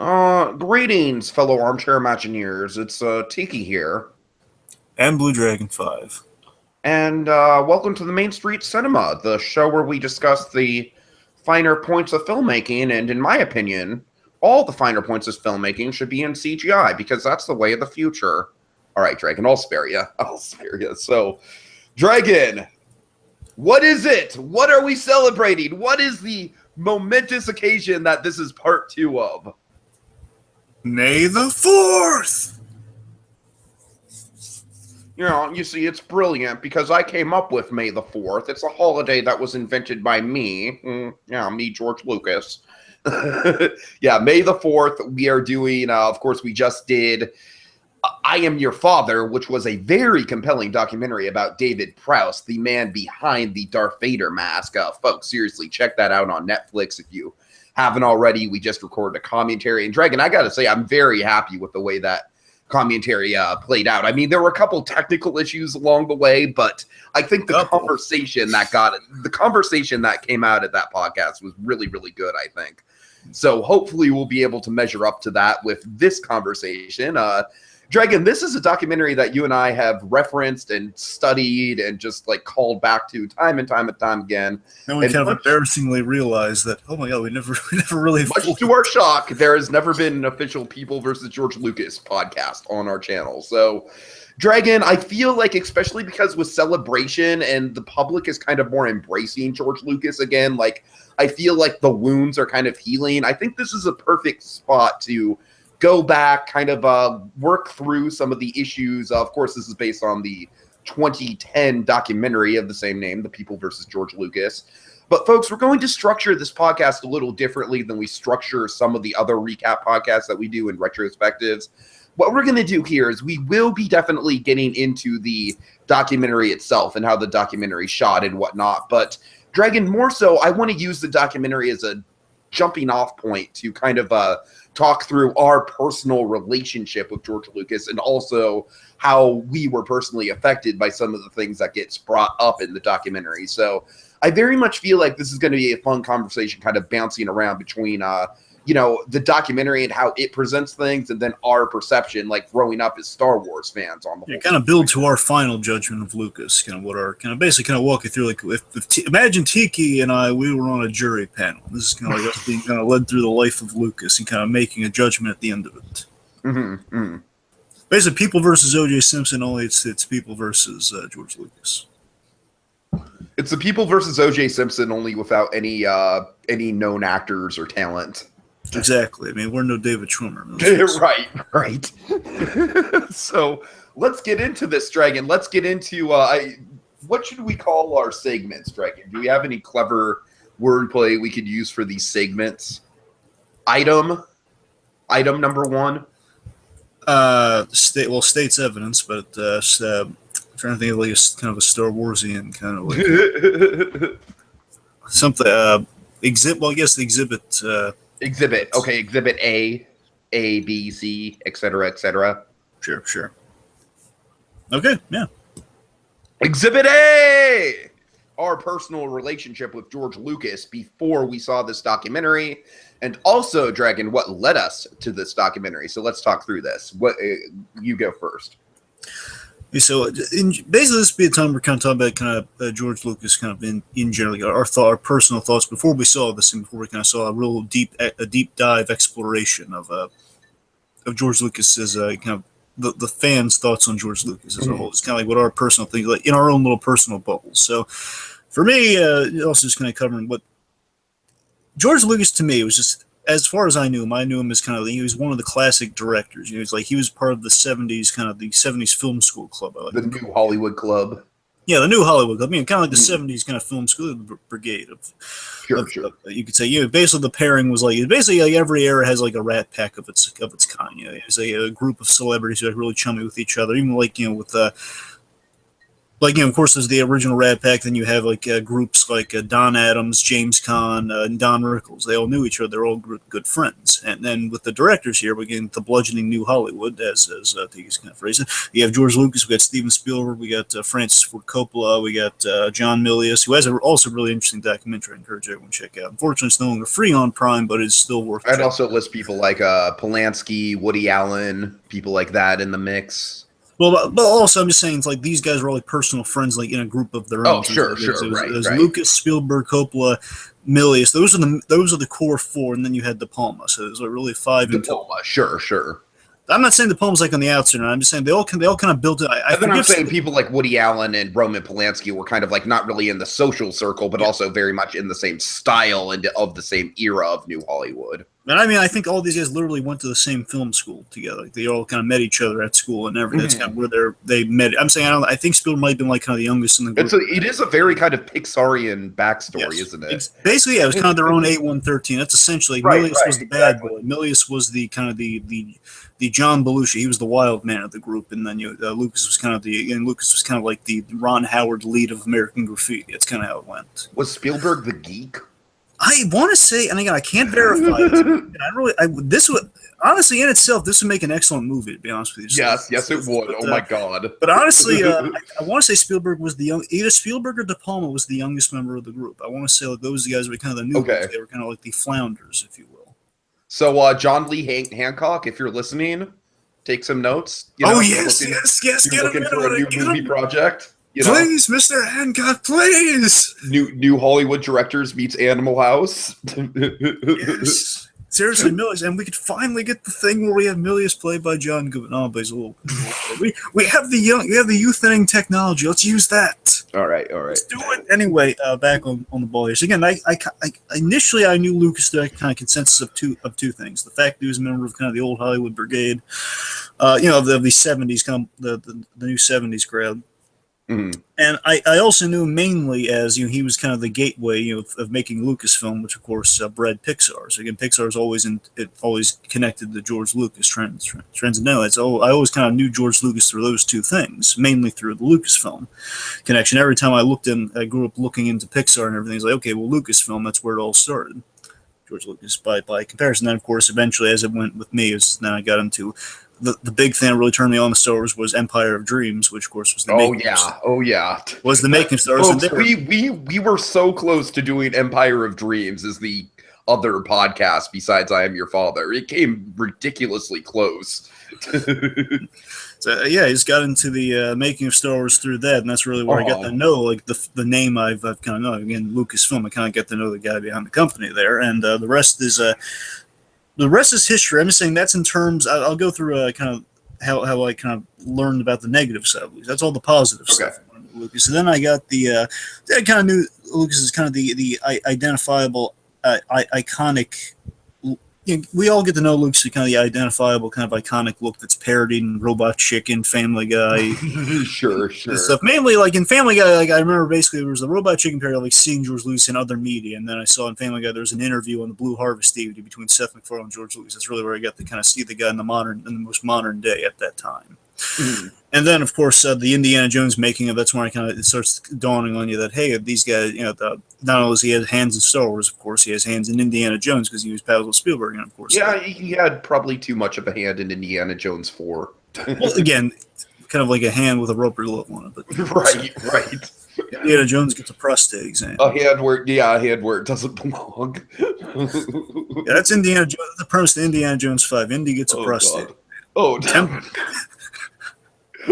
Greetings, fellow armchair Imagineers. It's Tiki here. And BlueDragonFive. And welcome to the Main Street Cinema, the show where we discuss the finer points of filmmaking. And in my opinion, all the finer points of filmmaking should be in CGI because that's the way of the future. All right, Dragon, I'll spare you. So, Dragon, what is it? What are we celebrating? What is the momentous occasion that this is part 2 of? May the 4th! You see, it's brilliant because I came up with May the 4th. It's a holiday that was invented by me. Me, George Lucas. Yeah, May the 4th, we are doing, of course, we just did I Am Your Father, which was a very compelling documentary about David Prowse, the man behind the Darth Vader mask. Folks, seriously, check that out on Netflix if you haven't already. We just recorded a commentary. And Dragon, I got to say, I'm very happy with the way that commentary played out. I mean, there were a couple technical issues along the way, but I think the conversation that came out of that podcast was really, really good, I think. So hopefully we'll be able to measure up to that with this conversation. Dragon, this is a documentary that you and I have referenced and studied and just like called back to time and time again. And we kind of embarrassingly realized that, oh my God, we never really... Much to our shock, there has never been an official People versus George Lucas podcast on our channel. So, Dragon, I feel like, especially because with Celebration and the public is kind of more embracing George Lucas again, like, I feel like the wounds are kind of healing. I think this is a perfect spot to go back, kind of work through some of the issues. Of course, this is based on the 2010 documentary of the same name, The People versus George Lucas. But folks, we're going to structure this podcast a little differently than we structure some of the other recap podcasts that we do in retrospectives. What we're going to do here is we will be definitely getting into the documentary itself and how the documentary shot and whatnot. But Dragon, more so, I want to use the documentary as a jumping off point to kind of talk through our personal relationship with George Lucas and also how we were personally affected by some of the things that gets brought up in the documentary. So I very much feel like this is going to be a fun conversation kind of bouncing around between, the documentary and how it presents things and then our perception, like growing up as Star Wars fans on the whole. Kind of build to our final judgment of Lucas, basically walk you through, like, imagine Tiki and we were on a jury panel. This is kind of like us being kind of led through the life of Lucas and kind of making a judgment at the end of it. Basically, People versus O.J. Simpson, only it's People versus George Lucas. It's the People versus O.J. Simpson, only without any known actors or talent. Exactly. I mean, we're no David Schwimmer. Right. So let's get into this, Dragon. Let's get into what should we call our segments, Dragon? Do we have any clever wordplay we could use for these segments? Item number 1. State's evidence, but I'm trying to think of like kind of a Star Warsian kind of like something. Exhibit. Well, I guess the exhibit. Exhibit. Okay, Exhibit A, B, C, etc., etc. Sure. Okay, yeah. Exhibit A! Our personal relationship with George Lucas before we saw this documentary, and also, Dragon, what led us to this documentary. So let's talk through this. You go first. So basically, this would be a time we're kind of talking about George Lucas kind of in general, our personal thoughts before we saw this and before we kind of saw a real deep dive exploration of George Lucas's kind of the fans' thoughts on George Lucas as a whole. It's kind of like what our personal things, like in our own little personal bubbles. So for me, also just kind of covering what George Lucas to me was just, as far as I knew him as kind of, he was one of the classic directors. He was part of the 70s, kind of the 70s film school club. The New Hollywood Club. Yeah, the New Hollywood Club. I mean, kind of like the 70s kind of film school brigade. Sure. You could say, basically the pairing was like every era has like a rat pack of its kind. It's a group of celebrities who are really chummy with each other. Even like, with Like, of course, there's the original Rat Pack. Then you have like groups like Don Adams, James Caan, and Don Rickles. They all knew each other. They're all good friends. And then with the directors here, we get into bludgeoning New Hollywood, as Tiki's kind of phrasing. You have George Lucas. We got Steven Spielberg. We got Francis Ford Coppola. We got John Milius, who has also really interesting documentary. I encourage everyone to check out. Unfortunately, it's no longer free on Prime, but it's still worth. I'd also list people like Polanski, Woody Allen, people like that in the mix. Well, but also I'm just saying, it's like these guys were like personal friends, like in a group of their own. Oh, sure, right. Lucas, Spielberg, Coppola, Milius. Those are the core four, and then you had De Palma. So there's like really five. De Palma, sure. I'm not saying De Palma's like on the outside. I'm just saying they all kind of built it. I'm saying people like Woody Allen and Roman Polanski were kind of like not really in the social circle, but also very much in the same style and of the same era of New Hollywood. And I mean, I think all these guys literally went to the same film school together. Like, they all kind of met each other at school and everything. That's kind of where they met. I'm saying I think Spielberg might have been like kind of the youngest in the group. It is a very kind of Pixarian backstory, isn't it? Basically, it was kind of their own A113. That's essentially Milius was the bad boy. Milius was the kind of the John Belushi. He was the wild man of the group, and then Lucas was kind of like the Ron Howard lead of American Graffiti. That's kind of how it went. Was Spielberg the geek? I want to say, and again, I can't verify it. This would honestly, in itself, this would make an excellent movie. To be honest with you, yes, it would. Oh my god! But honestly, I want to say Spielberg was either Spielberg or De Palma was the youngest member of the group. I want to say like those guys were kind of the new ones. They were kind of like the flounders, if you will. So, John Lee Hancock, if you're listening, take some notes. Yes. You're looking for a new movie project. Please, Mr. Hancock, please. New Hollywood directors meets Animal House. Yes. Seriously, Milius, and we could finally get the thing where we have Milius played by John Goodman. Oh, but he's a little. We have the youth-ending technology. Let's use that. All right. Let's do it anyway. Back on the ball here. So again, I initially I knew Lucas to kind of consensus of two things: the fact that he was a member of kind of the old Hollywood brigade, of the '70s, kind of the new '70s crowd. Mm-hmm. And I also knew mainly as he was kind of the gateway of making Lucasfilm, which of course bred Pixar. So again, Pixar is always connected to George Lucas transcendentally. I always kind of knew George Lucas through those two things, mainly through the Lucasfilm connection. Every time I grew up looking into Pixar and everything, it's like, okay, well, Lucasfilm, that's where it all started. George Lucas by comparison. Then of course, eventually, as it went with me, then I got into the big thing that really turned me on the Star Wars was Empire of Dreams, which of course was the was the making of Star Wars. Folks, we were so close to doing Empire of Dreams as the other podcast besides I Am Your Father. It came ridiculously close. So yeah, I just got into the making of Star Wars through that, and that's really where I got to know like the name I've kind of known. Again, Lucasfilm. I kind of get to know the guy behind the company there, and the rest is history. I'm just saying that's in terms. I'll go through kind of how I kind of learned about the negative side of Lucas. That's all the positive stuff. Lucas. So then I got I kind of knew Lucas is kind of the identifiable, iconic. We all get to know Lucas as kind of the identifiable, kind of iconic look that's parodied Robot Chicken, Family Guy. Sure. Stuff. Mainly, like in Family Guy, like I remember basically there was the Robot Chicken parody, like seeing George Lucas in other media, and then I saw in Family Guy there was an interview on the Blue Harvest DVD between Seth MacFarlane and George Lucas. That's really where I got to kind of see the guy in the most modern day at that time. Mm-hmm. And then, of course, the Indiana Jones making of that's when it starts dawning on you that hey, these guys, not only does he have hands in Star Wars, of course, he has hands in Indiana Jones because he was pals with Spielberg, and of course, he had probably too much of a hand in Indiana Jones 4. Well, again, kind of like a hand with a rupper glove on it, but right. Indiana Jones gets a prostate exam. A hand where it doesn't belong. That's Indiana Jones. The premise of Indiana Jones 5. Indy gets a prostate. God. Oh no.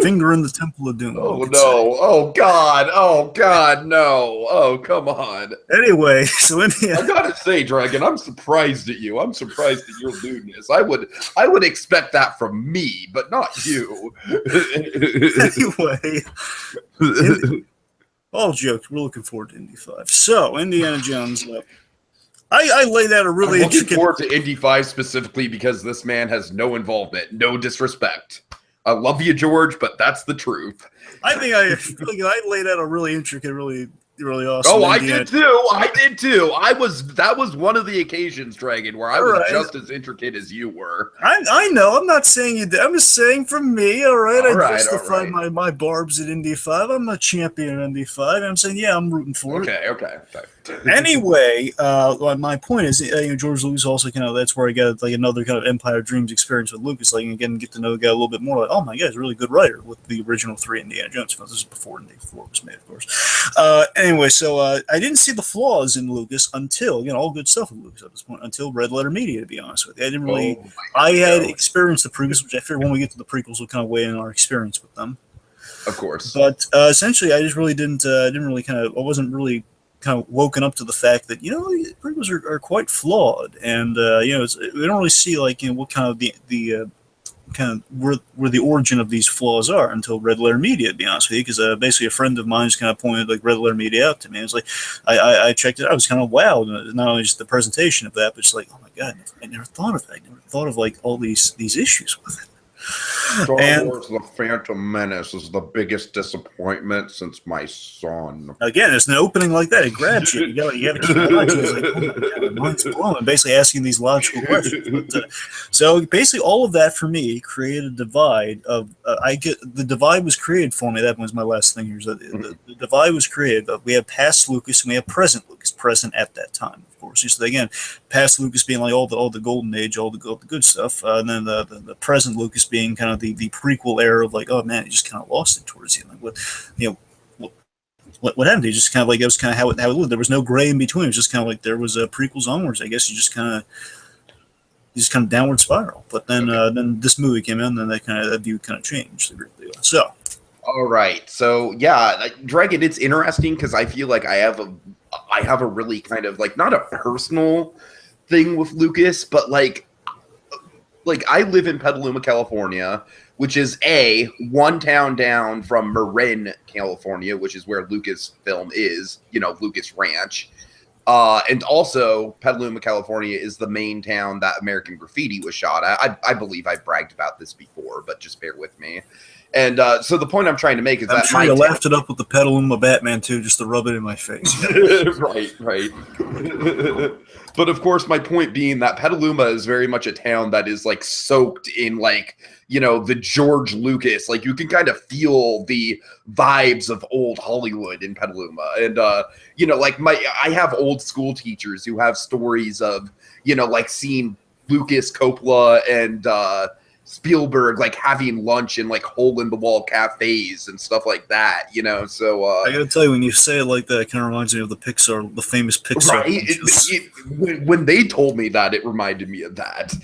Finger in the Temple of Doom. Oh no! Oh God! No! Oh come on! Anyway, so Indiana. I gotta say, Dragon, I'm surprised at you. I'm surprised at your lewdness. I would expect that from me, but not you. Anyway, all jokes. We're looking forward to Indy 5. So Indiana Jones. I laid out a really I'm looking forward to Indy 5 specifically because this man has no involvement. No disrespect. I love you, George, but that's the truth. I think I laid out a really intricate, really really awesome. Oh, I did too. That was one of the occasions, Dragon, where I was just as intricate as you were. I know. I'm not saying you did. I'm just saying for me, all right. I justified my barbs at Indy 5. I'm a champion at Indy 5. I'm saying, yeah, I'm rooting for it. Okay. Anyway, my point is, George Lucas also that's where I got like another kind of Empire Dreams experience with Lucas. Like again, get to know the guy a little bit more. Like, oh my God, he's a really good writer with the original 3 Indiana Jones films. This is before Indy 4 was made, of course. Anyway, so I didn't see the flaws in Lucas until all good stuff with Lucas at this point until Red Letter Media. To be honest with you, I didn't really. I had experienced the prequels, which I figure when we get to the prequels, we'll kind of weigh in our experience with them. Of course, but essentially, I just really I wasn't really kind of woken up to the fact that prequels are quite flawed, and we don't really see what kind of the kind of where the origin of these flaws are until Red Letter Media, to be honest with you, because basically a friend of mine just kind of pointed like Red Letter Media out to me. It was like I checked it out. I was kind of wowed, not only just the presentation of that, but just like, oh my God, I never thought of that. I never thought of like all these issues with it. Star Wars The Phantom Menace is the biggest disappointment since my son. Again, it's an opening like that. It grabs you. You have to keep watching. It's like, oh my God, my mind's blown. And basically asking these logical questions. But, so basically all of that for me created a divide of, the divide was created for me. That was my last thing here. The divide was created. We have past Lucas and we have present Lucas, present at that time. Of course, so again, past Lucas being like all the golden age, all the good stuff, and then the present Lucas being kind of the prequel era of like, oh man, he just kind of lost it towards the end. Like, what happened? He just kind of like, it was kind of how it lived. There was no gray in between. It was just kind of like there was prequels onwards. I guess you just kind of downward spiral. But then this movie came out, and then that view kind of changed. So. All right. So yeah, Dragon, it's interesting because I feel like I have a really kind of like not a personal thing with Lucas, but like I live in Petaluma, California, which is one town down from Marin, California, which is where Lucasfilm is, Lucas Ranch. And also Petaluma, California is the main town that American Graffiti was shot at. I believe I've bragged about this before, but just bear with me. And so the point I'm trying to make is I'm sure you laughed it up with the Petaluma Batman too, just to rub it in my face. Right. But of course, my point being that Petaluma is very much a town that is like soaked in like, the George Lucas. Like you can kind of feel the vibes of old Hollywood in Petaluma. And, I have old school teachers who have stories of, like seeing Lucas, Coppola, and Spielberg like having lunch in like hole in the wall cafes and stuff like that, so I gotta tell you, when you say it like that, it kind of reminds me of the famous Pixar right? When they told me that, it reminded me of that.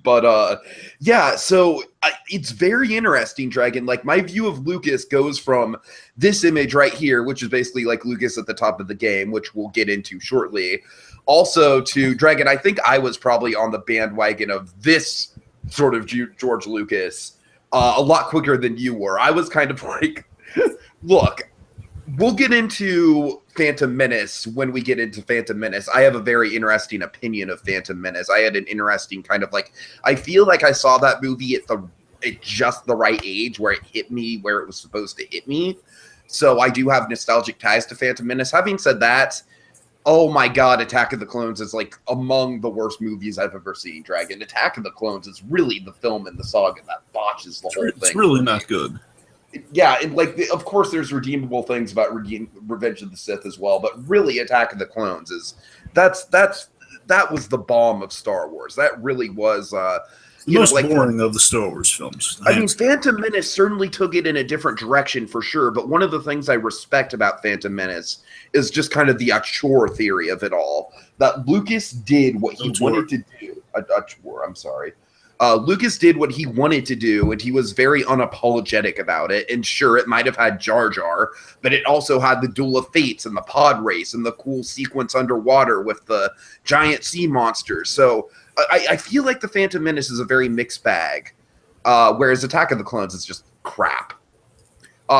But yeah, so it's very interesting, Dragon. Like my view of Lucas goes from this image right here, which is basically like Lucas at the top of the game, which we'll get into shortly, also to Dragon. I think I was probably on the bandwagon of this sort of George Lucas a lot quicker than you were. I was kind of like, look, we'll get into Phantom Menace when we get into Phantom Menace. I have a very interesting opinion of Phantom Menace. I had an interesting kind of like, I feel like I saw that movie at just the right age where it hit me where it was supposed to hit me. So I do have nostalgic ties to Phantom Menace. Having said that, oh my God, Attack of the Clones is like among the worst movies I've ever seen, Dragon. Attack of the Clones is really the film in the saga that botches the whole thing. It's really not good. Yeah, and like, of course, there's redeemable things about Revenge of the Sith as well, but really, Attack of the Clones that was the bomb of Star Wars. That really was the most boring of the Star Wars films. I mean, Phantom Menace certainly took it in a different direction for sure, but one of the things I respect about Phantom Menace is just kind of the auteur theory of it all. That Lucas did what he wanted to do. I'm sorry. Lucas did what he wanted to do, and he was very unapologetic about it. And sure, it might have had Jar Jar, but it also had the Duel of Fates and the pod race and the cool sequence underwater with the giant sea monsters. So I feel like the Phantom Menace is a very mixed bag, whereas Attack of the Clones is just crap.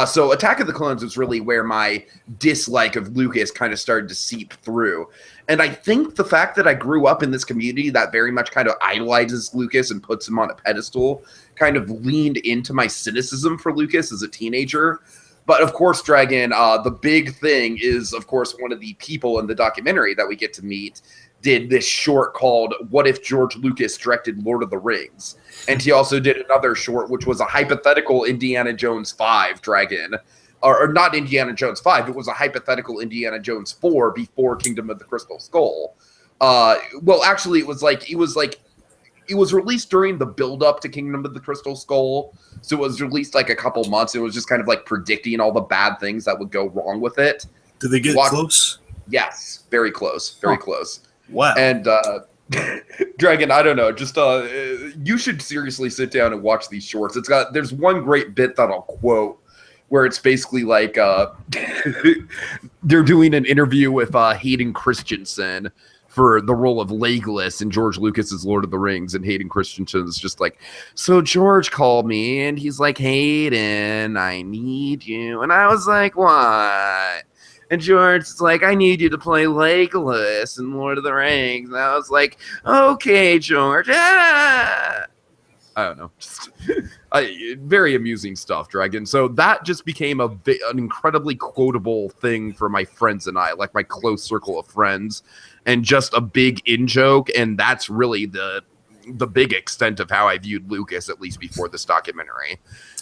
So Attack of the Clones is really where my dislike of Lucas kind of started to seep through. And I think the fact that I grew up in this community that very much kind of idolizes Lucas and puts him on a pedestal kind of leaned into my cynicism for Lucas as a teenager. But of course, Dragon, the big thing is, of course, one of the people in the documentary that we get to meet did this short called "What If George Lucas Directed Lord of the Rings," and he also did another short, which was a hypothetical Indiana Jones 5, Dragon. Or not Indiana Jones 5. It was a hypothetical Indiana Jones 4 before Kingdom of the Crystal Skull. Well, actually, it was released during the build-up to Kingdom of the Crystal Skull. So it was released like a couple months. It was just kind of like predicting all the bad things that would go wrong with it. Did they get close? Yes, very close. Very close. Wow. And Dragon, I don't know. Just you should seriously sit down and watch these shorts. There's one great bit that I'll quote where it's basically like they're doing an interview with Hayden Christensen for the role of Legolas in George Lucas's Lord of the Rings, and Hayden Christensen is just like, so George called me and he's like, Hayden, I need you. And I was like, what? And George is like, I need you to play Legolas in Lord of the Rings. And I was like, okay, George. Ah! I don't know. Just very amusing stuff, Dragon. So that just became an incredibly quotable thing for my friends and I, like my close circle of friends, and just a big in-joke. And that's really the big extent of how I viewed Lucas, at least before this documentary.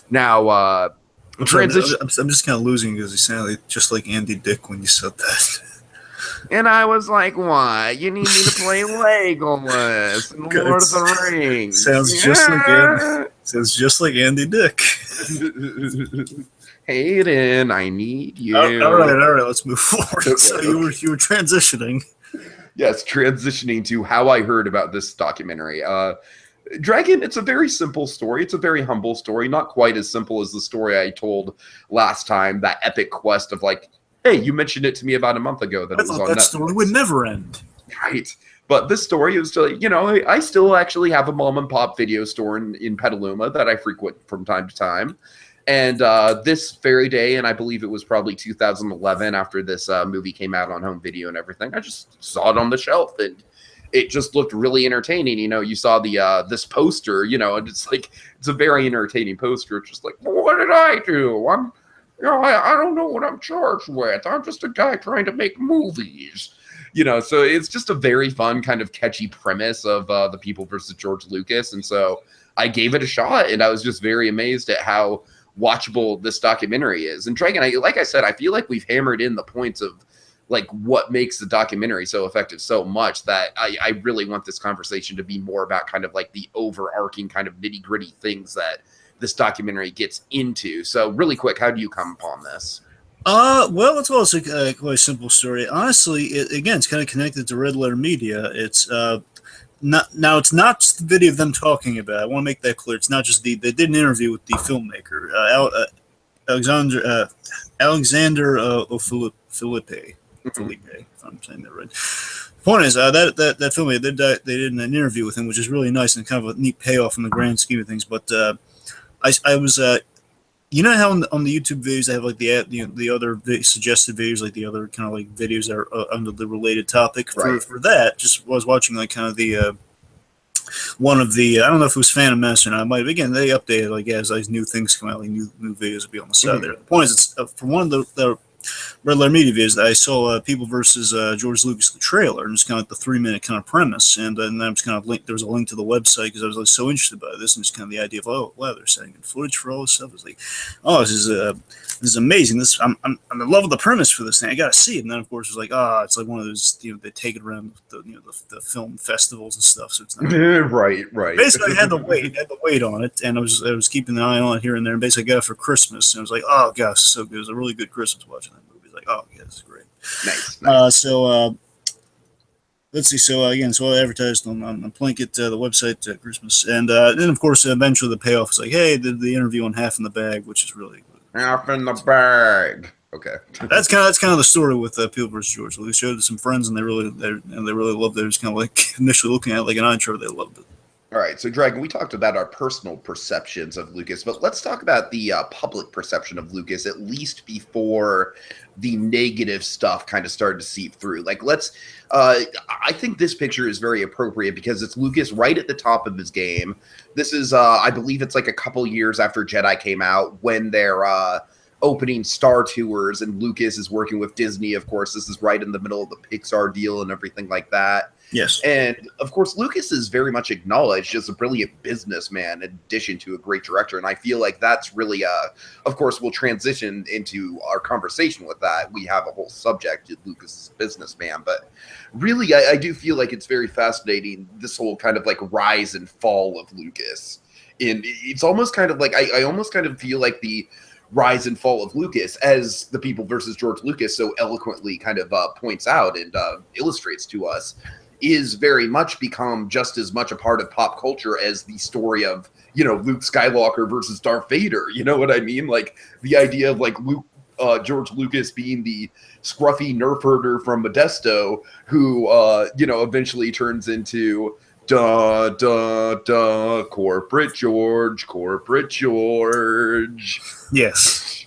Now, I'm just kind of losing because you sounded just like Andy Dick when you said that. And I was like, "What? You need me to play Legolas in Lord of the Rings?" Sounds just like Andy Dick. Hayden, I need you. All right. Let's move forward. Okay, so you were transitioning. Yes, transitioning to how I heard about this documentary. Dragon, it's a very simple story. It's a very humble story. Not quite as simple as the story I told last time. That epic quest of like, hey, you mentioned it to me about a month ago that it was on Netflix. That story would never end. Right. But this story is still, I still actually have a mom and pop video store in Petaluma that I frequent from time to time. And this very day, and I believe it was probably 2011 after this movie came out on home video and everything, I just saw it on the shelf and it just looked really entertaining. You saw the this poster, and it's like, it's a very entertaining poster. It's just like, well, what did I do? I don't know what I'm charged with. I'm just a guy trying to make movies, so it's just a very fun kind of catchy premise of the people versus George Lucas. And so I gave it a shot and I was just very amazed at how watchable this documentary is. And Dragon, like I said, I feel like we've hammered in the points of like what makes the documentary so effective so much that I really want this conversation to be more about kind of like the overarching kind of nitty gritty things that this documentary gets into. So really quick, how do you come upon this? Well, it's also quite a simple story. Honestly, it's kind of connected to Red Letter Media. It's it's not just the video of them talking about it. I want to make that clear. It's not just they did an interview with the filmmaker, Alexander Felipe, if I'm saying that right. The point is that filmmaker, they did an interview with him, which is really nice and kind of a neat payoff in the grand scheme of things. But I was, how on the YouTube videos they have like the other suggested videos, like the other kind of like videos that are under the related topic. Right. For that, just was watching like kind of the one of the I don't know if it was Phantom Menace or not. Again, they updated like as new things come out, like new videos will be on the side there. The point is, it's for one of the Red Letter Media videos that I saw People versus George Lucas, the trailer, and it's kind of like the 3-minute kind of premise, and then I was kind of there was a link to the website because I was like so interested by this, and it's kind of the idea of, oh wow, they're setting in footage for all this stuff. It's like, oh, this is amazing. I'm in love with the premise for this thing. I got to see it. And then of course it was like, it's like one of those they take it around the film festivals and stuff. So it's not right. Basically, I had the weight on it, and I was keeping an eye on it here and there. And basically, I got it for Christmas, and I was like, oh gosh, so good. It was a really good Christmas watching that movie. Like, oh yeah, this is great. Nice. Let's see. So again, I advertised on Plinkett, the website, Christmas, and then of course eventually the payoff is like, hey, the interview on Half in the Bag, which is really good. Half in the Bag. Okay. That's kind of the story with People vs. George. We showed it to some friends, and they really loved it. It was kind of like initially looking at it like an intro, they loved it. All right, so Dragon, we talked about our personal perceptions of Lucas, but let's talk about the public perception of Lucas, at least before the negative stuff kind of started to seep through. Like, I think this picture is very appropriate because it's Lucas right at the top of his game. This is, I believe it's like a couple years after Jedi came out when they're opening Star Tours, and Lucas is working with Disney. Of course, this is right in the middle of the Pixar deal and everything like that. Yes. And of course, Lucas is very much acknowledged as a brilliant businessman in addition to a great director. And I feel like that's really, of course, we'll transition into our conversation with that. We have a whole subject to Lucas as a businessman. But really, I do feel like it's very fascinating, this whole kind of like rise and fall of Lucas. And it's almost kind of like, I almost kind of feel like the rise and fall of Lucas, as The People versus George Lucas so eloquently kind of points out and illustrates to us, is very much become just as much a part of pop culture as the story of, Luke Skywalker versus Darth Vader. You know what I mean? Like the idea of like George Lucas being the scruffy nerf herder from Modesto who, eventually turns into corporate George. Yes.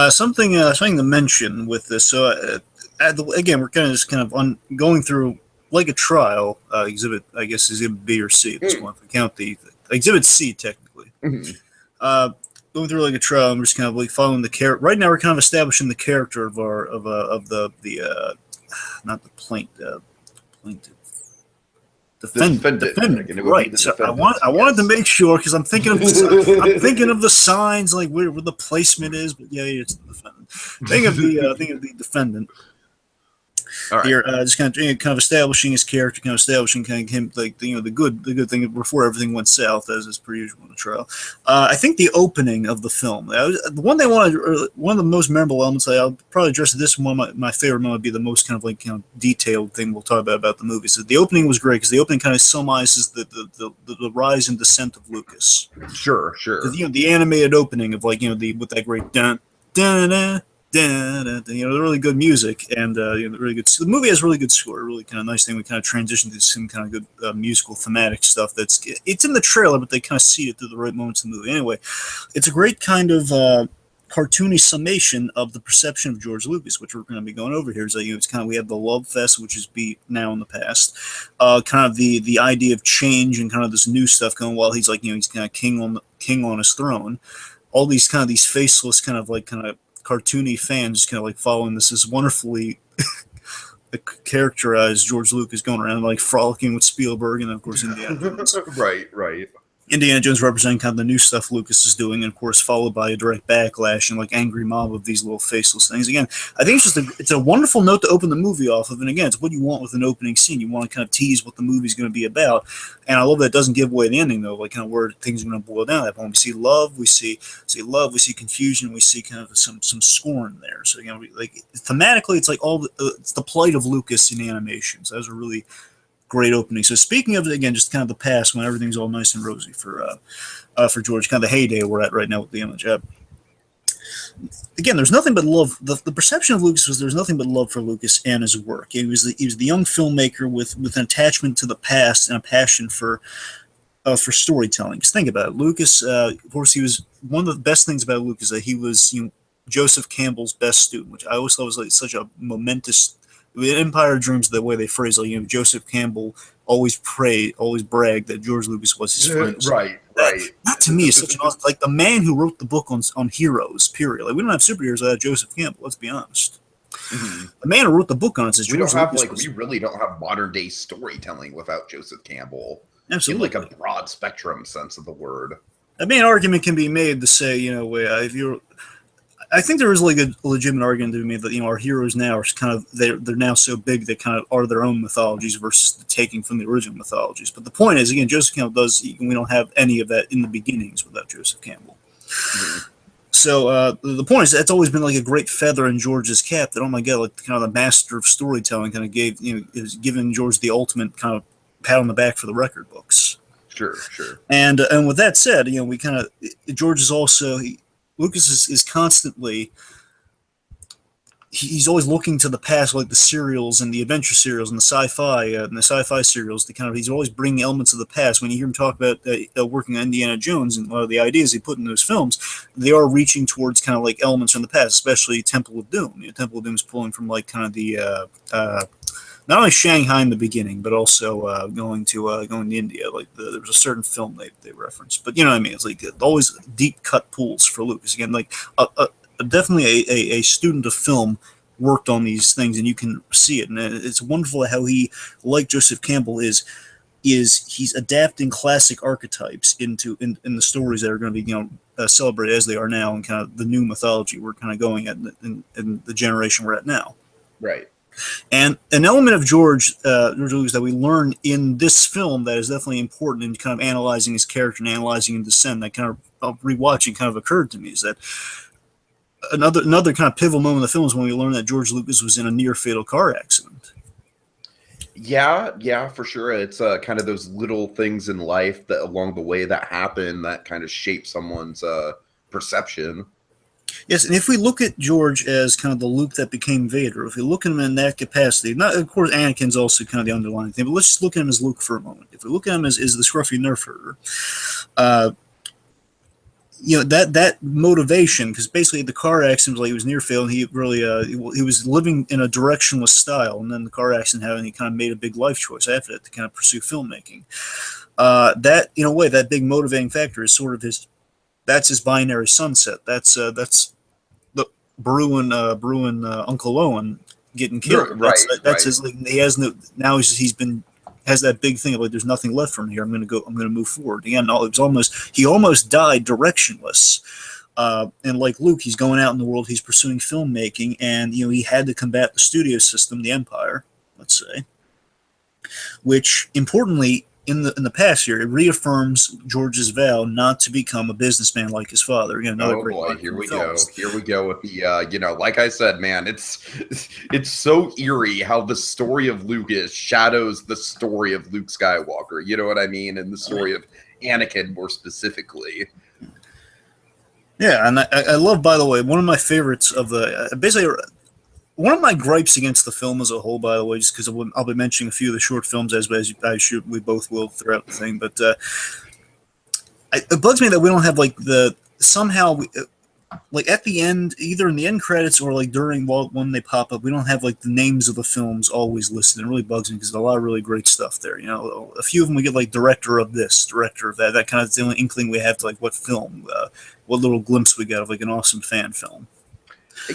Something to mention with this. So again, we're kind of going through like a trial exhibit. I guess is Exhibit B or C at this point. If we count the Exhibit C technically. Going through like a trial, I'm just kind of like following the character. Right now, we're kind of establishing the character of the not the plaintiff. Defendant. Right. So I wanted to make sure because I'm thinking of the signs like where the placement is, but yeah, it's the defendant. Think of the defendant. All right. Here, just kind of establishing his character, kind of establishing kind of him like the good thing before everything went south, as is per usual in the trial. I think the opening of the film, the one of the most memorable elements. I'll probably address this one. My favorite moment would be the most kind of detailed thing we'll talk about the movie. So the opening was great because the opening kind of summarizes the rise and descent of Lucas. Sure. The animated opening of with that great dun dun dun. The really good music and really good. The movie has really good score. Really kind of nice thing. We kind of transitioned to some kind of good musical thematic stuff. It's in the trailer, but they kind of see it through the right moments in the movie. Anyway, it's a great kind of cartoony summation of the perception of George Lucas, which we're going to be going over here. So it's kind of we have the love fest, which is beat now in the past. Kind of the idea of change and kind of this new stuff going while he's he's kind of king on his throne. All these faceless kind of cartoony fans kind of following this wonderfully characterized George Lucas going around frolicking with Spielberg and of course Indiana Jones. Right. Indiana Jones representing kind of the new stuff Lucas is doing, and of course followed by a direct backlash and angry mob of these little faceless things. Again, I think it's a wonderful note to open the movie off of, and again, it's what you want with an opening scene. You want to kind of tease what the movie's going to be about, and I love that it doesn't give away the ending though, kind of where things are going to boil down. At that point, we see love, we see confusion, we see kind of some scorn there. So thematically, it's it's the plight of Lucas in animation. So that was a really great opening. So speaking of, again, just kind of the past when everything's all nice and rosy for George, kind of the heyday we're at right now with the image. Again, there's nothing but love. The perception of Lucas was there's nothing but love for Lucas and his work. He was the young filmmaker with an attachment to the past and a passion for storytelling. Just think about it. Lucas, of course, he was one of the best things about Lucas that he was Joseph Campbell's best student, which I always thought was such a momentous. Empire Dreams, the way they phrase Joseph Campbell always bragged that George Lucas was his friend. Right. That to me is such an awesome, the man who wrote the book on heroes. Period. We don't have superheroes without Joseph Campbell. Let's be honest. Mm-hmm. The man who wrote the book on it says we really don't have modern day storytelling without Joseph Campbell. Absolutely, in a broad spectrum sense of the word. I mean, an argument can be made to say if you're. I think there is a legitimate argument to be made that our heroes now are kind of they're now so big they kind of are their own mythologies versus the taking from the original mythologies. But the point is, again, Joseph Campbell we don't have any of that in the beginnings without Joseph Campbell. Mm-hmm. So the point is that's always been a great feather in George's cap that, oh my God, kind of the master of storytelling kind of is giving George the ultimate kind of pat on the back for the record books. Sure. And with that said, we kind of George is also. Lucas is constantly he's always looking to the past, like the serials and the adventure serials and the sci-fi serials. He's always bringing elements of the past. When you hear him talk about working on Indiana Jones and a lot of the ideas he put in those films, they are reaching towards kind of elements from the past, especially Temple of Doom. Temple of Doom is pulling from kind of the not only Shanghai in the beginning, but also going to India. Like there was a certain film they referenced, but you know what I mean. It's like always deep cut pools for Lucas. Again, like definitely a student of film worked on these things, and you can see it. And it's wonderful how he, like Joseph Campbell, is he's adapting classic archetypes in the stories that are going to be celebrated as they are now, and kind of the new mythology we're kind of going at in the generation we're at now. Right. And an element of George Lucas that we learn in this film that is definitely important in kind of analyzing his character and analyzing his descent, that kind of rewatching kind of occurred to me, is that another kind of pivotal moment in the film is when we learn that George Lucas was in a near fatal car accident. Yeah, for sure. It's kind of those little things in life that along the way that happen that kind of shape someone's perception. Yes, and if we look at George as kind of the Luke that became Vader, if we look at him in that capacity, not of course Anakin's also kind of the underlying thing, but let's just look at him as Luke for a moment. If we look at him as the scruffy nerf herder, that motivation, because basically the car accident was like he was near fail, and he really he was living in a directionless style, and then the car accident happened, and he kind of made a big life choice after that to kind of pursue filmmaking. That in a way, that big motivating factor is sort of that's his binary sunset. That's the Bruin Uncle Owen getting killed. Right, that's his, like, he has no, now has that big thing of like, there's nothing left from here. I'm going to move forward. Again, he almost died directionless. And like Luke, he's going out in the world, he's pursuing filmmaking, and he had to combat the studio system, the Empire, let's say, which importantly in the past year, it reafirms George's vow not to become a businessman like his father. Again, another great boy, here we go with the like I said, man, it's so eerie how the story of Lucas shadows the story of Luke Skywalker, you know what I mean, and the story of Anakin more specifically. Yeah, and I love, by the way, one of my favorites of the basically one of my gripes against the film as a whole, by the way, just because I'll be mentioning a few of the short films as we both will throughout the thing, but it bugs me that we don't have like like at the end, either in the end credits or like when they pop up, we don't have like the names of the films always listed. It really bugs me because there's a lot of really great stuff there. A few of them we get like director of this, director of that. That kind of the only inkling we have to like what film, what little glimpse we get of like an awesome fan film.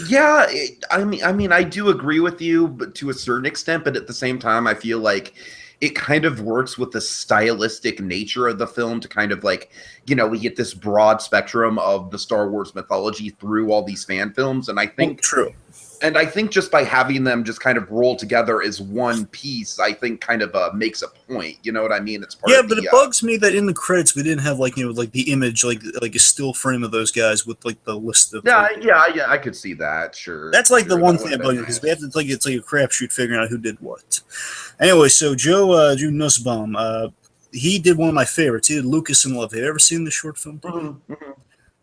Yeah, I mean, I do agree with you, but to a certain extent. But at the same time, I feel like it kind of works with the stylistic nature of the film to kind of like, we get this broad spectrum of the Star Wars mythology through all these fan films, and I think true. And I think just by having them just kind of roll together as one piece, I think kind of makes a point. You know what I mean? It's part of but it bugs me that in the credits we didn't have like the image, like a still frame of those guys with like the list of. Yeah, I could see that. Sure, that's like the one thing that bugs me because we have to it's like a crapshoot figuring out who did what. Anyway, so Joe Nussbaum, he did one of my favorites. He did Lucas in Love. Have you ever seen this short film? Mm-hmm, mm-hmm.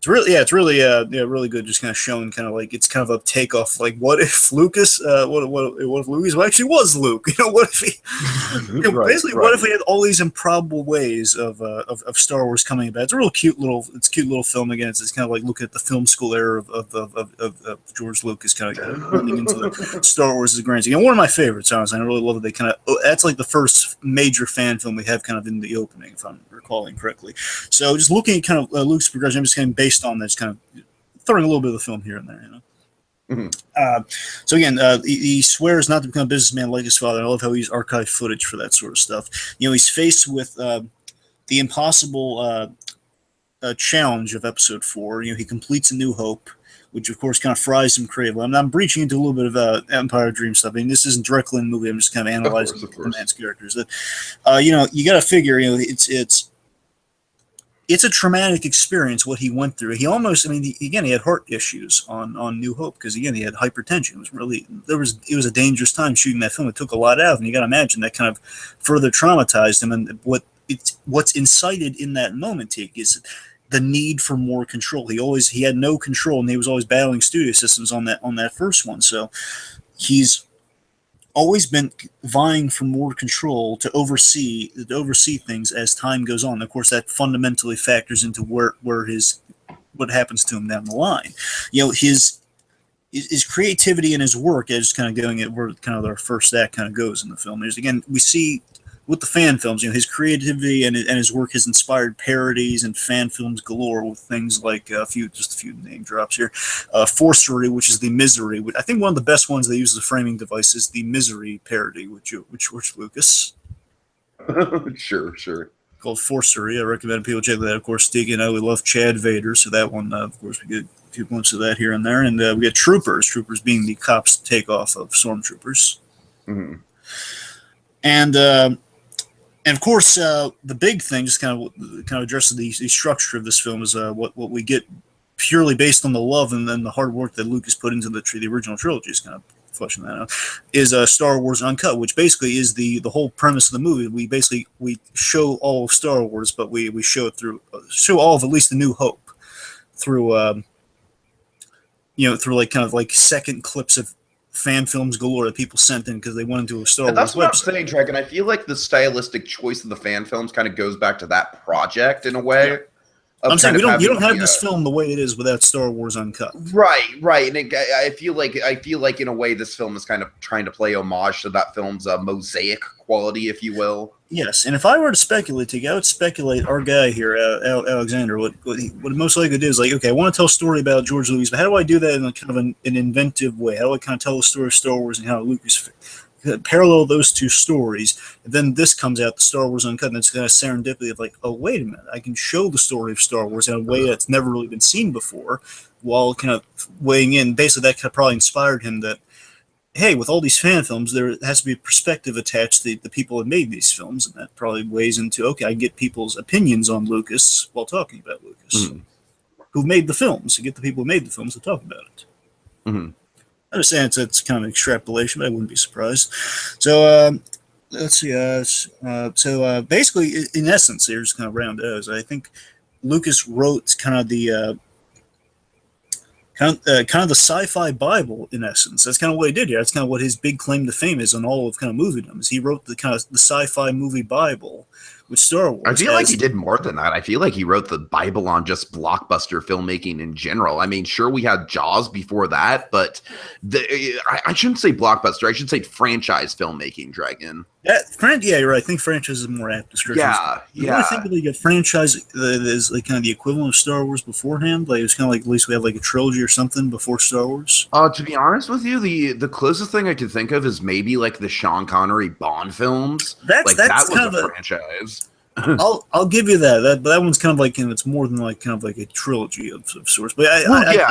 It's really good. Just kind of showing, kind of like it's kind of a takeoff. Like, what if Lucas? What if Lucas actually was Luke? What if he? What if we had all these improbable ways of Star Wars coming about? It's a real cute little film. Again, it's kind of like looking at the film school era of George Lucas, kind of running into the Star Wars as a grand scheme. One of my favorites, honestly. I really love that they kind of. That's like the first major fan film we have kind of in the opening, if I'm recalling correctly. So just looking at kind of Luke's progression, I'm just kind of based on that, just kind of throwing a little bit of the film here and there, Mm-hmm. So again, he swears not to become a businessman like his father. I love how he used archive footage for that sort of stuff. He's faced with the impossible challenge of Episode 4. He completes A New Hope, which of course kind of fries him creatively. I'm breaching into a little bit of Empire Dream stuff. I mean, this isn't directly in the movie. I'm just kind of analyzing the man's characters. That you got to figure, it's a traumatic experience what he went through. He almost, he had heart issues on New Hope because again he had hypertension. It was a dangerous time shooting that film. It took a lot out of him. You got to imagine that kind of further traumatized him. And what's incited in that moment, Tiki, is the need for more control. He had no control, and he was always battling studio systems on that first one. So he's always been vying for more control to oversee things as time goes on. Of course, that fundamentally factors into what happens to him down the line. his creativity in his work is kind of going at where kind of our first act kind of goes in the film. There's, again, we see with the fan films, his creativity and his work has inspired parodies and fan films galore with things like just a few name drops here. Forcery, which is the Misery. I think one of the best ones they use as a framing device is the Misery parody with George Lucas. Sure. Called Forcery. I recommend people check that out. Of course, Tiki and I, we love Chad Vader, so that one, of course, we get a few glimpses of that here and there. And we get Troopers being the cops' takeoff of Stormtroopers. Mm-hmm. And of course, the big thing, just kind of addresses the structure of this film, is what we get purely based on the love and then the hard work that Lucas put into the original trilogy, is kind of fleshing that out, is Star Wars Uncut, which basically is the whole premise of the movie. We show all of Star Wars, but we show it through all of at least A New Hope through through like kind of like second clips of fan films galore that people sent in because they wanted to a Star Wars that's what website. I'm saying, Dragon. I feel like the stylistic choice of the fan films kind of goes back to that project in a way. Yeah. I'm saying you don't have this film the way it is without Star Wars Uncut. Right, and I feel like in a way this film is kind of trying to play homage to that film's mosaic quality, if you will. Yes, and if I were to speculate, I would speculate our guy here, Alexander, what most likely do is like, okay, I want to tell a story about George Lucas, but how do I do that in a kind of an inventive way? How do I kind of tell the story of Star Wars and how Lucas parallel those two stories? And then this comes out, the Star Wars Uncut, and it's kind of serendipity of like, oh, wait a minute, I can show the story of Star Wars in a way that's never really been seen before, while kind of weighing in. Basically, that probably inspired him that, hey, with all these fan films, there has to be a perspective attached to the people that made these films, and that probably weighs into, okay, I can get people's opinions on Lucas while talking about Lucas, who made the films, to get the people who made the films to talk about it. Mm-hmm. I understand it's kind of extrapolation, but I wouldn't be surprised. So let's see. So basically, in essence, here's kind of round as I think Lucas wrote kind of the the sci-fi Bible in essence. That's kind of what he did here. That's kind of what his big claim to fame is on all of kind of moviedom. Is he wrote the kind of the sci-fi movie Bible with Star Wars. I feel like he did more than that. I feel like he wrote the Bible on just blockbuster filmmaking in general. I mean, sure, we had Jaws before that, but I shouldn't say blockbuster. I should say franchise filmmaking, Dragon. Yeah, you're right. I think franchise is a more apt description. Yeah. I think like a franchise that is like kind of the equivalent of Star Wars beforehand. Like it's kind of like at least we have like a trilogy or something before Star Wars. To be honest with you, the closest thing I could think of is maybe like the Sean Connery Bond films. That was a franchise. I'll give you that, but that one's kind of like, and it's more than like kind of like a trilogy of sorts. But I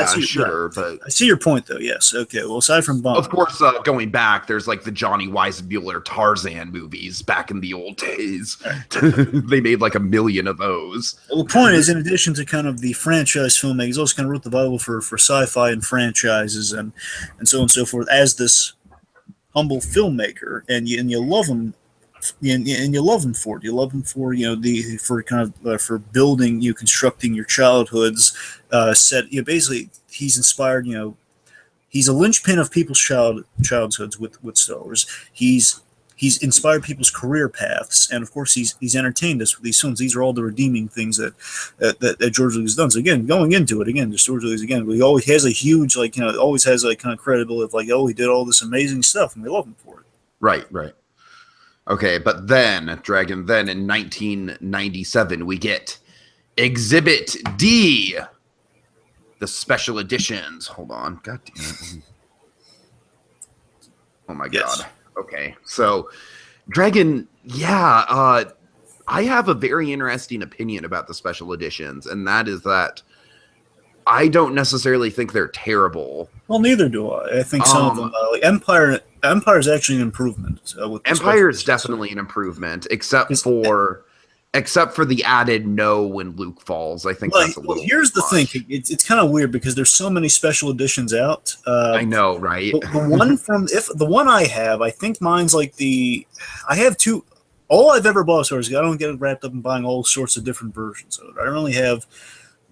see, but I see your point though. Yes, okay. Well, aside from Bond, of course, going back, there's like the Johnny Weissmuller Tarzan movies back in the old days. They made like 1 million of those. Well, the point is, in addition to kind of the franchise filmmakers, he's also kind of wrote the Bible for sci-fi and franchises and so on and so forth as this humble filmmaker, and you love him. And you love him for it. You love him for for building, constructing your childhoods. Basically, he's inspired. He's a linchpin of people's childhoods with Star Wars. He's inspired people's career paths, and of course, he's entertained us with these films. These are all the redeeming things that George Lucas has done. So again, going into it again, just George Lucas again, he always has a huge always has like kind of credibility of like, oh, he did all this amazing stuff, and we love him for it. Right. Okay, but then, Dragon, in 1997, we get Exhibit D, the special editions. Hold on. God damn it. Oh, my God. Okay, so, Dragon, I have a very interesting opinion about the special editions, and that is that I don't necessarily think they're terrible. Well, neither do I. I think some of them, like Empire is actually an improvement. Empire is definitely an improvement, except for the added no when Luke falls. I think that's a little. Here's the thing: it's kind of weird because there's so many special editions out. I know, right? The one I have, I think mine's like I have two. All I've ever bought is I don't get wrapped up in buying all sorts of different versions of it. I don't really have.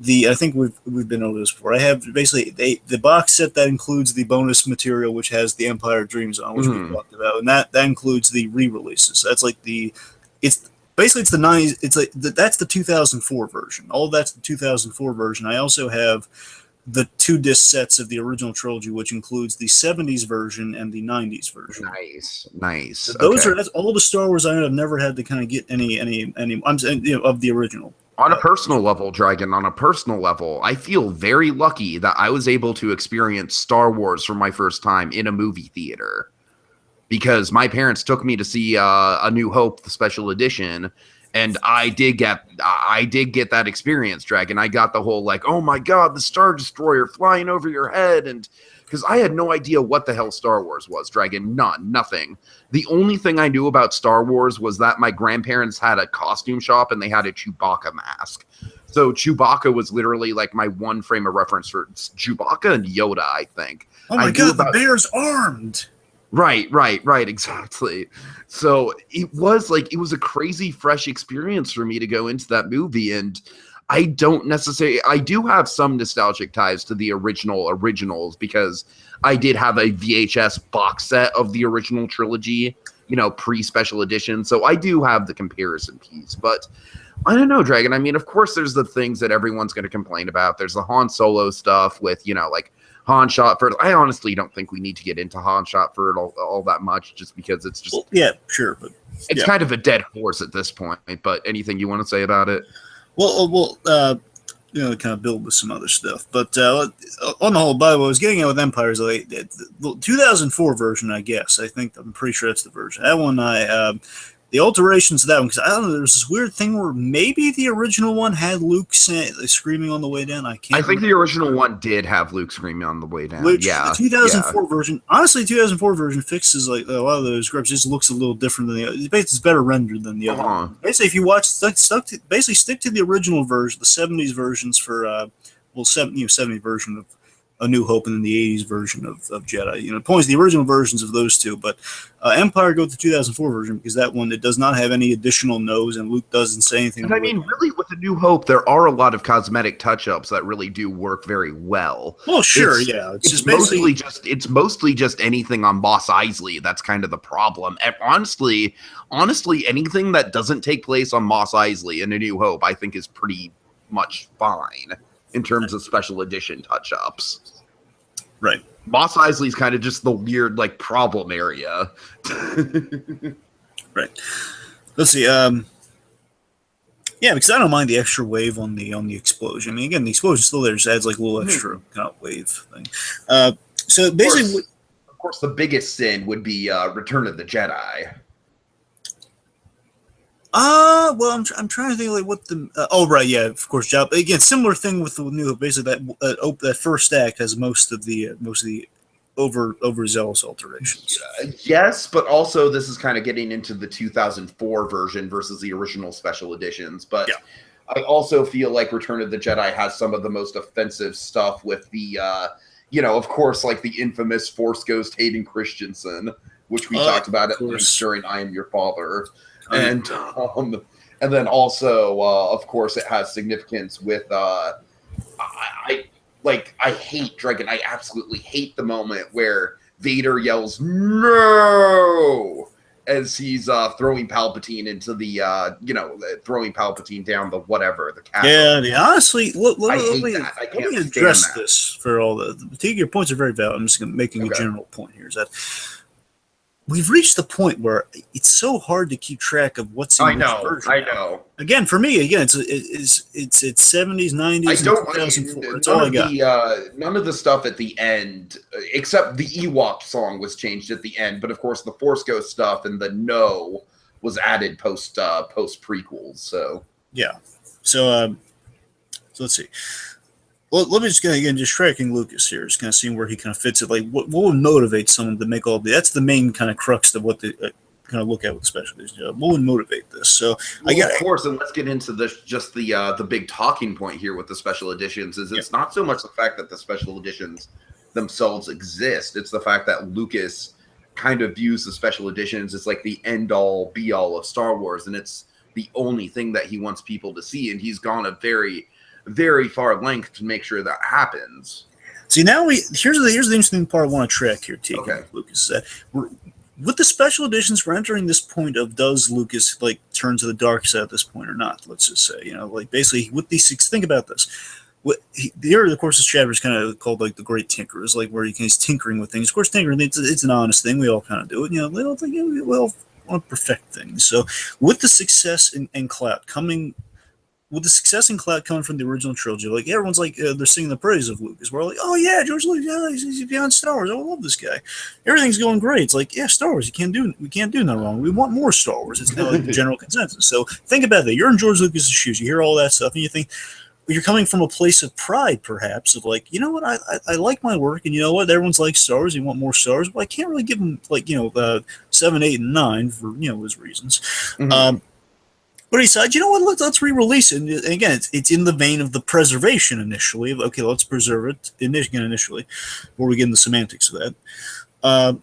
I think we've been over this before. I have basically the box set that includes the bonus material, which has the Empire Dreams on, which we talked about, and that includes the re-releases. So that's like it's the 90s. It's like that's the 2004 version. All of that's the 2004 version. I also have the 2-disc sets of the original trilogy, which includes the 70s version and the 90s version. Nice. So those are that's all the Star Wars I have never had to kind of get any I'm saying, of the original. On a personal level, Dragon, on a personal level, I feel very lucky that I was able to experience Star Wars for my first time in a movie theater, because my parents took me to see A New Hope, the special edition. And I did get that experience, Dragon. I got the whole like, oh my God, the Star Destroyer flying over your head, and because I had no idea what the hell Star Wars was, Dragon. Nothing. The only thing I knew about Star Wars was that my grandparents had a costume shop and they had a Chewbacca mask. So Chewbacca was literally like my one frame of reference for Chewbacca and Yoda, I think. Oh my God, the bear's armed. Right, exactly. So it was a crazy fresh experience for me to go into that movie, and I do have some nostalgic ties to the originals, because I did have a VHS box set of the original trilogy, pre-special edition, so I do have the comparison piece. But I don't know, Dragon. I mean, of course there's the things that everyone's going to complain about. There's the Han Solo stuff with, like Han shot first. I honestly don't think we need to get into Han shot first all that much, just because it's just sure, but it's kind of a dead horse at this point. But anything you want to say about it? Well, kind of build with some other stuff. But on the whole, by the way, I was getting at with Empires, like the 2004 version, I guess. I'm pretty sure that's the version. That one, the alterations to that one, because I don't know, there's this weird thing where maybe the original one had Luke screaming on the way down. I think the original one did have Luke screaming on the way down. Which the 2004 version, honestly, 2004 version fixes like a lot of those scripts. Just looks a little different than the other. It's better rendered than the other one. Basically, if you watch, stick to the original version, the 70s versions for 70 version of A New Hope, and then the 80s version of Jedi. The point is the original versions of those two, but Empire go to the 2004 version, because that one, it does not have any additional nose, and Luke doesn't say anything. And I mean, really, with A New Hope, there are a lot of cosmetic touch-ups that really do work very well. Well, sure, it's mostly just anything on Mos Eisley that's kind of the problem. And honestly, anything that doesn't take place on Mos Eisley in A New Hope, I think, is pretty much fine in terms of special edition touch-ups. Right. Mos Eisley's kind of just the weird, like, problem area. Right. Let's see. Because I don't mind the extra wave on the explosion. I mean, again, the explosion still there, just adds like a little extra kind of wave thing. So basically, of course, the biggest sin would be Return of the Jedi. Well, I'm trying to think like what the of course, job again, similar thing with the New Hope. Basically, that first act has most of the overzealous alterations. Yes, but also this is kind of getting into the 2004 version versus the original special editions. But I also feel like Return of the Jedi has some of the most offensive stuff with the, of course, like the infamous Force Ghost Hayden Christensen, which we talked about at least during I Am Your Father. And then also, of course, it has significance with I hate Dragon. I absolutely hate the moment where Vader yells "No" as he's throwing Palpatine into the throwing Palpatine down the chasm. Yeah. Honestly, let me address that. This for all your points are very valid. I'm just making a general point here. Is that we've reached the point where it's so hard to keep track of what's in which version. I know. Again, for me, it's 70s, 90s, and 2004. That's all I got. None of the stuff at the end, except the Ewok song, was changed at the end. But of course, the Force Ghost stuff and the "No" was added post prequels. So So let's see. Well, let me just tracking Lucas here, just kind of seeing where he kind of fits it. Like, what would motivate someone to make all of that's the main kind of crux of what they kind of look at with specialties. What would motivate this? So, of course, and let's get into this. Just the big talking point here with the special editions is it's not so much the fact that the special editions themselves exist; it's the fact that Lucas kind of views the special editions as like the end all be all of Star Wars, and it's the only thing that he wants people to see, and he's gone a very far length to make sure that happens. See, now here's the interesting part I want to track here, Tiki. Okay. Lucas, with the special editions, we're entering this point of does Lucas like turn to the dark side at this point or not? Let's just say, basically with these, think about this. Here, of course, this chapter is kind of called like the Great Tinker. It's like where he's tinkering with things. Of course, tinkering it's an honest thing. We all kind of do it. They don't think we all want to perfect things. So with the success and clout coming. With the success and clout coming from the original trilogy, like everyone's like they're singing the praise of Lucas. We're like, oh yeah, George Lucas, yeah, he's beyond Star Wars. I love this guy. Everything's going great. It's like, yeah, Star Wars. We can't do no wrong. We want more Star Wars. It's kind of like the general consensus. So think about that. You're in George Lucas's shoes. You hear all that stuff, and you think you're coming from a place of pride, perhaps, of like, you know what, I like my work, and you know what, everyone's like Star Wars. You want more Star Wars. Well, I can't really give them like 7, 8, and 9 for his reasons. Mm-hmm. But he said, you know what, let's re-release it. And again, it's in the vein of the preservation initially. Okay, let's preserve it initially, before we get into the semantics of that.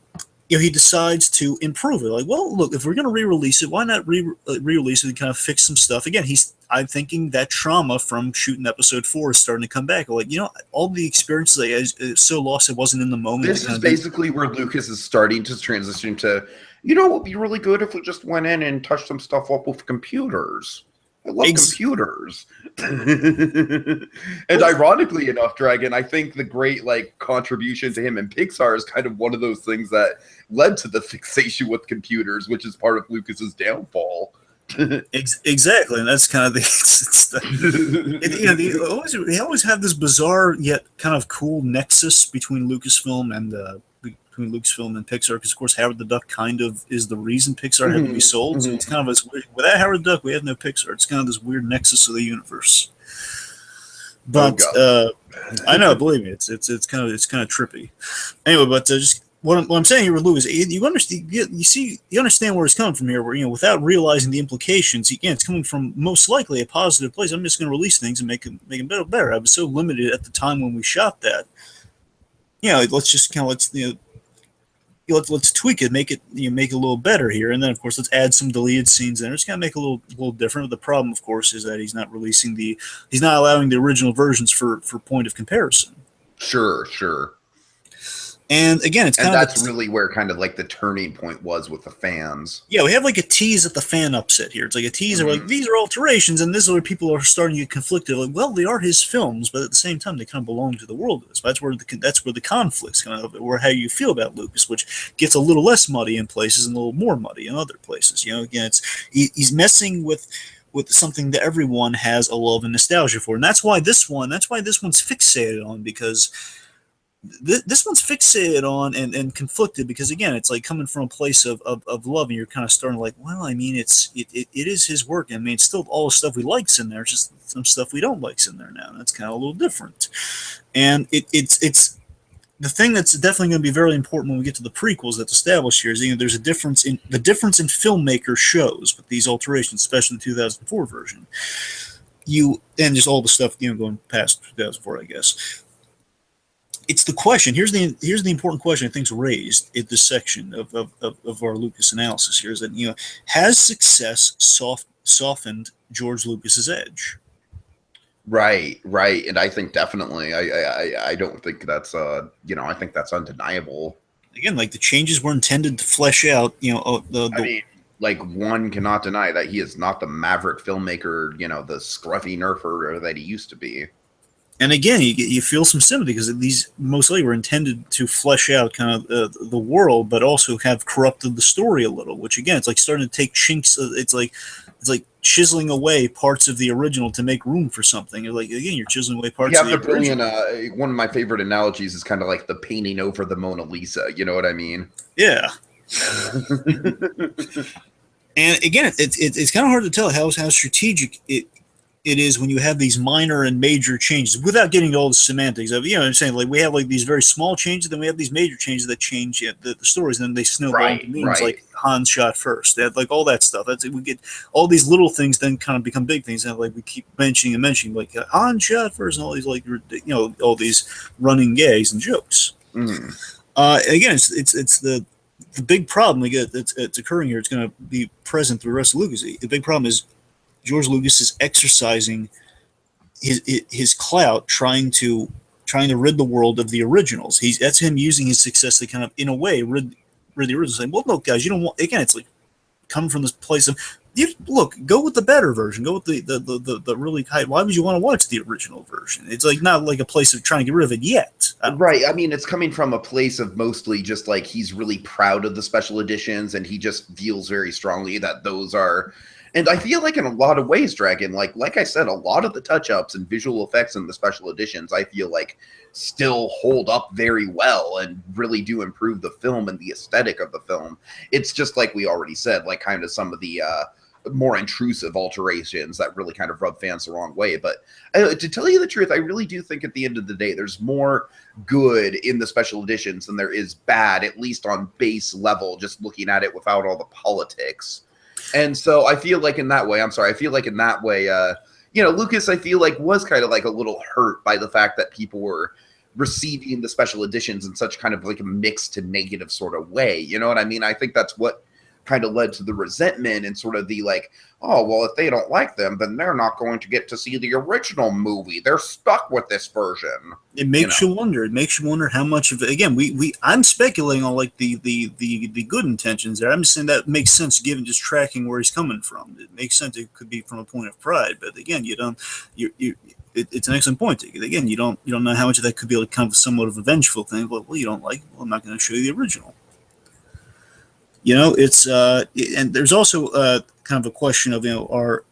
He decides to improve it. Like, well, look, if we're going to re-release it, why not re-release it and kind of fix some stuff? Again, I'm thinking that trauma from shooting episode 4 is starting to come back. Like, all the experiences I so lost, it wasn't in the moment. This is basically where Lucas is starting to transition to, what would be really good if we just went in and touched some stuff up with computers. I love computers. And ironically enough, Dragon, I think the great contribution to him in Pixar is kind of one of those things that led to the fixation with computers, which is part of Lucas's downfall. Exactly, and that's kind of they always have this bizarre yet kind of cool nexus between Lucasfilm and Pixar, because of course Howard the Duck kind of is the reason Pixar had to be sold. So it's kind of this weird, without Howard the Duck, we have no Pixar. It's kind of this weird nexus of the universe. But I know, believe me, it's kind of trippy. Anyway, but just what I'm saying here with Lucas, you understand where it's coming from here. Where without realizing the implications, again, it's coming from most likely a positive place. I'm just going to release things and make them better. I was so limited at the time when we shot that. Let's just kind of let's tweak it, make it make it a little better here, and then of course let's add some deleted scenes in. It's gonna make it a little different. But the problem, of course, is that he's not allowing the original versions for point of comparison. Sure. And again, that's really where kind of the turning point was with the fans. Yeah, we have a tease at the fan upset here. It's like a tease of these are alterations, and this is where people are starting to get conflicted. Like, well, they are his films, but at the same time, they kind of belong to the world of this. That's where the conflicts kind of, or how you feel about Lucas, which gets a little less muddy in places and a little more muddy in other places. Again, he's messing with something that everyone has a love and nostalgia for, and that's why this one's fixated on, because this one's fixated on and conflicted, because again, it's coming from a place of love, and you're kind of starting well, I mean, it is his work. I mean, it's still all the stuff we likes in there, it's just some stuff we don't likes in there now. That's kind of a little different, and it's the thing that's definitely going to be very important when we get to the prequels that's established here is there's a difference in filmmaker shows with these alterations, especially the 2004 version. And just all the stuff going past 2004, I guess. It's the question. Here's the important question I think's raised in this section of our Lucas analysis here, is that has success softened George Lucas's edge? Right, and I think definitely. I don't think that's I think that's undeniable. Again, the changes were intended to flesh out I mean, one cannot deny that he is not the maverick filmmaker, the scruffy nerfer that he used to be. And again, you feel some sympathy, because these mostly were intended to flesh out kind of the world, but also have corrupted the story a little. Which again, it's starting to take chinks. It's like chiseling away parts of the original to make room for something. You're chiseling away parts. Yeah, the brilliant. One of my favorite analogies is kind of like the painting over the Mona Lisa. You know what I mean? Yeah. And again, it's kind of hard to tell how strategic it is when you have these minor and major changes without getting to all the semantics of, I'm saying, we have these very small changes, then we have these major changes that change the stories, and then they snowball into memes like Han shot first. They have all that stuff. We get all these little things then kind of become big things, and we keep mentioning Han shot first, and all these all these running gags and jokes. Again, it's the big problem that's occurring here. It's going to be present through the rest of Lucas. The big problem is George Lucas is exercising his clout, trying to rid the world of the originals. That's him using his success to kind of, in a way, rid the originals. Saying, well, no, guys, you don't want. Again, it's coming from this place of, look, go with the better version. Go with the really high. Why would you want to watch the original version? It's like not like a place of trying to get rid of it yet. Right. I mean, it's coming from a place of mostly just like he's really proud of the special editions, and he just feels very strongly that those are. And I feel like in a lot of ways, Dragon, like I said, a lot of the touch-ups and visual effects in the special editions, I feel like still hold up very well and really do improve the film and the aesthetic of the film. It's just like we already said, like kind of some of the more intrusive alterations that really kind of rub fans the wrong way. But to tell you the truth, I really do think at the end of the day, there's more good in the special editions than there is bad, at least on base level, just looking at it without all the politics. And so I feel like in that way, Lucas, I feel like was kind of like a little hurt by the fact that people were receiving the special editions in such kind of like a mixed to negative sort of way. You know what I mean? I think that's what kind of led to the resentment and sort of the like, oh, well, if they don't like them, then they're not going to get to see the original movie. They're stuck with this version. It makes you wonder. It makes you wonder how much of it. Again, I'm speculating on like the good intentions there. I'm just saying that makes sense given just tracking where he's coming from. It makes sense. It could be from a point of pride, but again, it's an excellent point. Again, you don't know how much of that could be like kind of somewhat of a vengeful thing. Well, you don't like. Well, I'm not going to show you the original. It's and there's also kind of a question of are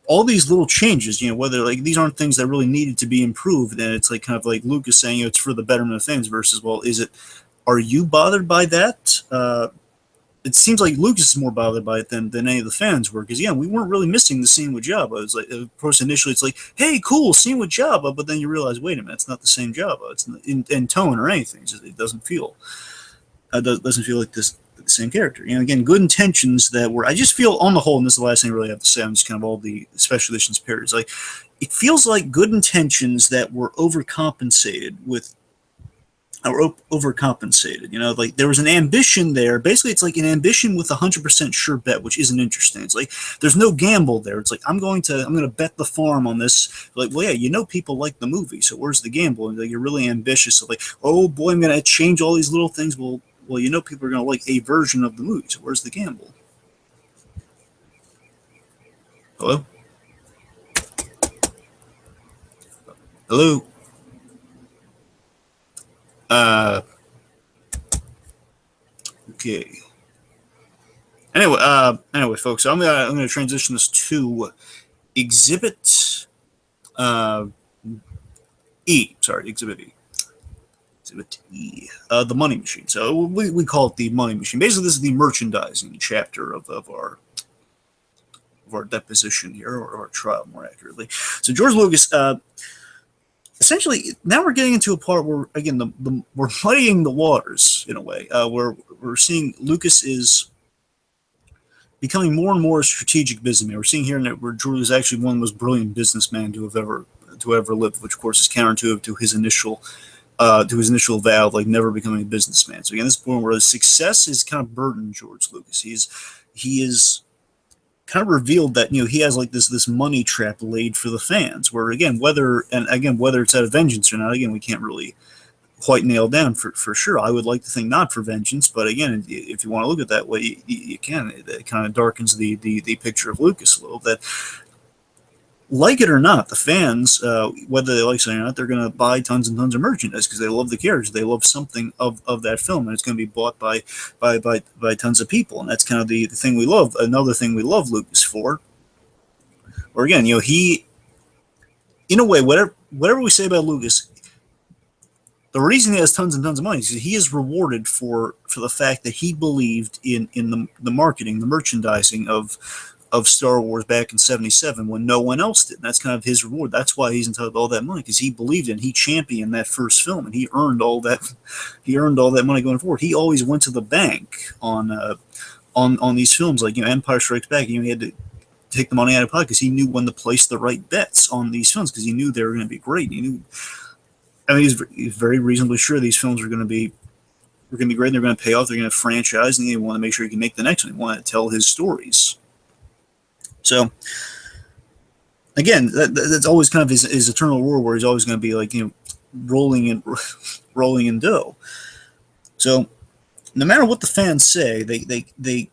all these little changes, whether like these aren't things that really needed to be improved, and it's like kind of like Lucas saying it's for the betterment of fans versus, well, are you bothered by that? It seems like Lucas is more bothered by it than any of the fans were, because we weren't really missing the scene with Jabba. It's like, of course, initially it's like, hey, cool, scene with Jabba, but then you realize, wait a minute, it's not the same Jabba. It's not in tone or anything. It doesn't feel like this. The same character. Again, good intentions that were, I just feel on the whole, and this is the last thing I really have to say on just kind of all the special editions periods, like it feels like good intentions that were overcompensated. Like there was an ambition there. Basically, it's like an ambition with 100% sure bet, which isn't interesting. It's like there's no gamble there. It's like I'm going to bet the farm on this. Like, well, yeah, people like the movie, so where's the gamble? And like you're really ambitious. So like, oh boy, I'm going to change all these little things. Well, people are going to like a version of the movie, so where's the gamble? Hello? Hello? Okay. Anyway, folks, so I'm gonna transition this to Exhibit E. Sorry, Exhibit E. Exhibit E, the money machine. So we call it the money machine. Basically, this is the merchandising chapter of our deposition here, or our trial, more accurately. So George Lucas, essentially, now we're getting into a part where, again, we're muddying the waters in a way. Where we're seeing Lucas is becoming more and more a strategic businessman. We're seeing here where George is actually one of the most brilliant businessmen to ever lived, which of course is counterintuitive to his initial vow of like never becoming a businessman. So again, this point where success is kind of burdened George Lucas. He is kind of revealed that he has like this money trap laid for the fans. Where whether it's out of vengeance or not, again, we can't really quite nail down for sure. I would like to think not for vengeance, but again, if you want to look at it that way, you can. It kind of darkens the picture of Lucas a little. That, like it or not, the fans, whether they like it or not, they're going to buy tons and tons of merchandise because they love the characters. They love something of that film, and it's going to be bought by tons of people. And that's kind of the thing we love. Another thing we love Lucas for. Or again, he, in a way, whatever we say about Lucas, the reason he has tons and tons of money is he is rewarded for the fact that he believed in the marketing, the merchandising of Star Wars back in '77 when no one else did. And that's kind of his reward. That's why he's entitled to all that money, because he believed in, he championed that first film, and he earned all that money going forward. He always went to the bank on these films like Empire Strikes Back. He had to take the money out of pocket because he knew when to place the right bets on these films because he knew they were going to be great. He's very reasonably sure these films are going to be great. And they're going to pay off. They're going to franchise, and he want to make sure he can make the next one. He want to tell his stories. So, again, that's always kind of his eternal war, where he's always going to be like rolling in dough. So, no matter what the fans say, they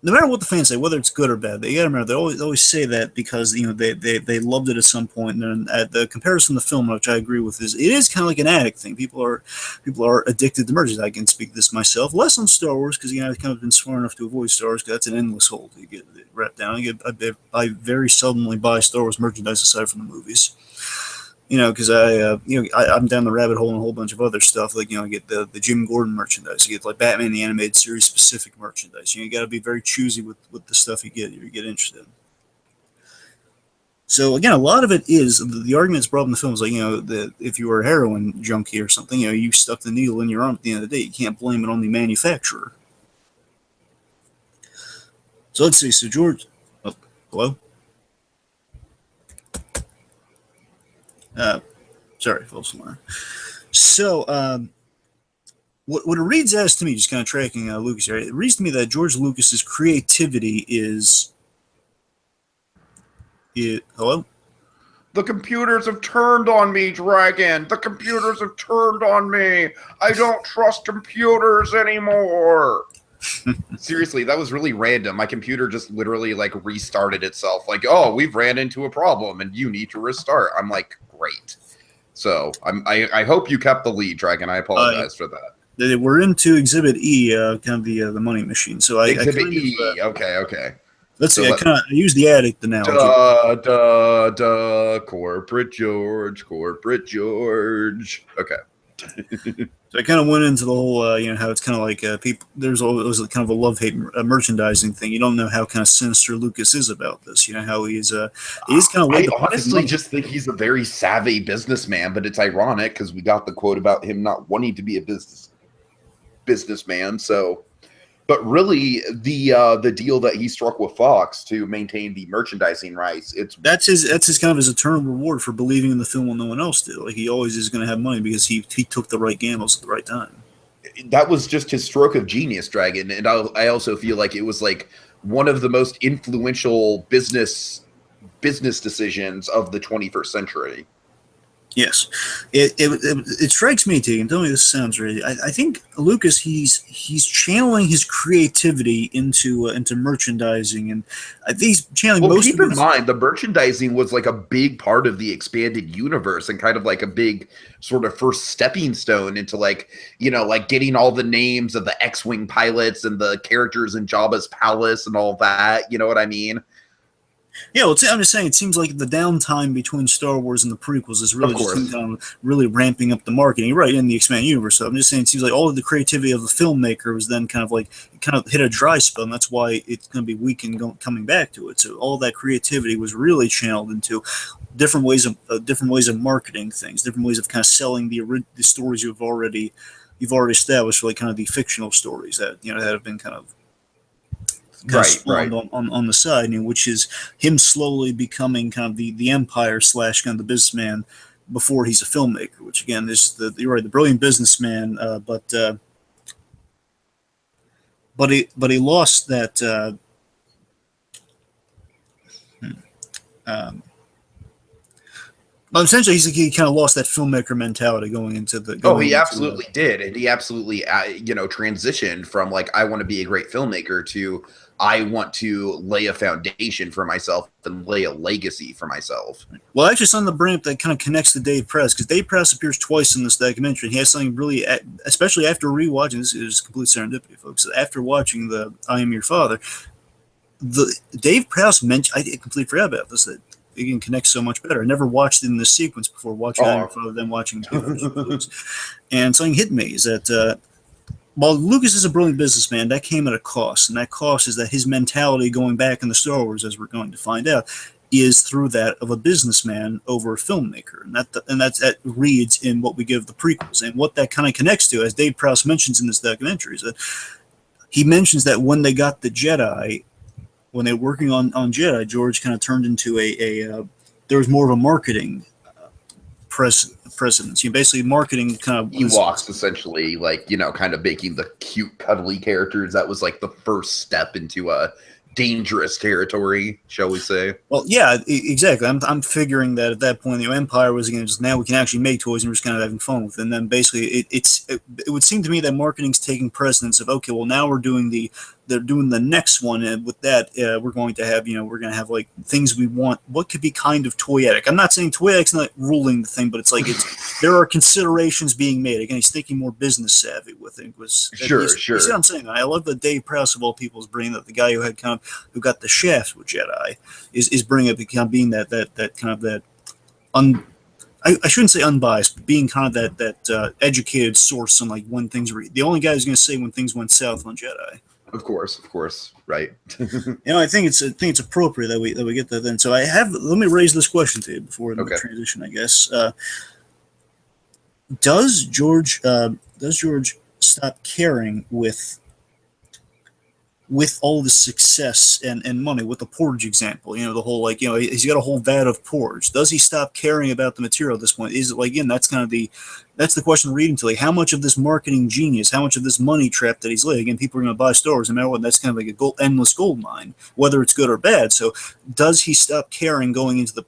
no matter what the fans say, whether it's good or bad, they gotta remember they always say that because they loved it at some point. And then at the comparison to the film, which I agree with, is it is kind of like an addict thing. People are addicted to merchandise. I can speak this myself, less on Star Wars because I've kind of been smart enough to avoid Star Wars because that's an endless hole to get wrapped down. I very seldomly buy Star Wars merchandise aside from the movies. Because I'm down the rabbit hole and a whole bunch of other stuff. Like, I get the Jim Gordon merchandise. You get like Batman the Animated Series specific merchandise. You got to be very choosy with the stuff you get interested in. So again, a lot of it is the argument that's brought up in the film is like, if you were a heroin junkie or something, you stuck the needle in your arm at the end of the day. You can't blame it on the manufacturer. So let's see. So George, hello. Sorry, false alarm. So, what it reads as to me, just kind of tracking Lucas here, it reads to me that George Lucas's creativity is. Hello? The computers have turned on me, Dragon. The computers have turned on me. I don't trust computers anymore. Seriously, that was really random. My computer just literally like restarted itself. Like, oh, we've ran into a problem and you need to restart. I'm like, great. So I hope you kept the lead, Dragon. I apologize for that. We're into Exhibit E, kind of the money machine. So Exhibit E. Okay. Let's see. I use the addict analogy. Corporate George. Okay. So I kind of went into the whole, how it's kind of like people. There's always kind of a love-hate merchandising thing. You don't know how kind of sinister Lucas is about this. How he's kind of. I honestly just think he's a very savvy businessman, but it's ironic because we got the quote about him not wanting to be a businessman. So, but really, the deal that he struck with Fox to maintain the merchandising rights, that's his kind of his eternal reward for believing in the film when no one else did. Like he always is going to have money because he took the right gambles at the right time. That was just his stroke of genius, Dragon. And I also feel like it was like one of the most influential business decisions of the 21st century. Yes, it strikes me, T, and tell me this sounds right. I think Lucas he's channeling his creativity into merchandising, and I think he's channeling most. Keep in mind, the merchandising was like a big part of the expanded universe, and kind of like a big sort of first stepping stone into like getting all the names of the X-wing pilots and the characters in Jabba's palace and all that. You know what I mean? Yeah, well, I'm just saying, it seems like the downtime between Star Wars and the prequels is really just really ramping up the marketing, right, in the expanded universe. So I'm just saying, it seems like all of the creativity of the filmmaker was then kind of hit a dry spell, and that's why it's going to be weak and coming back to it. So all that creativity was really channeled into different ways of marketing things, different ways of kind of selling the stories you've already established, like kind of the fictional stories that that have been kind of right. on the side, which is him slowly becoming kind of the empire / kind of the businessman before he's a filmmaker. Which again is you're right, the brilliant businessman, but he lost that. But essentially, he kind of lost that filmmaker mentality going into the. He absolutely did, and he absolutely transitioned from like I want to be a great filmmaker to I want to lay a foundation for myself and lay a legacy for myself. Well, actually, something to bring up that kind of connects to Dave Press, because Dave Press appears twice in this documentary. He has something really, especially after rewatching this, is complete serendipity, folks. After watching the "I Am Your Father," Dave Press mentioned. I completely forgot about this. That it can connect so much better. I never watched it in this sequence before watching "I Am Your Father," then watching and something hit me is that. While Lucas is a brilliant businessman, that came at a cost, and that cost is that his mentality going back in the Star Wars, as we're going to find out, is through that of a businessman over a filmmaker, and that reads in what we give the prequels, and what that kind of connects to, as Dave Prowse mentions in this documentary, is that he mentions that when they got the Jedi, when they were working on Jedi, George kind of turned into there was more of a marketing presence. Basically marketing kind of Ewoks, essentially, kind of making the cute, cuddly characters. That was like the first step into a dangerous territory, shall we say? Well, yeah, exactly. I'm figuring that at that point, the Empire was just now we can actually make toys and we're just kind of having fun with it. And then basically, it would seem to me that marketing's taking precedence of, okay, well now we're doing the they're doing the next one, and with that, we're going to have like things we want. What could be kind of toyetic? I'm not saying toyetic's not ruling the thing, but it's like there are considerations being made. Again, he's thinking more business savvy with it. Sure. You see what I'm saying? I love that Dave Prowse of all people is bringing up the guy who had who got the shaft with Jedi is bringing up being that kind of that I shouldn't say unbiased, but being kind of that educated source on like when things were the only guy who's going to say when things went south on Jedi. Of course, right. I think it's appropriate that we get that then. So let me raise this question to you before we transition, I guess. Does George stop caring with all the success and money, with the porridge example, the whole he's got a whole vat of porridge. Does he stop caring about the material at this point? Is it that's the question reading to how much of this marketing genius, how much of this money trap that he's laying, again, people are going to buy Star Wars no matter what. That's kind of like endless gold mine, whether it's good or bad. So does he stop caring going into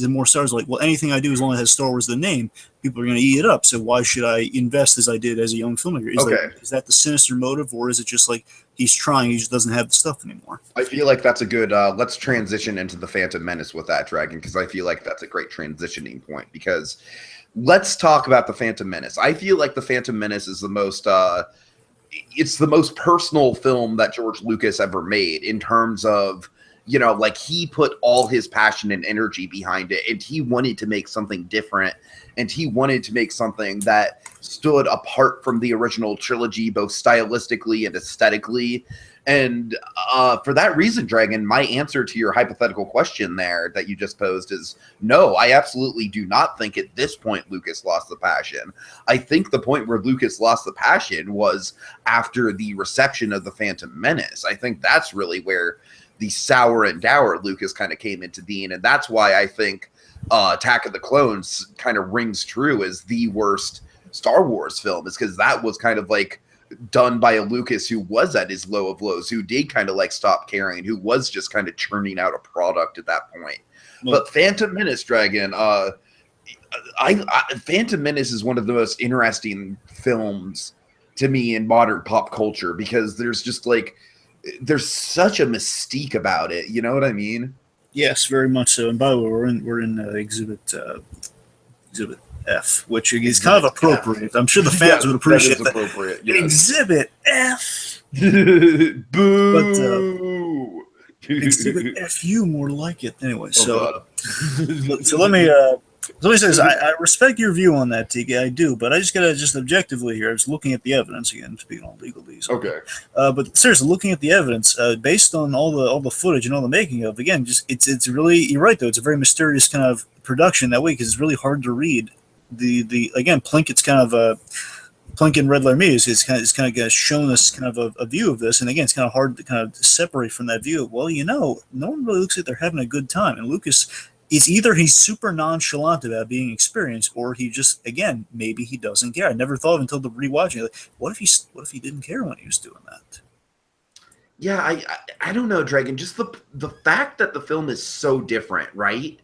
more Star Wars? Well, anything I do as long as it has Star Wars the name, people are going to eat it up. So why should I invest as I did as a young filmmaker? Is that the sinister motive, or is it just like he's trying, he just doesn't have the stuff anymore? I feel like that's a good let's transition into the Phantom Menace with that, Dragon, because I feel like that's a great transitioning point, because let's talk about the Phantom Menace. I feel like the Phantom Menace is the most it's the most personal film that George Lucas ever made, in terms of he put all his passion and energy behind it, and he wanted to make something different, and he wanted to make something that stood apart from the original trilogy, both stylistically and aesthetically. And for that reason, Dragon, my answer to your hypothetical question there that you just posed is no, I absolutely do not think at this point Lucas lost the passion. I think the point where Lucas lost the passion was after the reception of the Phantom Menace. I think that's really where the sour and dour Lucas kind of came into being, and that's why I think Attack of the Clones kind of rings true as the worst Star Wars film, is because that was kind of like done by a Lucas who was at his low of lows, who did kind of like stop caring, who was just kind of churning out a product at that point. But Phantom Menace, Dragon, Phantom Menace is one of the most interesting films to me in modern pop culture, because there's just there's such a mystique about it. You know what I mean? Yes, very much so. And by the way, we're in Exhibit F, which is kind of appropriate. I'm sure the fans would appreciate that. Appropriate. Yes. Exhibit F. Boo. Exhibit FU, more like it. Anyway, so let me say this. I respect your view on that, Tiki. I do, but I just gotta objectively here. I was looking at the evidence again, speaking on legalese. Okay. But seriously, looking at the evidence, based on all the footage and all the making of, again, it's really, you're right though. It's a very mysterious kind of production that way, because it's really hard to read. Again, Plinkett's kind of Plinkett and Red Letter Media is kind of shown us kind of a view of this, and again, it's kind of hard to kind of separate from that view. Well, no one really looks like they're having a good time, and Lucas. It's either he's super nonchalant about being experienced, or he just, again, maybe he doesn't care. I never thought of until the rewatching. What if he didn't care when he was doing that? Yeah, I don't know, Dragon. Just the fact that the film is so different, right?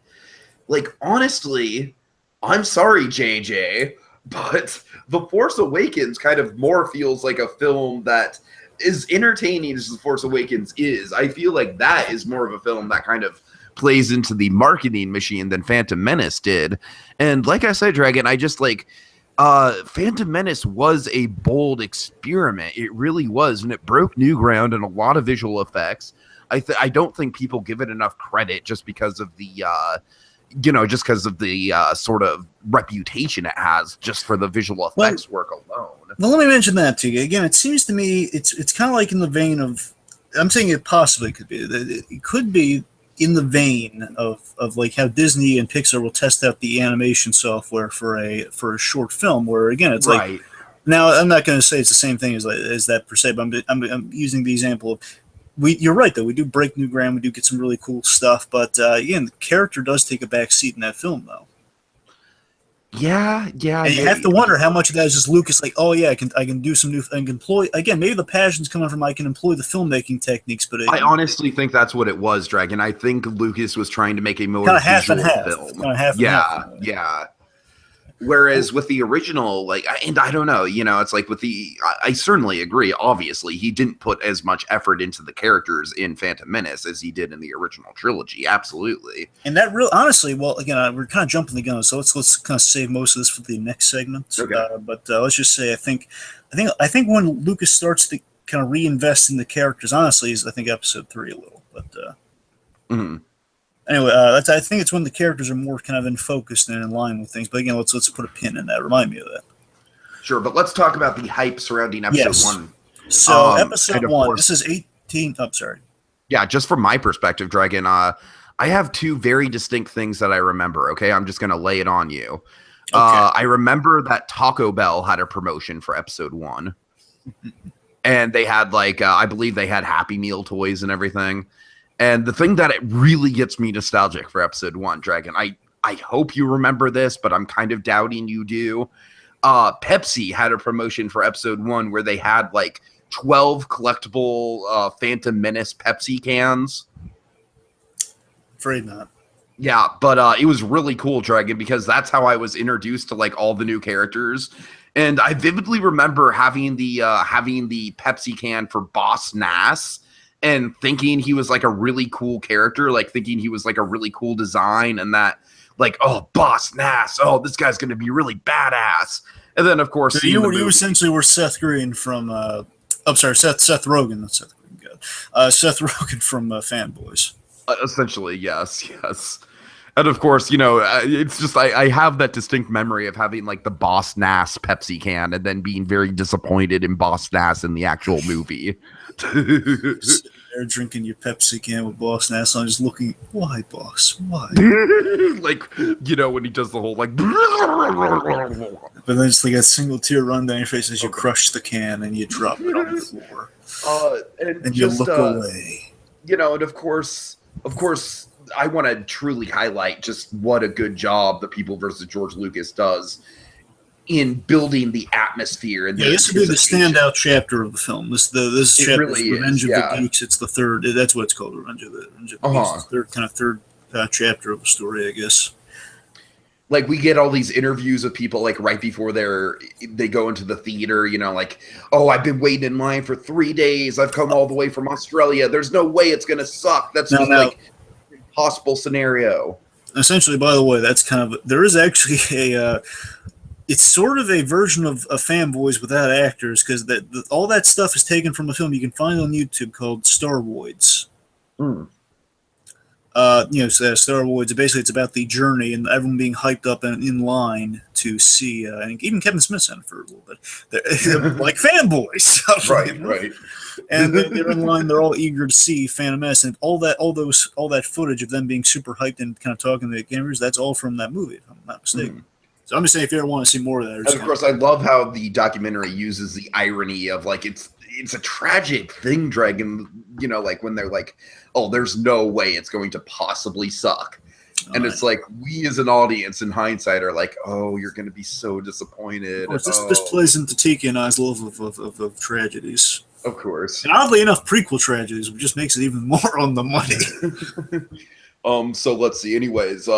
Honestly, I'm sorry, JJ, but The Force Awakens kind of more feels like a film that is entertaining as The Force Awakens is. I feel like that is more of a film that kind of plays into the marketing machine than Phantom Menace did. And like I said, Dragon, I just Phantom Menace was a bold experiment. It really was, and it broke new ground in a lot of visual effects. I don't think people give it enough credit just because of the sort of reputation it has just for the visual effects work alone. Well, let me mention that to you again. It seems to me it's kind of like in the vein of, I'm saying it possibly could be. It could be in the vein of like how Disney and Pixar will test out the animation software for a short film, where again it's right. Like, now I'm not going to say it's the same thing as that per se, but I'm using the example of, you're right though, we do break new ground, we do get some really cool stuff, but again, the character does take a back seat in that film though. Yeah. And you have to wonder how much of that is just Lucas, like, oh yeah, I can do some new, I can employ, again, maybe the passion's coming from I can employ the filmmaking techniques, but I honestly think that's what it was, Dragon. I think Lucas was trying to make a more kind of half visual and half. film. Kind of half and half. Yeah. Whereas with the original, like, and I don't know, you know, it's like with I certainly agree. Obviously, he didn't put as much effort into the characters in Phantom Menace as he did in the original trilogy. Absolutely. And that real, honestly, well, again, we're kind of jumping the gun, so let's kind of save most of this for the next segment. Okay. But let's just say, I think when Lucas starts to kind of reinvest in the characters, honestly, is I think episode 3 a little, but. Anyway, I think it's when the characters are more kind of in focus and in line with things. But again, let's put a pin in that. Remind me of that. Sure, but let's talk about the hype surrounding episode 1. So episode 1, this is 18. I'm sorry. Yeah, just from my perspective, Dragon, I have 2 very distinct things that I remember. Okay, I'm just gonna lay it on you. Okay. I remember that Taco Bell had a promotion for episode 1, and they had like I believe they had Happy Meal toys and everything. And the thing that it really gets me nostalgic for episode 1, Dragon, I hope you remember this, but I'm kind of doubting you do. Pepsi had a promotion for episode 1 where they had like 12 collectible Phantom Menace Pepsi cans. Afraid not. Yeah, but it was really cool, Dragon, because that's how I was introduced to like all the new characters. And I vividly remember having the Pepsi can for Boss Nass, and thinking he was like a really cool character, like thinking he was like a really cool design, and that like, oh, Boss Nass, oh, this guy's going to be really badass. And then, of course, so you essentially were Seth Green from, I'm sorry, Seth Rogen, not Seth Green, God. Seth Rogen from Fanboys. Essentially, yes. And of course, you know, it's just I have that distinct memory of having like the Boss Nass Pepsi can and then being very disappointed in Boss Nass in the actual movie. Sitting there drinking your Pepsi can with Boss Nass, I'm just looking, why, boss? Why? Like, you know, when he does the whole like, but then it's like a single tear run down your face as you crush the can and you drop it on the floor, and you look away. You know, and of course, I want to truly highlight just what a good job the People versus George Lucas does in building the atmosphere. And this would be the standout chapter of the film. This chapter really is Revenge of the Geeks. It's the third. That's what it's called, Revenge of the Geeks. It's the third chapter of the story, I guess. Like, we get all these interviews of people like right before they go into the theater, you know, like, oh, I've been waiting in line for 3 days. I've come all the way from Australia. There's no way it's going to suck. That's just like an impossible scenario. Essentially, by the way, that's kind of, there is actually it's sort of a version of Fanboys without actors, because all that stuff is taken from a film you can find on YouTube called Starwoids. Starwoids, basically it's about the journey and everyone being hyped up and in line to see, and even Kevin Smith's in it for a little bit. They're like fanboys. Right. And they're in line, they're all eager to see Phantom Menace, and all that footage of them being super hyped and kind of talking to the cameras, that's all from that movie, if I'm not mistaken. So I'm just saying, if you ever want to see more of that. And of course, I love how the documentary uses the irony of like it's a tragic thing, Dragon. You know, like when they're like, "Oh, there's no way it's going to possibly suck," and it's like we as an audience, in hindsight, are like, "Oh, you're going to be so disappointed." Of course, this plays into Tiki and I's love of tragedies. Of course, and oddly enough, prequel tragedies, which just makes it even more on the money. So let's see. Anyways,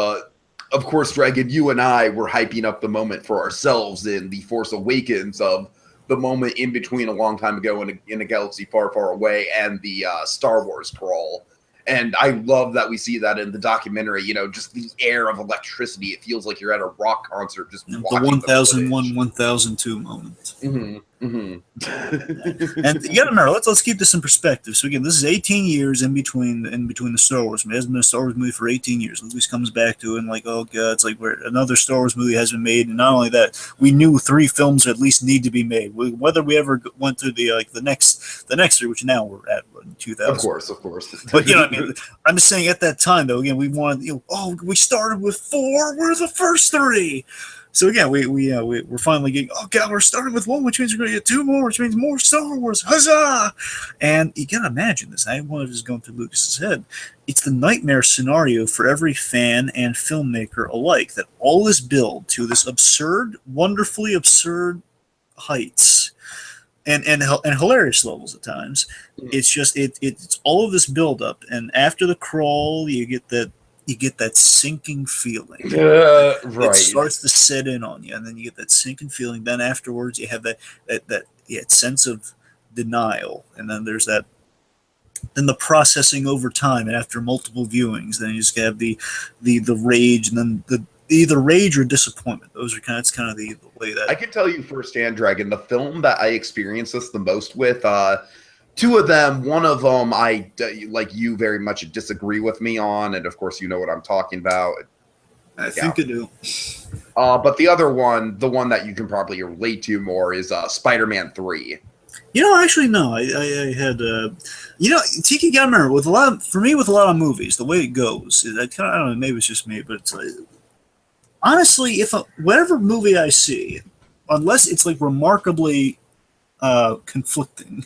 of course, Dragon, you and I were hyping up the moment for ourselves in The Force Awakens of the moment in between a long time ago in a galaxy far, far away and the Star Wars crawl. And I love that we see that in the documentary, you know, just the air of electricity. It feels like you're at a rock concert just watching the 1001, 1002 moment. And you gotta remember, let's keep this in perspective. So again, this is 18 years in between the Star Wars movie. It hasn't been a Star Wars movie for 18 years. Lucas comes back to it and like, oh god, it's like where another Star Wars movie has been made. And not only that, we knew 3 films at least need to be made. Whether we ever went through the next 3, which now we're at in 2000. Of course. But you know what I mean? I'm just saying at that time though, again, we wanted, we started with 4, we're the first 3. So again, we're finally getting, oh god, we're starting with 1, which means we're going to get 2 more, which means more Star Wars, huzzah! And you gotta imagine this. I wanted to just go through Lucas's head. It's the nightmare scenario for every fan and filmmaker alike, that all this build to this absurd, wonderfully absurd heights, and hilarious levels at times. It's just it's all of this build up, and after the crawl, you get that you get that sinking feeling. Right. It starts to set in on you, and then you get that sinking feeling. Then afterwards, you have that sense of denial, and then there's that. Then the processing over time, and after multiple viewings, then you just have the rage, and then the either rage or disappointment. Those are kind of the way that I can tell you firsthand, Dragon. The film that I experienced this the most with, two of them. One of them, I like you very much disagree with me on, and of course, you know what I'm talking about. I think I do. But the other one, the one that you can probably relate to more, is Spider-Man 3. Actually, no. I had, Tiki got to remember, with a lot of movies, the way it goes, I don't know, maybe it's just me, but it's like, honestly, whatever movie I see, unless it's like remarkably conflicting,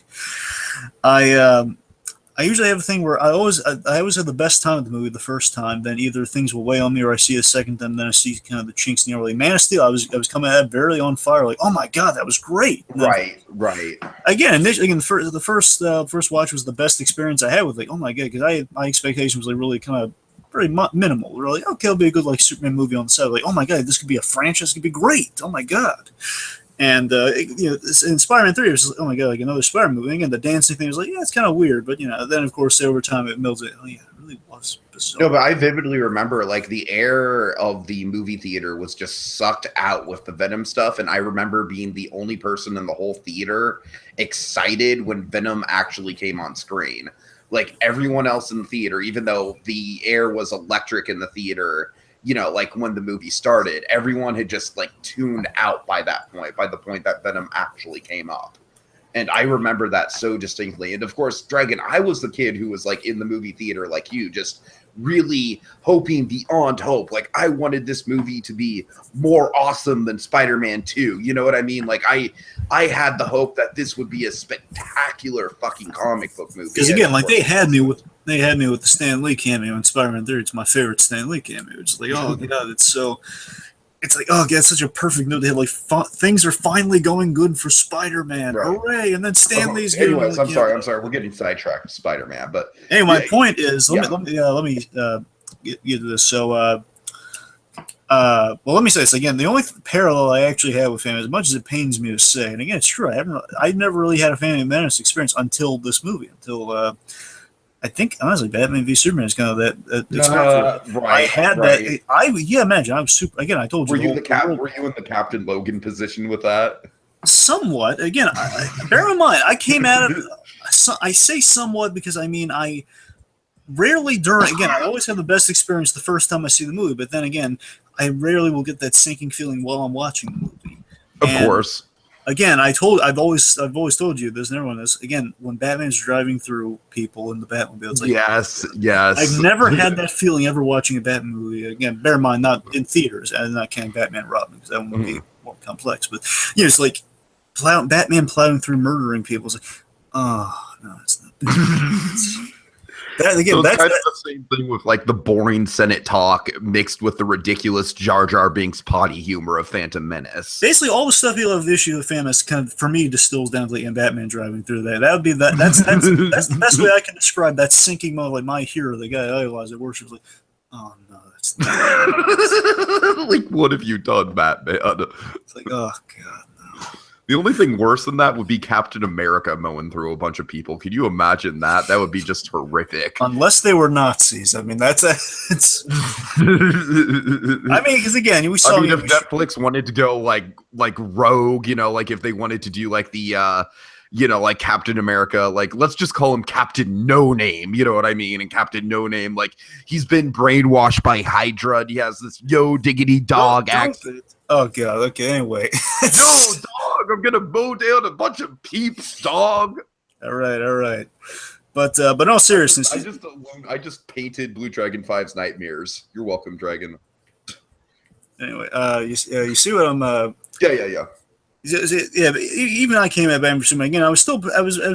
I usually have a thing where I always have the best time at the movie the first time. Then either things will weigh on me, or I see a second time, then I see kind of the chinks in the armor. Like Man of Steel, I was coming at it barely on fire. Like, oh my god, that was great. Right. Again, the first watch was the best experience I had with, like, oh my god, because my expectation was like really kind of very minimal. We were like, okay, it'll be a good like Superman movie on the set. Like, oh my god, this could be a franchise. This could be great. Oh my god. And in Spider-Man 3, it was like, oh my god, like another Spider-Man movie. And the dancing thing was like, yeah, it's kind of weird, but then of course over time it melds it. Oh yeah, it really was bizarre. No, but I vividly remember like the air of the movie theater was just sucked out with the Venom stuff, and I remember being the only person in the whole theater excited when Venom actually came on screen. Like everyone else in the theater, even though the air was electric in the theater, like when the movie started, everyone had just like tuned out by that point, by the point that Venom actually came up. And I remember that so distinctly. And of course, Dragon, I was the kid who was like in the movie theater like you, just really hoping beyond hope. Like I wanted this movie to be more awesome than Spider-Man 2. You know what I mean? Like I had the hope that this would be a spectacular fucking comic book movie. Because again, like they had me with the Stan Lee cameo in Spider-Man 3. It's my favorite Stan Lee cameo. It's like, oh god, it's like, oh god, it's such a perfect note. They have like things are finally going good for Spider-Man. Right. Hooray! And then Stan Lee's anyways, I'm sorry. We're getting sidetracked with Spider-Man, but anyway, my point is, let me get to this. So, well, let me say this again. The only parallel I actually have with Phantom, as much as it pains me to say, and again, it's true. I never really had a Phantom Menace experience until this movie. I think honestly, Batman v Superman is kind of that experience. Right, I had that. Imagine I was super. Again, I told you. Were you in the Captain Logan position with that? Somewhat. Again, bear in mind, I came at it. I say somewhat because I rarely during. Again, I always have the best experience the first time I see the movie, but then again, I rarely will get that sinking feeling while I'm watching the movie. Of course. Again, I've always told you there's never one this. Again, when Batman's driving through people in the Batmobile, it's like yes. I've never had that feeling ever watching a Batman movie. Again, bear in mind, not in theaters, and not counting Batman and Robin because that one would be more complex. But it's like Batman plowing through murdering people. It's like, oh no, it's not. That's kind of the same thing with like the boring Senate talk mixed with the ridiculous Jar Jar Binks potty humor of Phantom Menace. Basically, all the stuff you love the issue of Phantom Menace kind of, for me, distills down to like Batman driving through that. That would be that's the best way I can describe that sinking moment. Like my hero, the guy I idolize at worship, like, oh no, that's not. Like, what have you done, Batman? It's like, oh god. The only thing worse than that would be Captain America mowing through a bunch of people. Could you imagine that? That would be just horrific. Unless they were Nazis. I mean, it's. I mean, because again, we saw. if Netflix wanted to go like rogue, like if they wanted to do like the, like Captain America, like let's just call him Captain No Name. You know what I mean? And Captain No Name, like he's been brainwashed by Hydra. And he has this yo diggity dog accent. Oh god. Okay. Anyway. Yo, dog, I'm gonna mow down a bunch of peeps, dog. All right. But in all seriousness, I just painted BlueDragonFive's nightmares. You're welcome, Dragon. Anyway, you see what I'm? Yeah. Yeah, but even I came at Batman for Superman again. I was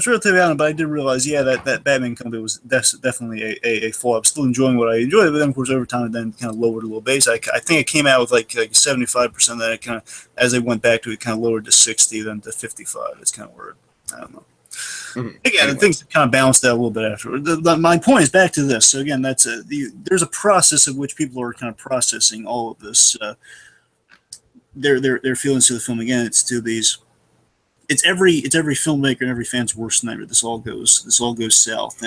relatively on it, but I did realize, that Batman company was definitely a flaw. I'm still enjoying what I enjoyed, but then of course over time it then kind of lowered a little base. I think it came out with like 75%. Then it kind of, as they went back to it, kind of lowered to 60, then to 55. It's kind of weird. I don't know. Again, Anyway. things kind of balanced out a little bit afterward. My point is back to this. So again, there's a process of which people are kind of processing all of this. Their feelings to the film. Again, it's every filmmaker and every fan's worst nightmare. This all goes south.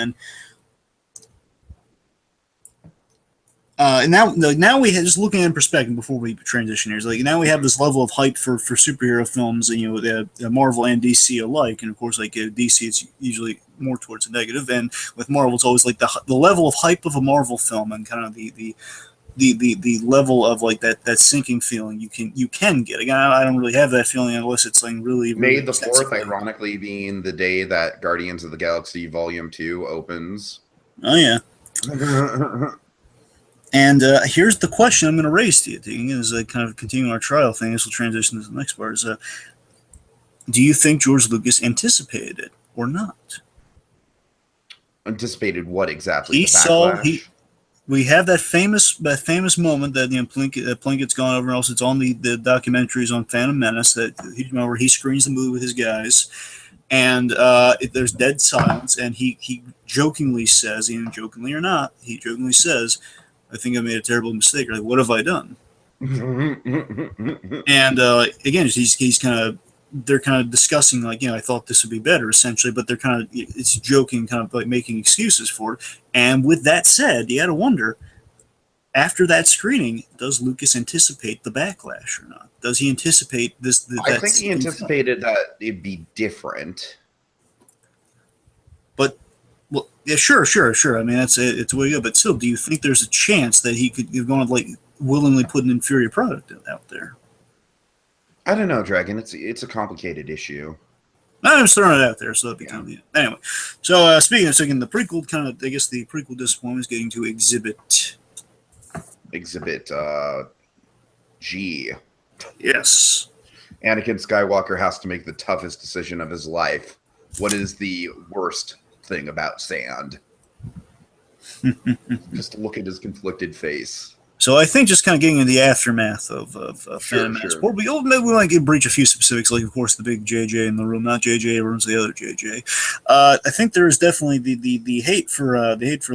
And now we have, just looking in perspective before we transition here, like now we have this level of hype for superhero films, and the Marvel and DC alike, and of course like DC is usually more towards the negative, and with Marvel it's always like the level of hype of a Marvel film and kind of the level of like that sinking feeling you can get. Again, I don't really have that feeling unless it's like really May the 4th, ironically, being the day that Guardians of the Galaxy Volume 2 opens. Oh yeah. And here's the question I'm going to raise to you, is kind of continuing our trial thing. This will transition to the next part. Is do you think George Lucas anticipated it or not? Anticipated what exactly? He saw we have that famous moment that Plinkett's gone over, and also it's on the documentaries on Phantom Menace that where he screens the movie with his guys, and there's dead silence, and he jokingly says, even jokingly or not, he jokingly says, I think I made a terrible mistake. Like, what have I done? And again, he's kind of, they're kind of discussing like, I thought this would be better, essentially, but they're kind of, it's joking, kind of like making excuses for it. And with that said, you got to wonder, after that screening, does Lucas anticipate the backlash or not? Does he anticipate this? I think he anticipated that it'd be different. But well, yeah, sure. I mean, it's a way to go. But still, do you think there's a chance that he could have gone like willingly put an inferior product out there? I don't know, Dragon. It's a complicated issue. I'm just throwing it out there, so that'd be kind of anyway. So speaking of second, the prequel kind of, I guess the prequel disappointment is getting to Exhibit G. Yes. Anakin Skywalker has to make the toughest decision of his life. What is the worst thing about sand? Just look at his conflicted face. So I think just kind of getting into the aftermath of Phantom Menace. Well, maybe we might breach a few specifics, like of course the big JJ in the room, not JJ Abrams, the other JJ. I think there is definitely the hate for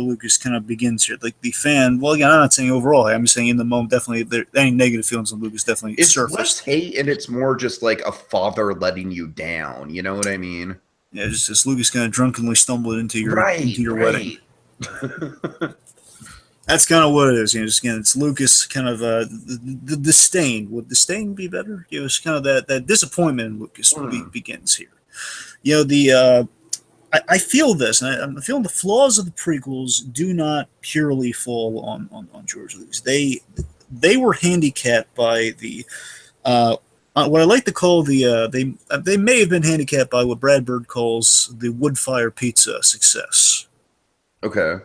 Lucas kind of begins here. Like the fan. Well, again, I'm not saying overall. I'm just saying in the moment, definitely any negative feelings on Lucas definitely surfaced. It's less hate, and it's more just like a father letting you down. You know what I mean? Yeah, just Lucas kind of drunkenly stumbled into your wedding. That's kind of what it is. Just again, it's Lucas kind of the disdain. Would disdain be better? It's kind of that disappointment in Lucas begins here. I feel this, and I'm feeling the flaws of the prequels do not purely fall on George Lucas. They were handicapped by the what I like to call they may have been handicapped by what Brad Bird calls the wood fire pizza success. Okay.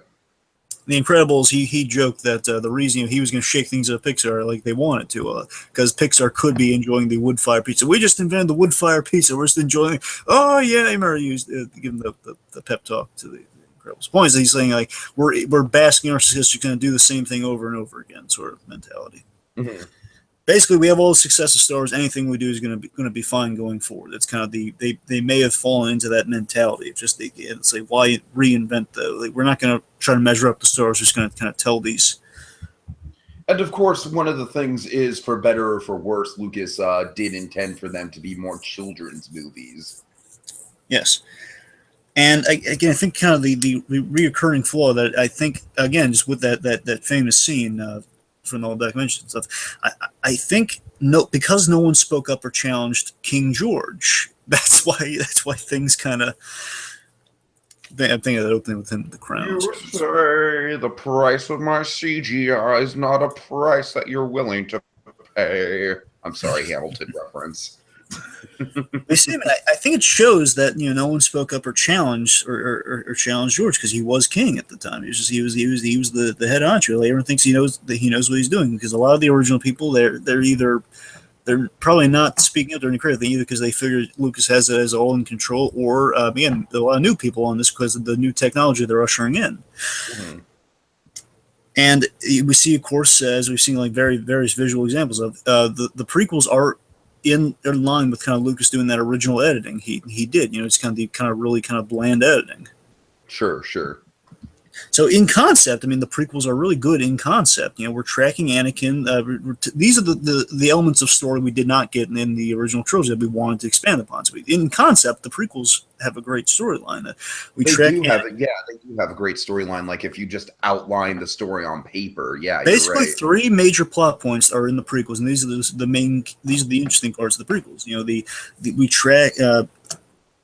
The Incredibles, he joked that the reason he was going to shake things up Pixar like they wanted to, because Pixar could be enjoying the wood fire pizza. We just invented the wood fire pizza. We're just enjoying. Oh yeah, I remember giving the pep talk to the Incredibles. Point is, he's saying like we're basking our success. You're going to do the same thing over and over again, sort of mentality. Mm-hmm. Basically, we have all the success of Star Wars. Anything we do is going to be fine going forward. That's kind of they may have fallen into that mentality. It's just it's like, why reinvent we're not going to try to measure up the Star Wars. We're just going to kind of tell these. And of course, one of the things is, for better or for worse, Lucas did intend for them to be more children's movies. Yes. And I think kind of the reoccurring flaw that I think, again, just with that famous scene from the old documentary and stuff, I think because no one spoke up or challenged King George. That's why things kind of. I'm thinking of that opening with him, the crown. You say the price of my CGI is not a price that you're willing to pay. I'm sorry, Hamilton reference. I think it shows that no one spoke up or challenged or challenged George, because he was king at the time. He was the head honcho. Everyone thinks he knows what he's doing, because a lot of the original people they're probably not speaking up to any credit thing, either because they figured Lucas has it as all in control, or again, a lot of new people on this because of the new technology they're ushering in. Mm-hmm. And we see, of course, as we've seen like various visual examples of the prequels are in line with kind of Lucas doing that original editing. He did, it's kind of the really bland editing. Sure. So in concept, I mean, the prequels are really good in concept. We're tracking Anakin. These are the elements of story we did not get in the original trilogy that we wanted to expand upon. So in concept, the prequels have a great storyline. They do have a great storyline. Like if you just outline the story on paper, basically you're right. 3 major plot points are in the prequels, and these are the interesting parts of the prequels. We track.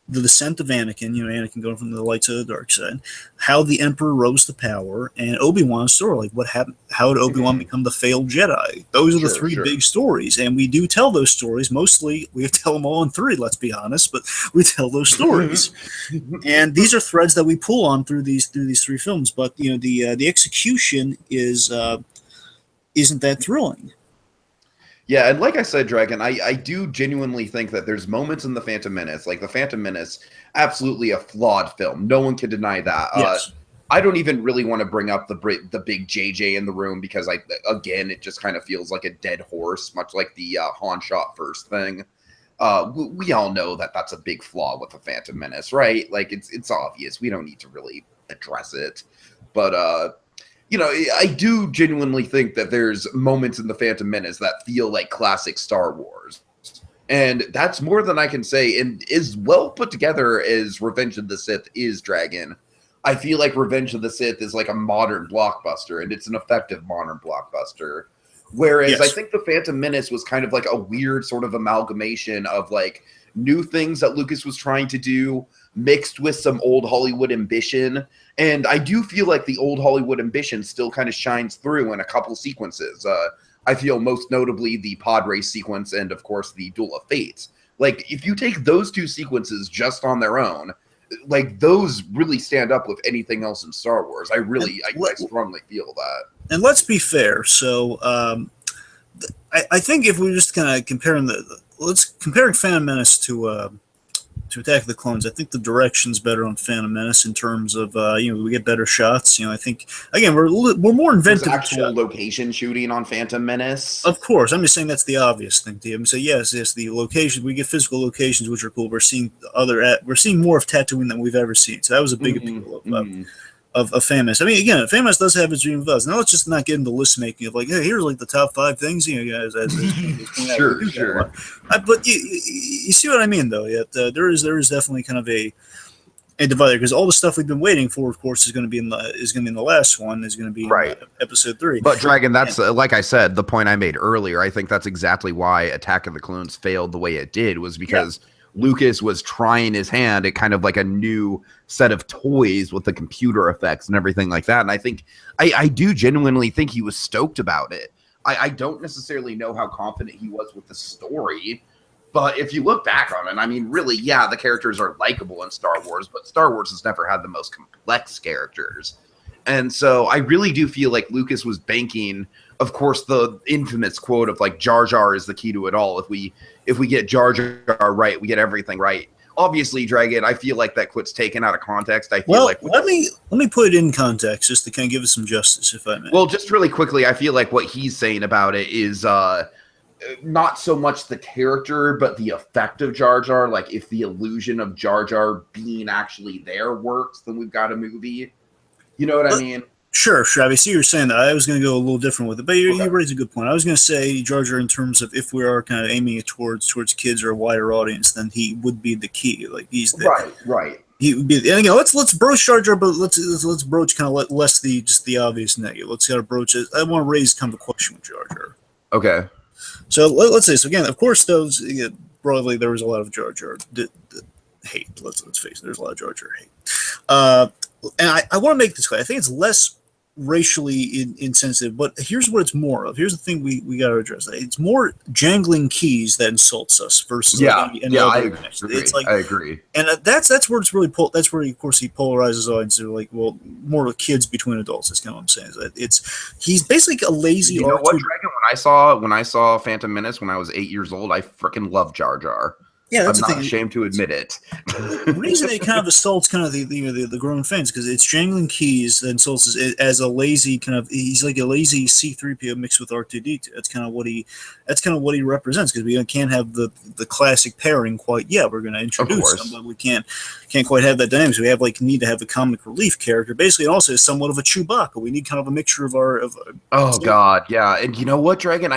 The descent of Anakin, Anakin going from the light to the dark side, how the Emperor rose to power, and Obi-Wan's story, like what happened, how did Obi-Wan become the failed Jedi? Those are the 3 big stories, and we do tell those stories. Mostly, we tell them all in 3, let's be honest, but we tell those stories. And these are threads that we pull on through these 3 films, but, the execution isn't that thrilling. Yeah, and like I said, Dragon, I do genuinely think that there's moments in The Phantom Menace, like The Phantom Menace, absolutely a flawed film. No one can deny that. Yes. I don't even really want to bring up the big JJ in the room because, again, it just kind of feels like a dead horse, much like the Han shot first thing. We all know that that's a big flaw with The Phantom Menace, right? Like, it's obvious. We don't need to really address it. But, I do genuinely think that there's moments in The Phantom Menace that feel like classic Star Wars. And that's more than I can say. And as well put together as Revenge of the Sith is, Dragon, I feel like Revenge of the Sith is like a modern blockbuster, and it's an effective modern blockbuster. Whereas I think The Phantom Menace was kind of like a weird sort of amalgamation of like new things that Lucas was trying to do, mixed with some old Hollywood ambition. And I do feel like the old Hollywood ambition still kind of shines through in a couple sequences. I feel most notably the pod race sequence and, of course, the Duel of Fates. Like, if you take those 2 sequences just on their own, like, those really stand up with anything else in Star Wars. I strongly feel that. And let's be fair. So I think if we're just kind of comparing comparing Phantom Menace to Attack of the Clones, I think the direction's better on Phantom Menace in terms of we get better shots. I think again we're more inventive. There's actual location shooting on Phantom Menace. Of course, I'm just saying that's the obvious thing to him. So yes, the location, we get physical locations which are cool. We're seeing more of Tatooine than we've ever seen. So that was a big appeal of Phantom Menace. I mean, again, Phantom Menace does have its dream of us. Now let's just not get into list making of like, hey, here's like the top 5 things, guys. Sure. But you see what I mean, though. Yeah, there is definitely kind of a divider because all the stuff we've been waiting for, of course, is going to be in the last one. Is going to be in episode 3. But Dragon, that's like I said, the point I made earlier. I think that's exactly why Attack of the Clones failed the way it did was because. Yeah. Lucas was trying his hand at kind of like a new set of toys with the computer effects and everything like that. And I think I do genuinely think he was stoked about it. I don't necessarily know how confident he was with the story, but if you look back on it, I mean, really, yeah, the characters are likable in Star Wars, but Star Wars has never had the most complex characters. And so I really do feel like Lucas was banking, of course, the infamous quote of like Jar Jar is the key to it all. If we get Jar Jar right, we get everything right. Obviously, Dragon, I feel like that quote's taken out of context. I feel like let me put it in context just to kind of give it some justice, if I may. Well, just really quickly, I feel like what he's saying about it is not so much the character, but the effect of Jar Jar. Like if the illusion of Jar Jar being actually there works, then we've got a movie. You know what I mean? Sure. I see you're saying that. I was going to go a little different with it, but you raised a good point. I was going to say Jar Jar in terms of if we are kind of aiming it towards kids or a wider audience, then he would be the key. Like he's the, right. He would be. And again, let's broach Jar Jar, but let's broach kind of less the obvious negative. Let's kind of broach it. I want to raise kind of a question with Jar Jar. Okay. So let's say again. Of course, broadly there was a lot of Jar Jar hate. Let's face it. There's a lot of Jar Jar hate. And I want to make this clear. I think it's less racially insensitive, but here's what it's more of. Here's the thing we got to address. It's more jangling keys that insults us versus I agree. It's like, I agree, and that's where it's really that's where of course he polarizes audiences. They're like, well, more kids between adults. That's kind of what I'm saying. He's basically a lazy. What, Dragon? When I saw Phantom Menace when I was 8 years old, I freaking loved Jar Jar. Yeah, I'm that's the not thing. ashamed to admit it. The reason it kind of assaults kind of the grown fans because it's Jangling Keys that insults as a lazy kind of he's like a lazy C-3PO mixed with R2-D2. That's kind of what he represents because we can't have the classic pairing quite yet. We're going to introduce them, but we can't quite have that dynamic. So we have need to have a comic relief character. Basically, also is somewhat of a Chewbacca. We need kind of a mixture of our. Oh God, yeah, and you know what, Dragon?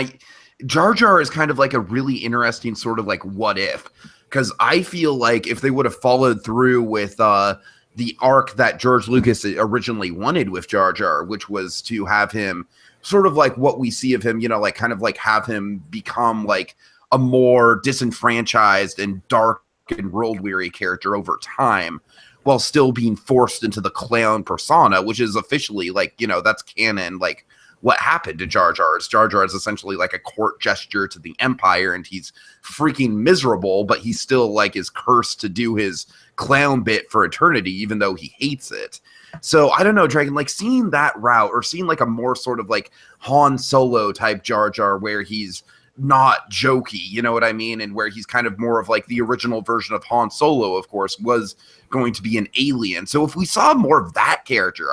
Jar Jar is kind of like a really interesting sort of like what if, because I feel like if they would have followed through with the arc that George Lucas originally wanted with Jar Jar, which was to have him sort of like what we see of him, like kind of like have him become like a more disenfranchised and dark and world weary character over time, while still being forced into the clown persona, which is officially like, that's canon, like what happened to Jar Jar. Jar Jar is essentially like a court gesture to the Empire, and he's freaking miserable, but he still like is cursed to do his clown bit for eternity, even though he hates it. So I don't know, Dragon, like seeing that route or seeing like a more sort of like Han Solo type Jar Jar where he's not jokey, you know what I mean? And where he's kind of more of like the original version of Han Solo, of course, was going to be an alien. So if we saw more of that character,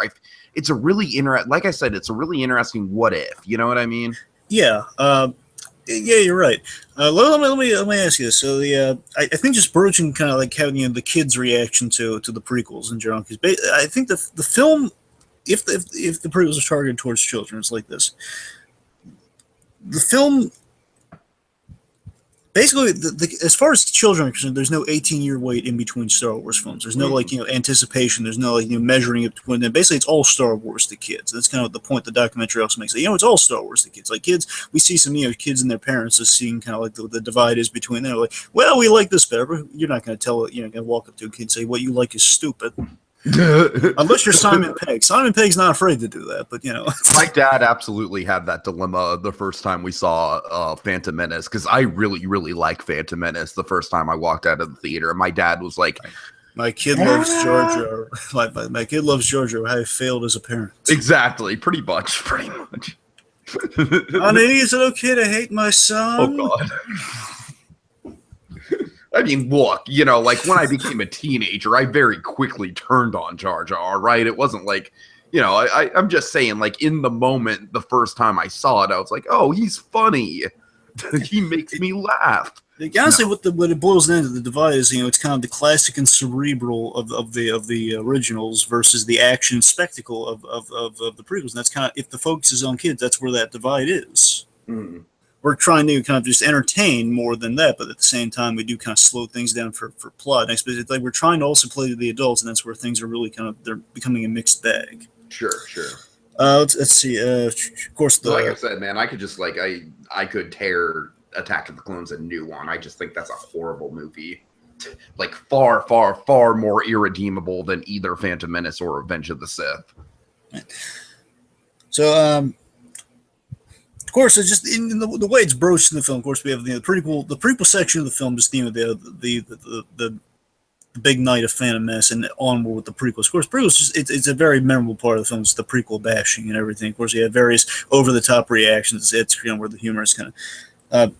it's a really like I said, it's a really interesting what if, you know what I mean? Yeah. Yeah, you're right. Let me ask you this. So I think just broaching kind of like having the kids' reaction to the prequels in general, because I think the film, if the prequels are targeted towards children, it's like this. The film, basically, as far as children are concerned, there's no 18-year wait in between Star Wars films. There's no anticipation. There's no measuring it between them. Basically, it's all Star Wars to kids. That's kind of the point the documentary also makes. It's all Star Wars to kids. Like kids, we see some kids and their parents just seeing kind of like the divide is between them. Like, well, we like this better. But you're not going to tell it. You're not going to walk up to a kid and say what you like is stupid. Unless you're Simon Pegg. Simon Pegg's not afraid to do that, but My dad absolutely had that dilemma the first time we saw Phantom Menace, because I really, really like Phantom Menace the first time I walked out of the theater, and my dad was like, my kid loves Jar Jar. My kid loves Jar Jar. I failed as a parent. Exactly, pretty much. Honey, is it okay to hate my son? Oh God. I mean, look, like when I became a teenager, I very quickly turned on Jar Jar, right? It wasn't like, I'm just saying, like in the moment, the first time I saw it, I was like, oh, he's funny. He makes me laugh. Honestly, what it boils down to, the divide is, it's kind of the classic and cerebral of the originals versus the action spectacle of the prequels. And that's kind of, if the focus is on kids, that's where that divide is. Mm. We're trying to kind of just entertain more than that, but at the same time, we do kind of slow things down for plot. It's like we're trying to also play to the adults, and that's where things are really they're becoming a mixed bag. Sure. Let's see. Of course, like I said, man, I could just I could tear Attack of the Clones a new one. I just think that's a horrible movie. Like far, far, far more irredeemable than either Phantom Menace or Revenge of the Sith. So, of course, it's just in the way it's broached in the film. Of course, we have the prequel section of the film, just the big night of Phantom Menace, and onward with the prequels. Of course, prequels it's a very memorable part of the film. It's the prequel bashing and everything. Of course, you have various over the top reactions. It's where the humor is kind of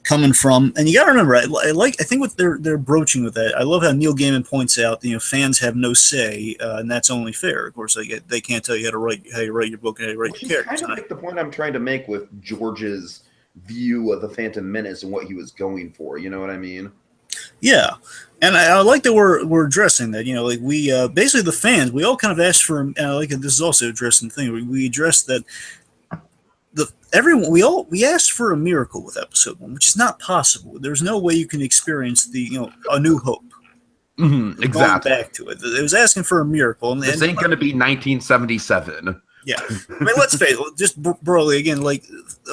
coming from. And you got to remember, I think what they're broaching with that. I love how Neil Gaiman points out, fans have no say, and that's only fair. Of course, they can't tell you how you write your book and how you write your characters. Kind of like the point I'm trying to make with George's view of the Phantom Menace and what he was going for. You know what I mean? Yeah. And I like that we're addressing that. Like we basically the fans, we all kind of asked for, and I like that this is also addressing the thing. We addressed that we asked for a miracle with episode 1, which is not possible. There's no way you can experience a new hope. Mm-hmm, exactly. Going back to it, it was asking for a miracle. And this ain't going to be 1977. Yeah, I mean, let's face it. Just broadly again, like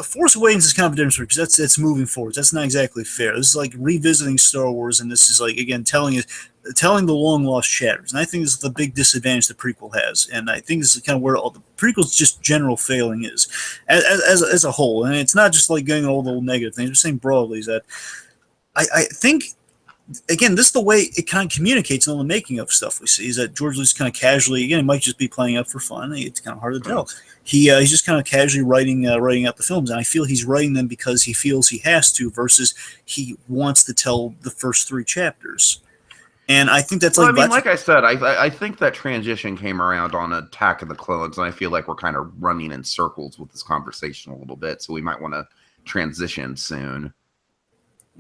Force Awakens is kind of a different story because that's moving forward. That's not exactly fair. This is like revisiting Star Wars, and this is like again telling the long lost chapters. And I think this is the big disadvantage the prequel has. And I think this is kind of where all the prequel's just general failing is as a whole. And it's not just like going all the negative things. I'm saying broadly is that I think again, this is the way it kind of communicates in the making of stuff we see, is that George Lucas kind of casually, again, he might just be playing up for fun. It's kind of hard to tell. He's just kind of casually writing out the films, and I feel he's writing them because he feels he has to, versus he wants to tell the first 3 chapters. And I think that's like I said, I think that transition came around on Attack of the Clones, and I feel like we're kind of running in circles with this conversation a little bit, so we might want to transition soon.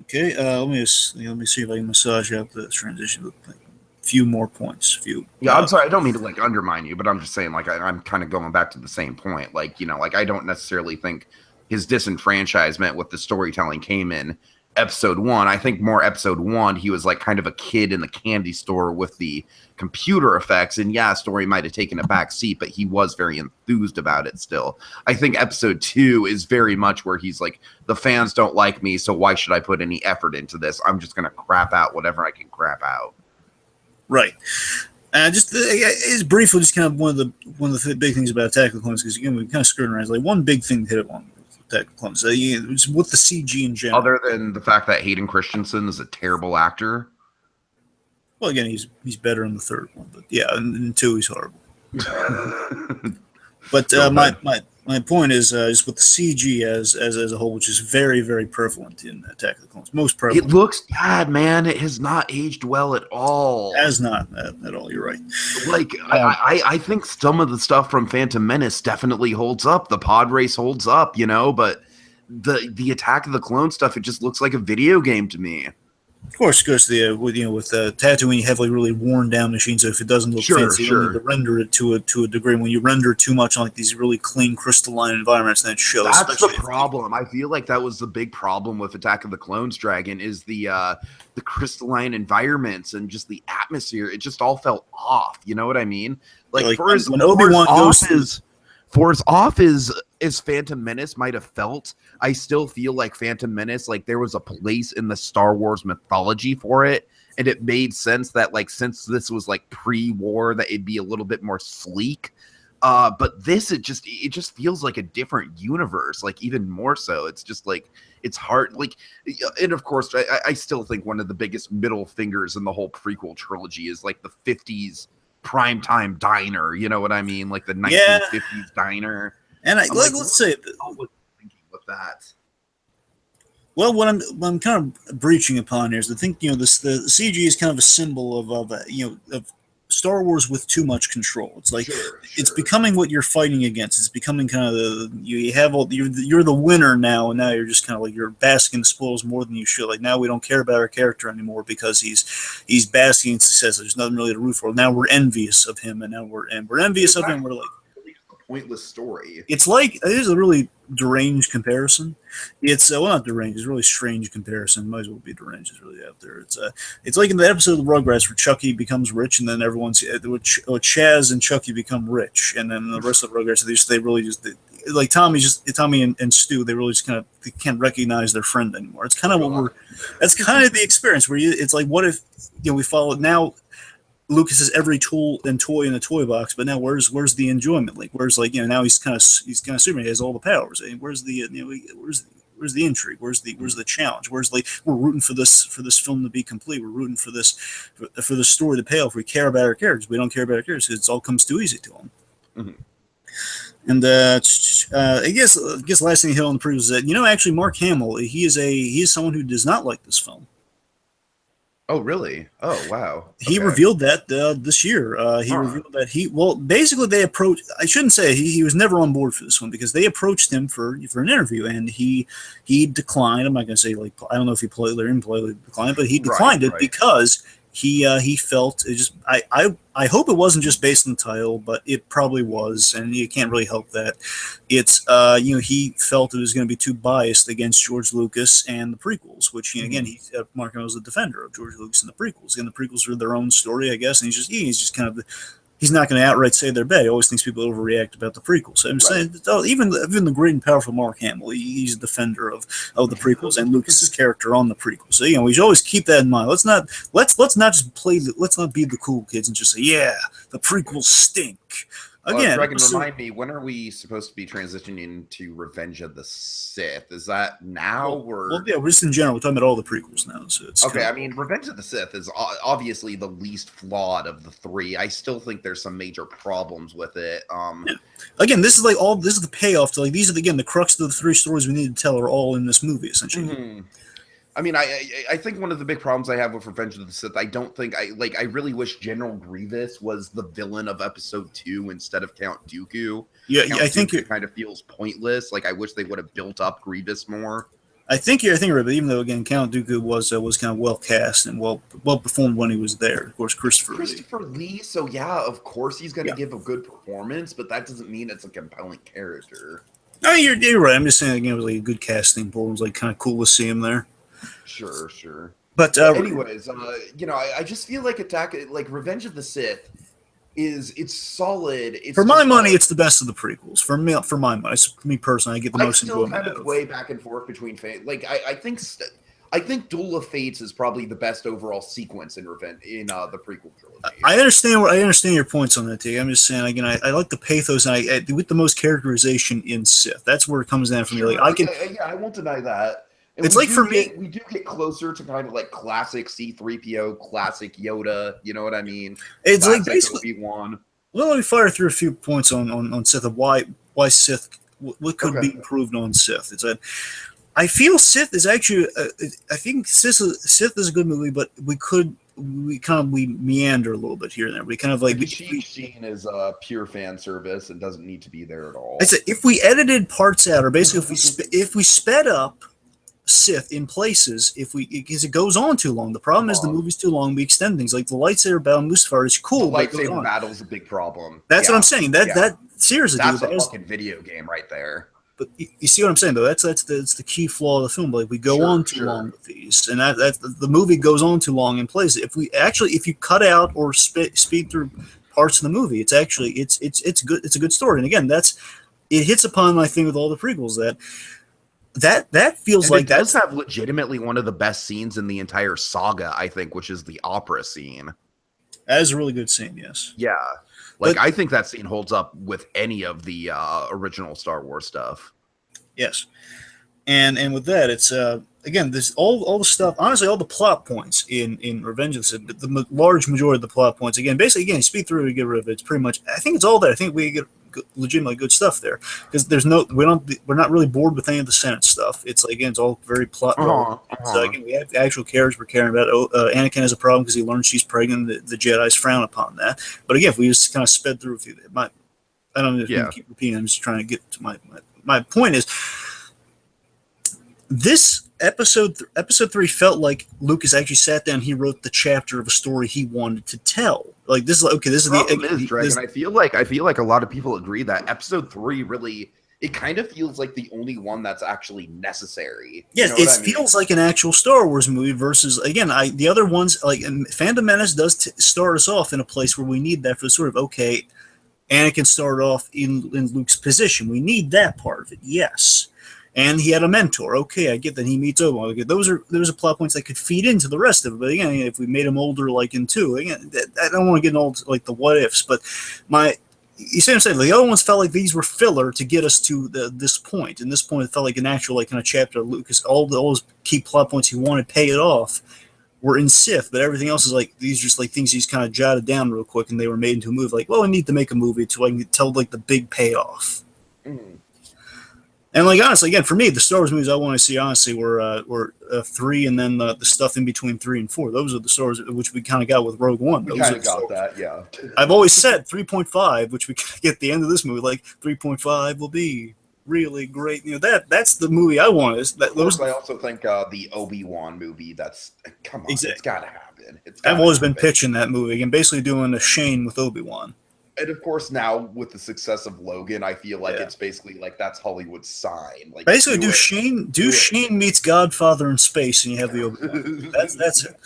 Okay, let me see if I can massage out the transition with a few more points. I'm sorry, I don't mean to like undermine you, but I'm just saying, like, I'm kind of going back to the same point. Like, you know, like I don't necessarily think his disenfranchisement with the storytelling came in episode 1. I think more episode 1, he was like kind of a kid in the candy store with the computer effects, and story might have taken a back seat, but he was very enthused about it still. I think episode 2 is very much where he's like, the fans don't like me, so why should I put any effort into this? I'm just gonna crap out whatever I can crap out. Right. It's briefly just kind of one of the big things about Attack of the Clones, because again we kind of scrutinized like one big thing to hit it on Attack of the Clones. It's with the CG in general. Other than the fact that Hayden Christensen is a terrible actor. Well, again, he's better in the 3rd one, but in 2 he's horrible. But my point is with the CG as a whole, which is very, very prevalent in Attack of the Clones. Most prevalent. It looks bad, man. It has not aged well at all. It has not at all. You're right. Like I think some of the stuff from Phantom Menace definitely holds up. The pod race holds up, you know, but the Attack of the Clone stuff, it just looks like a video game to me. Of course, because with Tatooine, you have like really worn down machines, so if it doesn't look fancy, you need to render it to a degree. When you render too much on like these really clean crystalline environments, then it shows. That's the problem. I feel like that was the big problem with Attack of the Clones, Dragon, is the crystalline environments and just the atmosphere. It just all felt off. You know what I mean? Like for as off as Phantom Menace might have felt, I still feel like Phantom Menace, like there was a place in the Star Wars mythology for it, and it made sense that like since this was like pre-war, that it'd be a little bit more sleek. But this, it just feels like a different universe, like even more so. It's just like it's hard, like, and of course, I still think one of the biggest middle fingers in the whole prequel trilogy is like the 50s primetime diner. You know what I mean? Like the 1950s diner. And let's say thinking with that. Well, what I'm kind of breaching upon here is I think the CG is kind of a symbol of Star Wars with too much control. It's like it's becoming what you're fighting against. It's becoming kind of you're the winner now, and now you're just kind of like you're basking in the spoils more than you should. Like now we don't care about our character anymore because he's basking in success. There's nothing really to root for. Now we're envious of him, and now we're envious of him. We're like. Pointless story. It's like it is a really deranged comparison. It's not deranged. It's a really strange comparison. Might as well be deranged. It's really out there. It's like in the episode of the Rugrats where Chucky becomes rich, and then everyone's Chaz and Chucky become rich, and then the rest of the Rugrats like Tommy and Stu. They really just they can't recognize their friend anymore. It's kind of that's kind of the experience where it's like, what if we follow it now. Lucas has every tool and toy in the toy box, but now where's the enjoyment? Like where's now he's kind of Superman. He has all the powers. Where's the where's the intrigue? Where's the challenge? Where's like we're rooting for this film to be complete. We're rooting for the story to pay off. We care about our characters. We don't care about our characters because it all comes too easy to them. Mm-hmm. And I guess last thing to hit on the preview is that actually Mark Hamill he is someone who does not like this film. Oh, really? Oh, wow. Okay. He revealed that this year. Revealed that basically they approached, I shouldn't say he was never on board for this one because they approached him for an interview and he declined. I'm not going to say I don't know if he politely or impolitely declined, but he declined it because he felt it just, I hope it wasn't just based on the title, but it probably was, and you can't really help that. It's he felt it was going to be too biased against George Lucas and the prequels, which again Mark Hamill was a defender of George Lucas and the prequels. And the prequels are their own story, I guess, and he's just kind of he's not going to outright say they're bad. He always thinks people overreact about the prequels. So I'm saying even the great and powerful Mark Hamill, he's a defender of the prequels and Lucas's character on the prequels. So we should always keep that in mind. Let's not just let's not be the cool kids and just say the prequels stink. Again, Dragon, remind me, when are we supposed to be transitioning to Revenge of the Sith? Is that now or? Well, yeah, we're just in general. We're talking about all the prequels now. So it's okay. I mean, Revenge of the Sith is obviously the least flawed of the three. I still think there's some major problems with it. Yeah. Again, this is like this is the payoff to like these are again the crux of the three stories we need to tell are all in this movie essentially. Mm-hmm. I mean, I think one of the big problems I have with Revenge of the Sith, I really wish General Grievous was the villain of Episode 2 instead of Count Dooku. Yeah, I think it kind of feels pointless. Like, I wish they would have built up Grievous more. I think you're right, but even though again Count Dooku was kind of well cast and well performed when he was there. Of course, Christopher Lee. So yeah, of course he's going to give a good performance, but that doesn't mean it's a compelling character. No, you're right. I'm just saying again, it was like a good casting. It was like kind of cool to see him there. Sure. But anyways, I just feel like Revenge of the Sith it's solid. For my money, it's the best of the prequels. For me, for my money, for me personally, I get the most enjoyment out of it. I still kind of way back and forth between I think Duel of Fates is probably the best overall sequence in the prequel trilogy. I understand your points on that, T. I'm just saying again, I like the pathos and with the most characterization in Sith. That's where it comes down for me. Like I won't deny that. And it's like for me, we do get closer to kind of like classic C-3PO, classic Yoda. You know what I mean? It's classic like basically Obi-Wan. Well, let me fire through a few points on Sith of why Sith, what could be improved on Sith. It's that I feel Sith is actually, I think Sith is a good movie, but we meander a little bit here and there. We kind of like the cheap scene is pure fan service and doesn't need to be there at all. I said if we edited parts out, or basically if we sped up Sith in places, because it goes on too long. The problem is the movie's too long. We extend things like the lightsaber battle in Mustafar is cool. The lightsaber battle is a big problem. That's what I'm saying. That seriously, that's a fucking video game right there. But you see what I'm saying, though. That's the key flaw of the film. Like we go on too long with these, and that the movie goes on too long in places. If you cut out or speed through parts of the movie, it's good. It's a good story. And again, it hits upon my thing with all the prequels that feels like that does have legitimately one of the best scenes in the entire saga, I think, which is the opera scene. That is a really good scene, yes. Yeah. I think that scene holds up with any of the original Star Wars stuff. Yes. And with that, it's again, this all the stuff, honestly, all the plot points in Revenge of the Sith, the large majority of the plot points, again, speed through and get rid of it. It's pretty much, I think it's all there. I think we get legitimately good stuff there because we're not really bored with any of the Senate stuff. It's like, again, it's all very plot. So again, we have actual characters we're caring about. Anakin has a problem because he learns she's pregnant. The Jedi's frown upon that. But again, if we just kind of sped through a few, I don't know if you keep repeating. I'm just trying to get to my point is this episode 3 felt like Lucas actually sat down. He wrote the chapter of a story he wanted to tell. Like this is like, okay, this is the Dragon. I feel like a lot of people agree that episode 3 really, it kind of feels like the only one that's actually necessary. Yes, it feels like an actual Star Wars movie versus, again, the other ones, like Phantom Menace does start us off in a place where we need that for sort of, okay, Anakin started off in Luke's position. We need that part of it, yes. And he had a mentor. Okay, I get that he meets Obi-Wan. Okay, those are plot points that could feed into the rest of it. But again, if we made him older, like in 2, again, I don't want to get into like the what ifs. But you see what I'm saying? The other ones felt like these were filler to get us to this point. And this point, it felt like an actual kind of chapter of Lucas. All those key plot points he wanted paid off were in Sith, but everything else is like these just like things he's kind of jotted down real quick, and they were made into a movie. Like, well, I need to make a movie to like tell like the big payoff. Mm. And like honestly, again, for me, the Star Wars movies I want to see honestly were 3, and then the stuff in between 3 and 4. Those are the Star Wars which we kind of got with Rogue One. We kind of got that, yeah. I've always said 3.5, which we get at the end of this movie, like 3.5 will be really great. You know, that's the movie I want. I also think the Obi-Wan movie. Come on, exactly. It's gotta happen. I've always been pitching that movie and basically doing a Shane with Obi-Wan. And of course, now with the success of Logan, I feel like it's basically like that's Hollywood's sign. Like basically, Shane meets Godfather in space, and you have the Obi-Wan. That's it.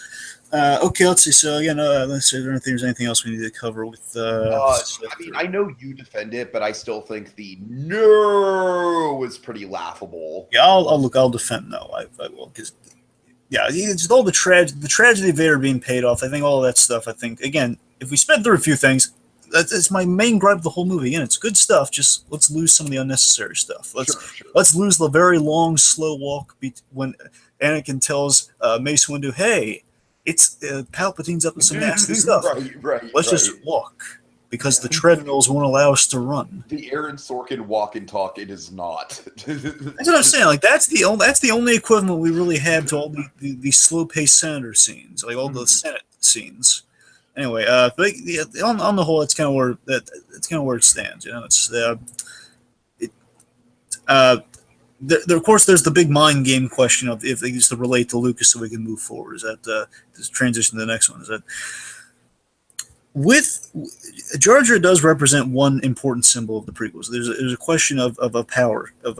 Okay, let's see. So again, let's see. I don't think there's anything else we need to cover with. I mean, I know you defend it, but I still think the no is pretty laughable. Yeah, I'll defend no. I will because. Yeah, it's all the tragedy of Vader being paid off. I think all of that stuff. I think again, if we sped through a few things. that's my main gripe of the whole movie. Again, it's good stuff. Just let's lose some of the unnecessary stuff. Let's lose the very long, slow walk when Anakin tells Mace Windu, "Hey, it's Palpatine's up to some nasty stuff. Let's just walk." Because the treadmills won't allow us to run. The Aaron Sorkin walk and talk, it is not. That's what I'm saying. Like that's the only equivalent we really had to all the slow paced senator scenes, like all the Senate scenes. Anyway, but on the whole, it's kind of where it stands. You know, of course, there's the big mind game question of if they used to relate to Lucas so we can move forward. Is that this transition to the next one? Is that with Jar Jar does represent one important symbol of the prequels. There's a question of a power of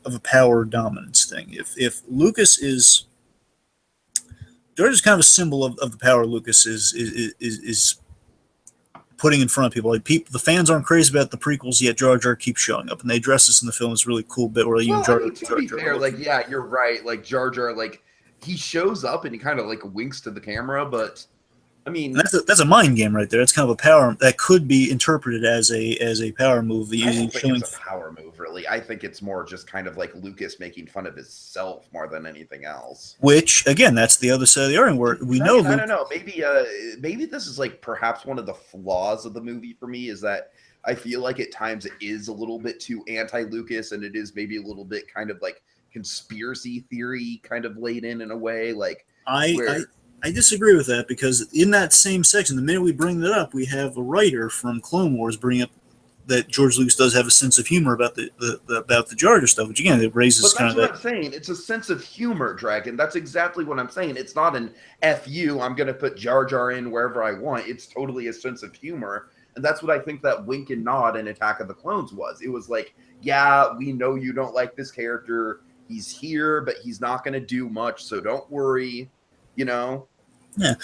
a power dominance thing. If Lucas is Jar Jar's kind of a symbol of the power Lucas is putting in front of people. Like the fans aren't crazy about the prequels yet. Jar Jar keeps showing up, and they address this in the film. It's a really cool bit where Jar Jar. To be fair, like yeah, you're right. Like Jar Jar, like he shows up and he kind of like winks to the camera, but. I mean, that's a mind game right there. It's kind of a power that could be interpreted as a power move. I don't think it's a power move, really. I think it's more just kind of like Lucas making fun of himself more than anything else. Which, again, that's the other side of the argument where we know. I don't know. Maybe this is like perhaps one of the flaws of the movie for me is that I feel like at times it is a little bit too anti-Lucas, and it is maybe a little bit kind of like conspiracy theory kind of laid in a way. Like I disagree with that because in that same section, the minute we bring that up, we have a writer from Clone Wars bring up that George Lucas does have a sense of humor about the Jar Jar stuff, which again it raises kind of that. That's what I'm saying. It's a sense of humor, Dragon. That's exactly what I'm saying. It's not an F you. I'm going to put Jar Jar in wherever I want. It's totally a sense of humor, and that's what I think that wink and nod in Attack of the Clones was. It was like, yeah, we know you don't like this character. He's here, but he's not going to do much, so don't worry. You know. Yeah,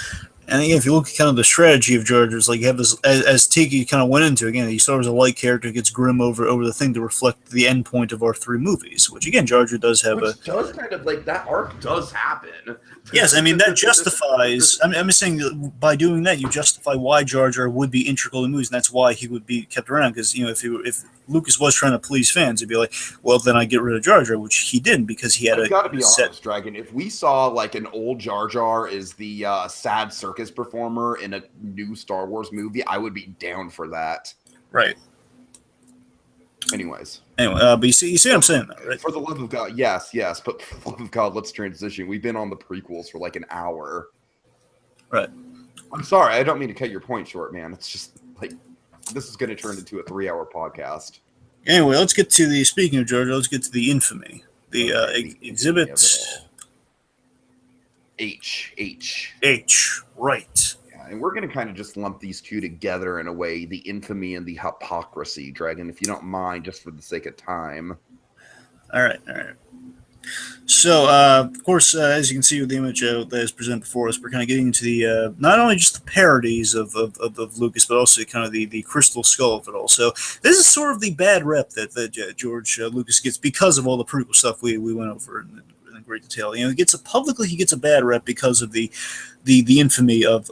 and again, if you look at kind of the strategy of Jar Jar, it's like you have this, as Tiki kind of went into, again, he starts as a light character, gets grim over the thing to reflect the end point of our three movies, which again, Jar Jar does have does kind of like that arc does happen. Yes, I mean, that justifies, I'm just saying that by doing that, you justify why Jar Jar would be integral in movies, and that's why he would be kept around, because, you know, if Lucas was trying to please fans, he'd be like, well, then I get rid of Jar Jar, which he didn't, because he had gotta be honest, Dragon, if we saw like an old Jar Jar as the sad circus performer in a new Star Wars movie, I would be down for that. Right. Anyway, but you see what I'm saying, though, right? For the love of God, yes, but for the love of God, let's transition. We've been on the prequels for like an hour. Right. I'm sorry, I don't mean to cut your point short, man. It's just like this is going to turn into a 3-hour podcast. Anyway, let's get to the. Speaking of Jar Jar, let's get to the infamy. The exhibit H. Right. And we're going to kind of just lump these two together in a way, the infamy and the hypocrisy, Dragon, if you don't mind, just for the sake of time. All right. So, of course, as you can see with the image that is presented before us, we're kind of getting into the not only just the parodies of Lucas, but also kind of the crystal skull of it all. So this is sort of the bad rep that George Lucas gets because of all the prequel stuff we went over in great detail. You know, he gets a bad rep because of the infamy of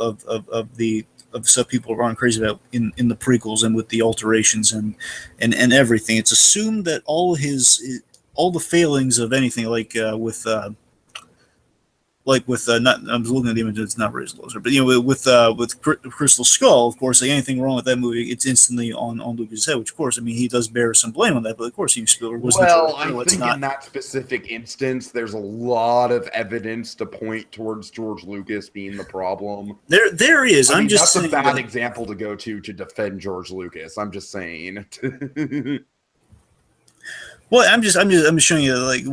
the stuff people are going crazy about in the prequels and with the alterations and everything. It's assumed that all the failings of anything not I'm looking at the image, it's not raised closer, but you know, with Crystal Skull, of course, like anything wrong with that movie, it's instantly on Lucas' head, which of course, I mean, he does bear some blame on that, but of course, Spielberg was I think in that specific instance, there's a lot of evidence to point towards George Lucas being the problem. There is. I mean, that's a bad example to go to defend George Lucas. I'm just saying. Well, I'm just showing you, like,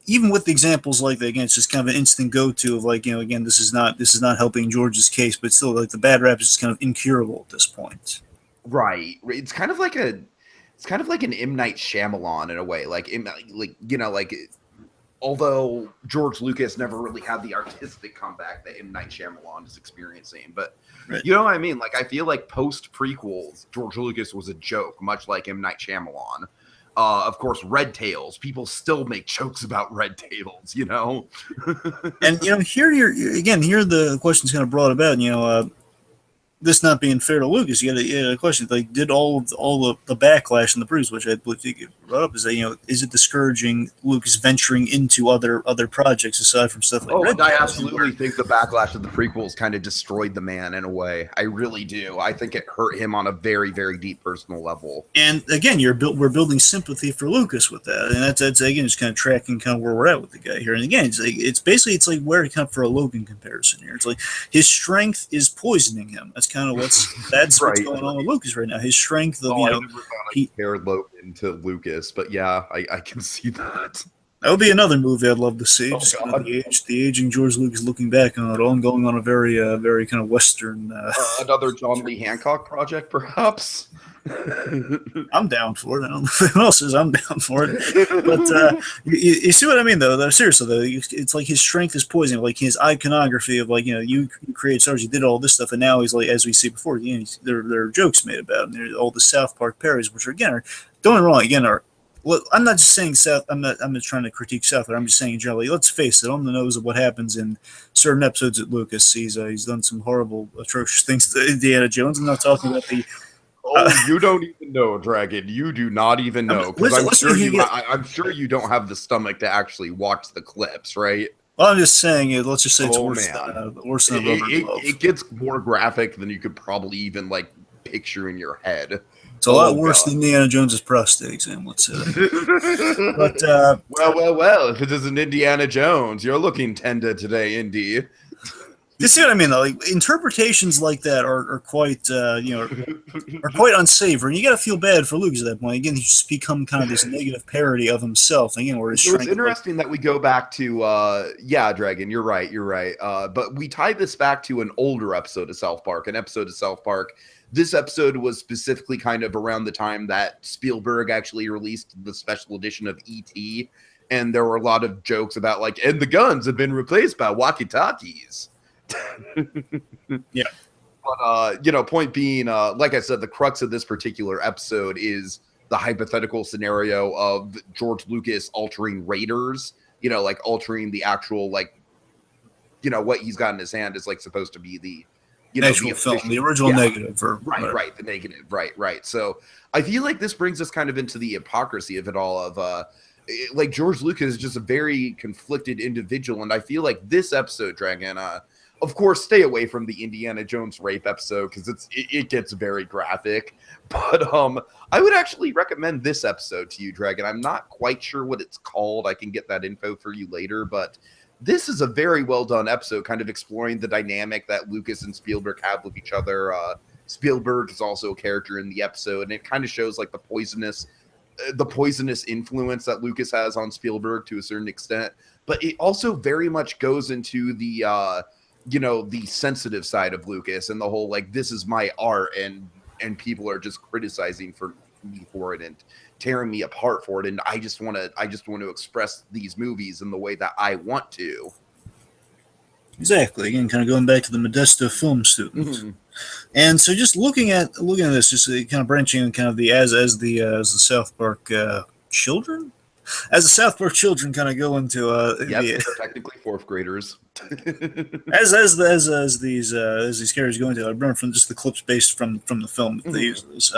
even with the examples like that, again, it's just kind of an instant go-to of, like, you know, again, this is not helping George's case, but still, like, the bad rap is just kind of incurable at this point. Right. It's kind of like an M. Night Shyamalan in a way, although George Lucas never really had the artistic comeback that M. Night Shyamalan is experiencing, but right. You know what I mean? Like, I feel like post prequels, George Lucas was a joke, much like M. Night Shyamalan. Of course, Red Tails. People still make jokes about Red Tails, you know. And you know, here the question's kind of brought about. You know, this not being fair to Lucas, you got a question like, did all the backlash and the bruise, which I believe you brought up, is that is it discouraging Lucas venturing into other projects aside from stuff like? And I absolutely think the backlash of the prequels kind of destroyed the man in a way. I really do. I think it hurt him on a very, very deep personal level. And again, we're building sympathy for Lucas with that, and that's again just kind of tracking kind of where we're at with the guy here. And again, it's basically where kind of for a Logan comparison here. It's like his strength is poisoning him. That's kind of what's what's going on with Lucas right now. His strength of I never thought I compared Logan to Lucas, but yeah, I can see that. That would be another movie I'd love to see. Just kind of the aging George Lucas looking back on it all and going on a very very kind of Western. Another John Lee Hancock project, perhaps. I'm down for it. I don't know if anyone else is. I'm down for it. But you see what I mean, though. Seriously, though, it's like his strength is poison. Like his iconography of you created stars, you did all this stuff, and now he's like, as we see before, there are jokes made about him. There's all the South Park parodies, which are don't get me wrong, are. Well, I'm not just saying South. I'm not trying to critique South. I'm just saying generally. Let's face it. On the nose of what happens in certain episodes that Lucas sees, he's done some horrible, atrocious things to Indiana Jones. I'm not talking about the. You don't even know, Dragon. You do not even know, because I'm sure you don't have the stomach to actually watch the clips, right? Well, I'm just saying. Let's just say it's worse than it gets more graphic than you could probably even picture in your head. It's a lot worse than Indiana Jones's prostate exam, let's say. But well. If it isn't Indiana Jones, you're looking tender today, Indy. You see what I mean, though? Interpretations like that are quite, are quite unsavory, and you got to feel bad for Lucas at that point. Again, he's just become kind of this negative parody of himself. Again, where it's interesting that we go back to, Dragon. You're right. But we tie this back to an older episode of South Park. This episode was specifically kind of around the time that Spielberg actually released the special edition of E.T., and there were a lot of jokes about and the guns have been replaced by walkie-talkies. Yeah. But point being, like I said, the crux of this particular episode is the hypothetical scenario of George Lucas altering Raiders, altering the actual what he's got in his hand is supposed to be the the original negative, right, the negative, right. So I feel like this brings us kind of into the hypocrisy of it all. Of George Lucas is just a very conflicted individual, and I feel like this episode, Dragon, of course, stay away from the Indiana Jones rape episode because it gets very graphic. But I would actually recommend this episode to you, Dragon. I'm not quite sure what it's called. I can get that info for you later, but this is a very well done episode, kind of exploring the dynamic that Lucas and Spielberg have with each other. Spielberg is also a character in the episode, and it kind of shows the poisonous influence that Lucas has on Spielberg to a certain extent. But it also very much goes into the the sensitive side of Lucas and the whole this is my art and people are just criticizing me for it and tearing me apart for it, and I just want to express these movies in the way that I want to. Exactly. Again, kind of going back to the Modesto film students. Mm-hmm. And so just looking at this, just kind of branching kind of as the South Park children, as the South Park children kind of go into they're technically fourth graders. as these characters go into, I remember from just the clips based from the film that they use this.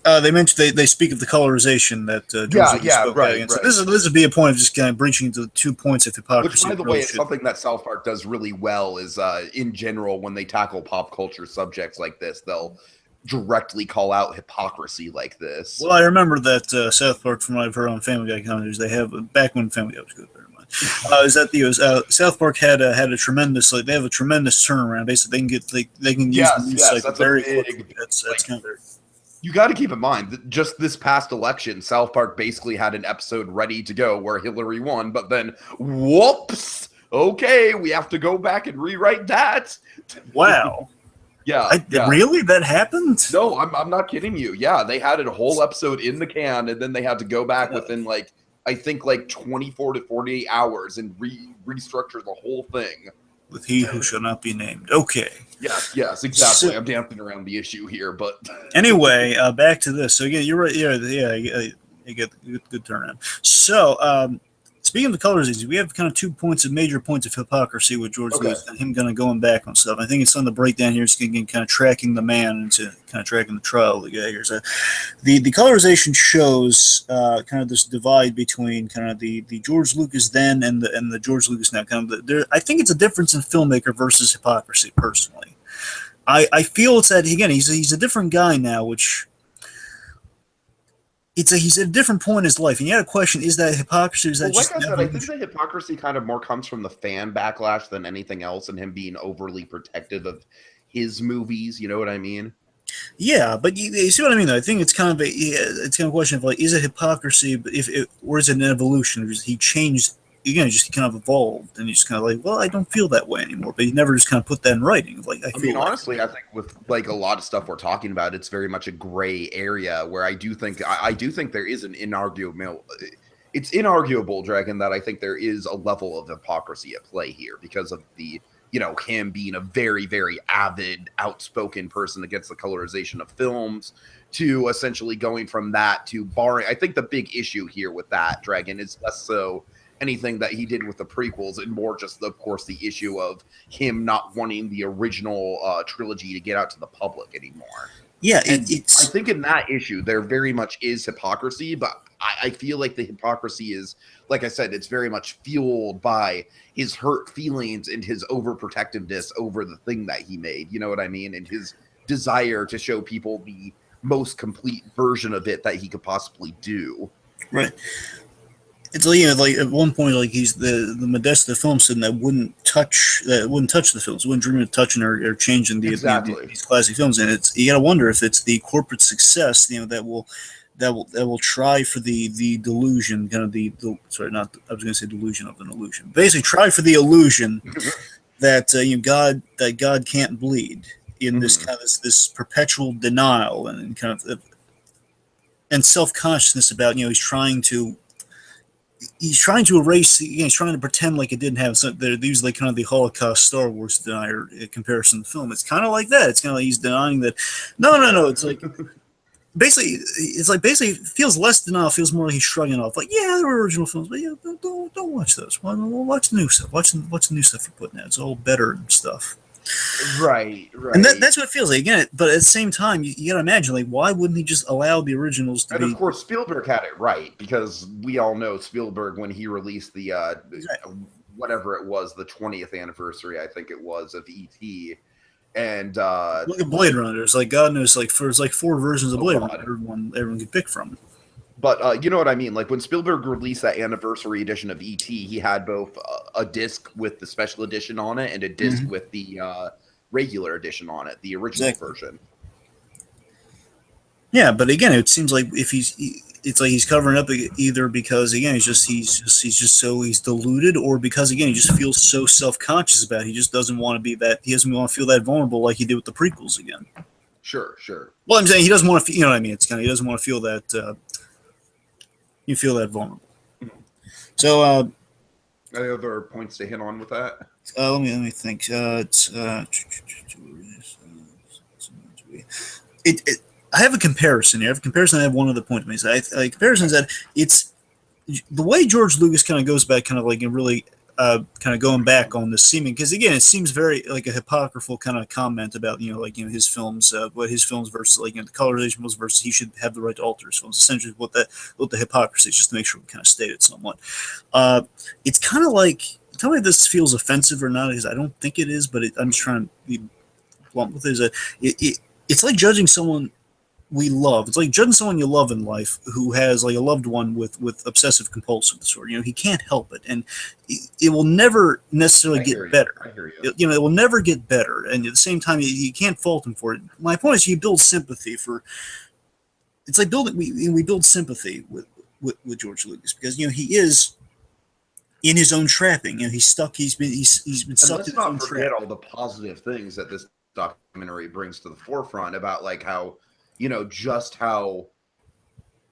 They mentioned they speak of the colorization that spoke right. So this would be a point of just kind of breaching into the 2 points of hypocrisy. Which, by the way, is something that South Park does really well. Is in general, when they tackle pop culture subjects like this, they'll directly call out hypocrisy like this. Well, I remember that South Park, from what I've heard on Family Guy commentaries, they have back when Family Guy was good. Very much. Is that South Park had a tremendous they have a tremendous turnaround. Basically, they can use the news cycle very quickly. That's kind of very. You got to keep in mind that just this past election, South Park basically had an episode ready to go where Hillary won, but then, whoops, okay, we have to go back and rewrite that. Wow. Yeah. Really? That happened? No, I'm not kidding you. Yeah, they had a whole episode in the can, and then they had to go back within, I think 24 to 48 hours and restructure the whole thing. With he who shall not be named. Okay. Yes, exactly. I'm dancing around the issue here, but anyway, back to this. So again, you're right. Yeah, you get good turnaround. So Speaking of the colors, we have kind of major points of hypocrisy with George Lucas and him kind of going back on stuff. I think it's on the breakdown here. It's kind of tracking the man into kind of tracking the trial of the guy here. So the colorization shows kind of this divide between kind of the George Lucas then and the George Lucas now. I think it's a difference in filmmaker versus hypocrisy. Personally, I feel it's that again he's a different guy now, which. He's at a different point in his life, and you had a question: is that hypocrisy? Or is that like just I said, I think the hypocrisy kind of more comes from the fan backlash than anything else, and him being overly protective of his movies. You know what I mean? Yeah, but you see what I mean. Though I think it's kind of a question of like, is it hypocrisy? But or is it an evolution? Or is he changed? Again, he kind of evolved, and he's kind of like, well, I don't feel that way anymore. But he never just kind of put that in writing. Like, I mean, honestly, I think with like a lot of stuff we're talking about, it's very much a gray area where I do think there is an inarguable. It's inarguable, Dragon, that I think there is a level of hypocrisy at play here because of the him being a very, very avid, outspoken person against the colorization of films to essentially going from that to barring. I think the big issue here with that, Dragon, is less so anything that he did with the prequels and more just, of course, the issue of him not wanting the original trilogy to get out to the public anymore. Yeah, I think in that issue, there very much is hypocrisy, but I feel like the hypocrisy is, like I said, it's very much fueled by his hurt feelings and his overprotectiveness over the thing that he made. You know what I mean? And his desire to show people the most complete version of it that he could possibly do. Right. It's like at one point, like he's the Modesta film said that wouldn't touch the films, wouldn't dream of touching or changing these classic films. And you got to wonder if it's the corporate success, that will try for the delusion, kind of I was going to say delusion of an illusion. Basically, try for the illusion that God can't bleed in this kind of this perpetual denial and kind of and self-consciousness about he's trying to erase. He's trying to pretend like it didn't happen. So they're usually kind of the Holocaust Star Wars denier comparison to film. It's kind of like that. It's kind of like he's denying that. No. It's like basically it feels less denial. Feels more like he's shrugging off. Like, yeah, there were original films, but don't watch those. Watch the new stuff. Watch the new stuff you're putting out. It's all better and stuff. Right. And that's what it feels like. Again, but at the same time, you got to imagine, like, why wouldn't he just allow the originals to be? And of course, Spielberg had it right, because we all know Spielberg, when he released the whatever it was, the 20th anniversary, I think it was, of E.T. And look at Blade Runner. It's like, God knows, there's like 4 versions of Blade Runner everyone could pick from. But you know what I mean? Like when Spielberg released that anniversary edition of E.T., he had both a disc with the special edition on it and a disc with the regular edition on it, the original version. Yeah, but again, it seems like it's like he's covering up either because again he's deluded, or because again he just feels so self-conscious about it. He just doesn't want to be that. He doesn't want to feel that vulnerable like he did with the prequels again. Sure. Well, I'm saying he doesn't want to. You know what I mean? It's kind of he doesn't want to feel that. You feel that vulnerable. So, any other points to hit on with that? Let me think. I have a comparison here. I have one other point to make. Comparison is that it's the way George Lucas kind of goes back, kind of like and really kind of going back on the seeming, because again, it seems very like a hypocritical kind of comment about his films, what his films versus the colorization was versus he should have the right to alter his films. Essentially, what the hypocrisy is, just to make sure we kind of state it somewhat. It's kind of like, tell me if this feels offensive or not, because I don't think it is, but I'm just trying to be blunt with it. It's like judging someone we love. It's like judging someone you love in life who has like a loved one with obsessive compulsive disorder. He can't help it, and it will never necessarily get better. I hear you. It will never get better, and at the same time, you can't fault him for it. My point is, you build sympathy for. It's like we build sympathy with George Lucas because he is in his own trapping. He's stuck. He's been sucked. Let's not forget all the positive things that this documentary brings to the forefront about like how. Just how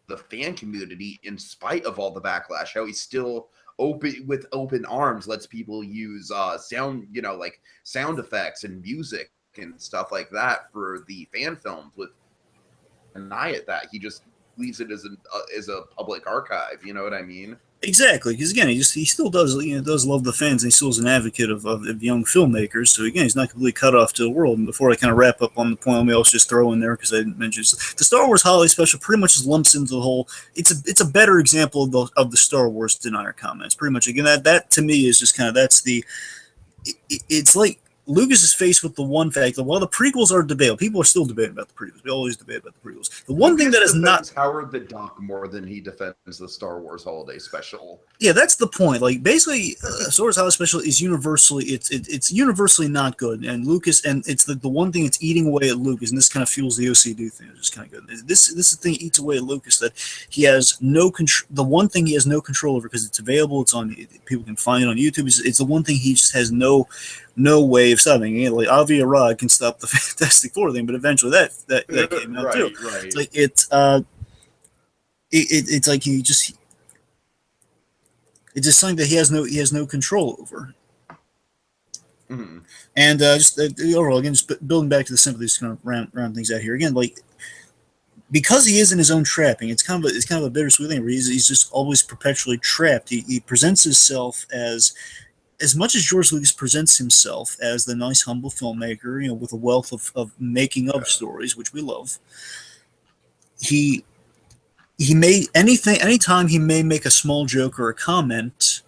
the fan community, in spite of all the backlash, how he's still with open arms, lets people use sound, like sound effects and music and stuff like that for the fan films. With deny it that he just leaves it as a public archive. You know what I mean? Exactly, because again, he still does does love the fans, and he still is an advocate of young filmmakers. So again, he's not completely cut off to the world. And before I kind of wrap up on the point, let me also just throw in there because I didn't mention the Star Wars Holiday Special. Pretty much just lumps into the whole. It's a better example of the Star Wars denier comments. Pretty much again that to me is just kind of that's the. It's like Lucas is faced with the one fact that while the prequels are debatable, people are still debating about the prequels. We always debate about the prequels. The one thing that is not Howard the Duck more than he defends the Star Wars Holiday Special. Yeah, that's the point. Like basically, Star Wars Holiday Special is universally it's universally not good, and Lucas and it's the one thing it's eating away at Lucas, and this kind of fuels the OCD thing. It's just kind of good. This is the thing eats away at Lucas that he has no control. The one thing he has no control over because it's available. It's on people can find it on YouTube. It's the one thing he just has no way of stopping. You know, like Avi Arad can stop the Fantastic Four thing, but eventually that came out too. Right. It's like it's like he just. It's just something that he has no control over. Mm-hmm. And just overall, again, just building back to the sympathies, kind of round things out here again. Like because he is in his own trapping, it's kind of a bittersweet thing. Where he's just always perpetually trapped. He presents himself as much as George Lucas presents himself as the nice, humble filmmaker, you know, with a wealth of making of stories, which we love. He may anytime he may make a small joke or a comment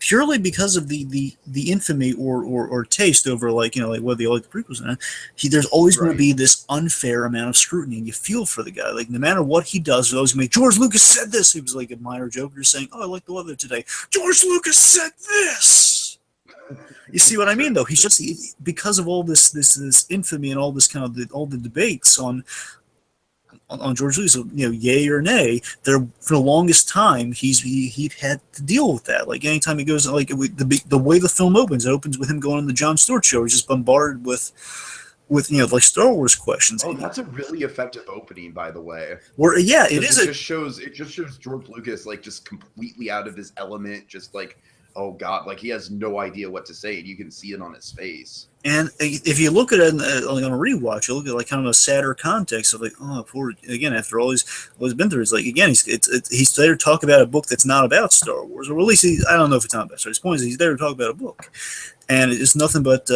purely because of the infamy or taste over like whether you like the prequels or not. There's always going to be this unfair amount of scrutiny, and you feel for the guy. Like no matter what he does, there's always going to be George Lucas said this. He was like a minor joker saying, "Oh, I like the weather today." George Lucas said this. You see what I mean, though? He's just because of all this infamy and all this kind of all the debates on George Lucas, yay or nay. There for the longest time, he had to deal with that. Like anytime he goes, like the way the film opens, it opens with him going on the Jon Stewart show. He's just bombarded with like Star Wars questions. Oh, that's a really effective opening, by the way. Where it just shows George Lucas like just completely out of his element, just like. Oh God! Like he has no idea what to say, and you can see it on his face. And if you look at it on a rewatch, you look at like kind of a sadder context of like, oh, poor again. After all he's been through, it's like again he's there to talk about a book that's not about Star Wars, or at least I don't know if it's not about Star Wars. His point is he's there to talk about a book, and it's nothing but.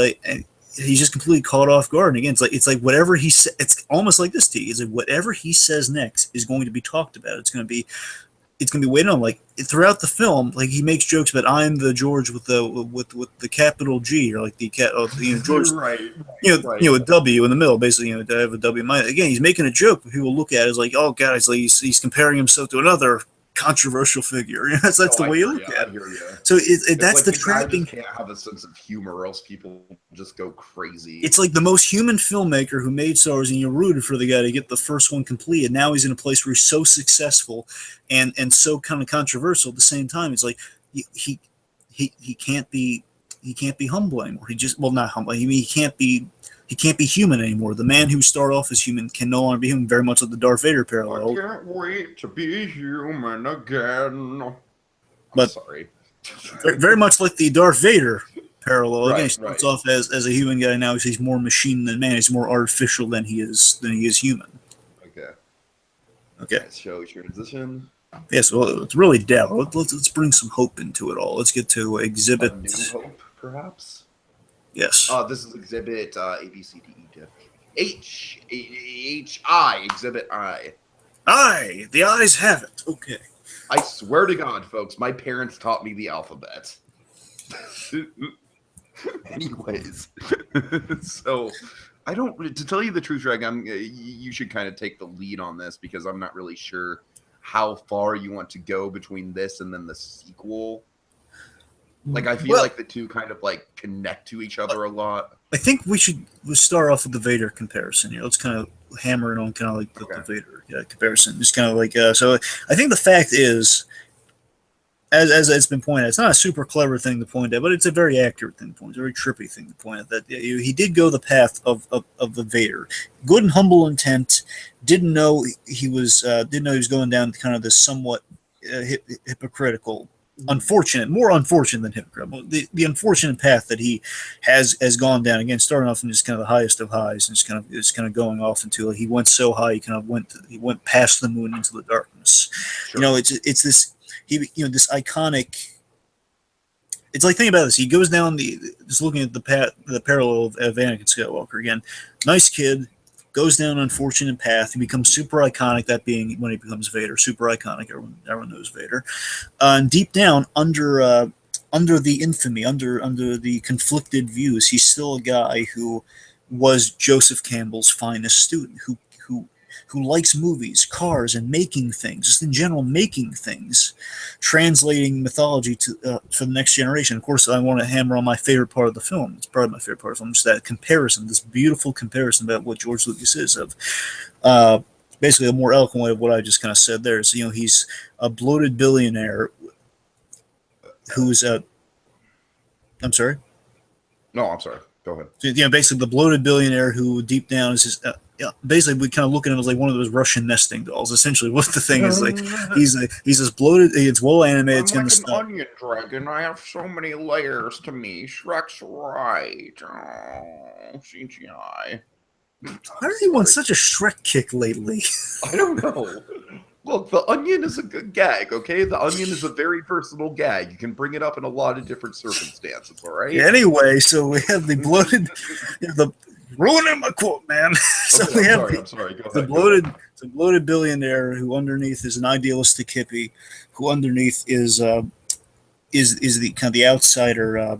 He's just completely caught off guard. And again, it's like whatever he says. It's almost like this to you. It's like whatever he says next is going to be talked about. It's going to be waited on. Like throughout the film, like he makes jokes about I'm the George with the capital G, or like the George, right. A W in the middle, basically. To have a W in mind. Again, he's making a joke, but people look at it as like, oh God, he's comparing himself to another controversial figure. That's the way you look at it. So that's like the trapping. Can't have a sense of humor, or else people just go crazy. It's like the most human filmmaker who made Star Wars, and you're rooted for the guy to get the first one completed. Now he's in a place where he's so successful and so kind of controversial at the same time. It's like he can't be humble anymore. Not humble. I mean, he can't be human anymore. The man who started off as human can no longer be human. Very much like the Darth Vader parallel. I can't wait to be human again. Sorry. Very much like the Darth Vader parallel. Again, he starts off as a human guy. Now he's more machine than man. He's more artificial than he is human. Okay. Show transition. Yes, well, it's really down. Let's bring some hope into it all. Let's get to exhibit. New hope, perhaps. Yes. This is exhibit A, B, C, D, E, F, H, I. Exhibit I. I. The eyes have it. Okay. I swear to God, folks, my parents taught me the alphabet. Anyways, so I don't. To tell you the truth, Greg, you should kind of take the lead on this because I'm not really sure how far you want to go between this and then the sequel. Like, I feel like the two kind of like connect to each other a lot. I think we'll start off with the Vader comparison here. Let's kind of hammer it on kind of like the Vader comparison. Just kind of like so. I think the fact is, as it's been pointed out, it's not a super clever thing to point out, but it's a very accurate thing to point out. It's a very trippy thing to point out that he did go the path of the Vader, good and humble intent. Didn't know he was going down kind of this somewhat hypocritical. More unfortunate than hypocritical. The unfortunate path that he has gone down, again, starting off in just kind of the highest of highs, and just kind of going off into, like, he went so high he went past the moon into the darkness. Sure. It's this. this iconic. It's like, think about this. He goes down just looking at the parallel of Anakin Skywalker again. Nice kid, goes down an unfortunate path. He becomes super iconic. That being when he becomes Vader, super iconic. Everyone knows Vader. And deep down, under the infamy, under the conflicted views, he's still a guy who was Joseph Campbell's finest student, who likes movies, cars, and making things, just in general making things, translating mythology for the next generation. Of course, I want to hammer on my favorite part of the film. It's probably my favorite part of the film, just that comparison, this beautiful comparison about what George Lucas is of. Basically, a more eloquent way of what I just kind of said there is, he's a bloated billionaire who's I'm sorry? No, I'm sorry. Go ahead. So, basically the bloated billionaire who deep down is his, basically we kind of look at him as like one of those Russian nesting dolls. Essentially, what the thing is like, he's this bloated. It's well animated. It's I'm going like to an stop. onion dragon. I have so many layers to me. Shrek's right. Oh, CGI. Why do you want such a Shrek kick lately? I don't know. Look, the onion is a good gag, okay? The onion is a very versatile gag. You can bring it up in a lot of different circumstances, all right? Yeah, anyway, so we have the bloated, ruining my quote, man. So okay, we have I'm sorry. Go the ahead. bloated billionaire who underneath is an idealistic hippie, who underneath is the kind of the outsider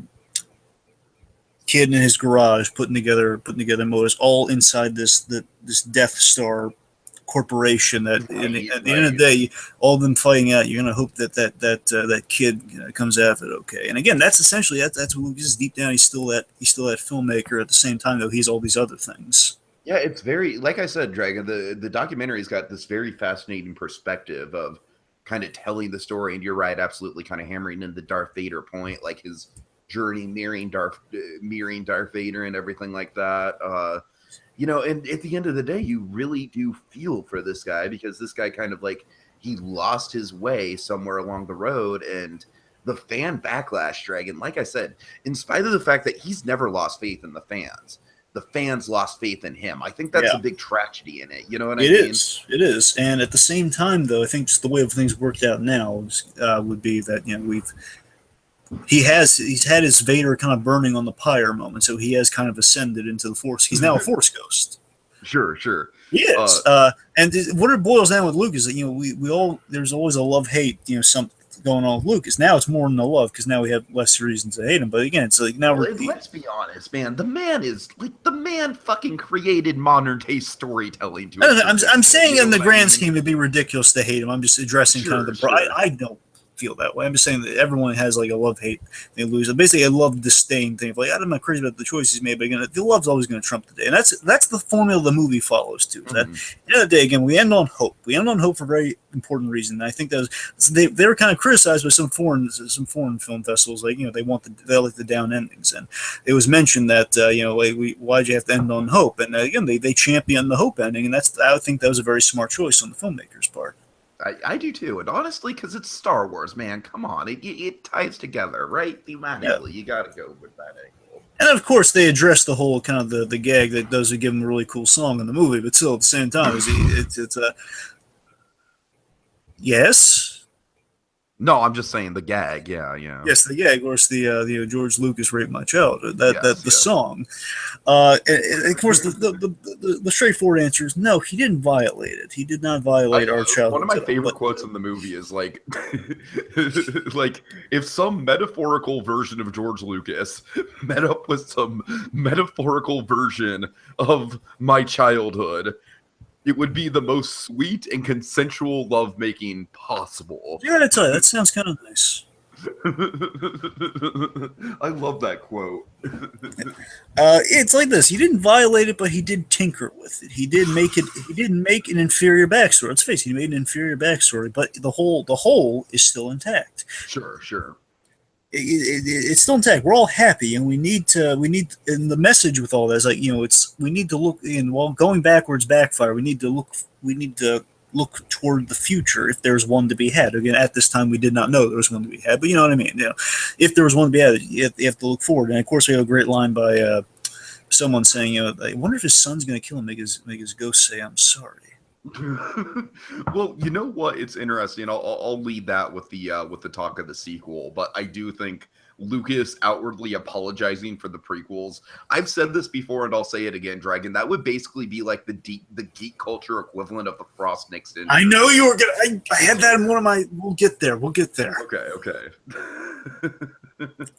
kid in his garage putting together motors, all inside this Death Star corporation that at the end of the day, all of them fighting out. You're going to hope that kid comes out of it okay. And again, that's essentially that's what Lucas is. Deep down, he's still that filmmaker. At the same time, though, he's all these other things. Yeah, it's very, like I said, Dragon, the documentary's got this very fascinating perspective of kind of telling the story, and you're right, absolutely kind of hammering in the Darth Vader point, like his journey mirroring Darth Vader and everything like that. And at the end of the day, you really do feel for this guy, because this guy kind of like, he lost his way somewhere along the road, and the fan backlash, Dragon, like I said, in spite of the fact that he's never lost faith in the fans lost faith in him. I think that's a big tragedy in it. You know what I mean? It is. And at the same time, though, I think just the way things worked out now would be that, he's had his Vader kind of burning on the pyre moment, so he has kind of ascended into the Force. He's now a Force ghost. Sure. He is. And what it boils down with Luke is that, we all, there's always a love-hate, something going on with Lucas. Now it's more than a love, because now we have less reasons to hate him. But again, it's like now let's be honest, man. The man fucking created modern day storytelling. I'm saying in the grand scheme it'd be ridiculous to hate him. I'm just addressing kind of the. I don't feel that way. I'm just saying that everyone has like a love-hate they lose. Basically, a love-disdain thing. Like, I'm not crazy about the choices he's made, but again, the love's always going to trump the day, and that's the formula the movie follows too. That at the end of the day, again, we end on hope. We end on hope for a very important reason. And I think that they were kind of criticized by some foreign film festivals. Like, they like the down endings, and it was mentioned that why'd you have to end on hope? And again, they champion the hope ending, and I think that was a very smart choice on the filmmaker's part. I do too, and honestly, because it's Star Wars, man. Come on, it ties together, right? Thematically, you got to go with that angle. And of course, they address the whole kind of the gag that does give him a really cool song in the movie, but still at the same time, it's a yes. No, I'm just saying the gag. Yeah. Yes, the gag, or it's the George Lucas raped my childhood. The song. And of course, the straightforward answer is no. He didn't violate it. He did not violate our childhood. One of my favorite quotes in the movie is like, like if some metaphorical version of George Lucas met up with some metaphorical version of my childhood, it would be the most sweet and consensual lovemaking possible. Yeah, I tell you, that sounds kind of nice. I love that quote. It's like this: he didn't violate it, but he did tinker with it. He didn't make an inferior backstory. Let's face it, he made an inferior backstory, but the whole is still intact. Sure. It's still intact. We're all happy, and we need, and the message with all that is like, we need to look in, while going backwards backfire. We need to look toward the future if there's one to be had. Again, at this time, we did not know there was one to be had, but you know what I mean. If there was one to be had, you have to look forward. And of course, we have a great line by someone saying, I wonder if his son's going to kill him, make his ghost say, "I'm sorry." Well, you know what? It's interesting. I'll lead that with the talk of the sequel, but I do think Lucas outwardly apologizing for the prequels. I've said this before, and I'll say it again, Dragon. That would basically be like the geek culture equivalent of the Frost Nixon. I know you were gonna. I had that in one of my. We'll get there. We'll get there. Okay.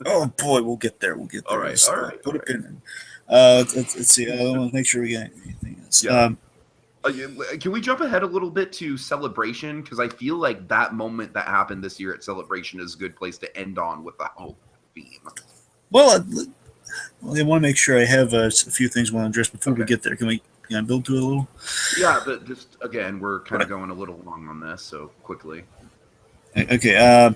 Oh boy, we'll get there. We'll get there. All right. Put a pin in. Let's see. I want to make sure we get anything else. Yeah. Can we jump ahead a little bit to Celebration? Because I feel like that moment that happened this year at Celebration is a good place to end on with the whole theme. Well, I want to make sure I have a few things I want to address before we get there. Can I build to it a little? Yeah, but just again, we're kind of going a little long on this, so quickly. Okay.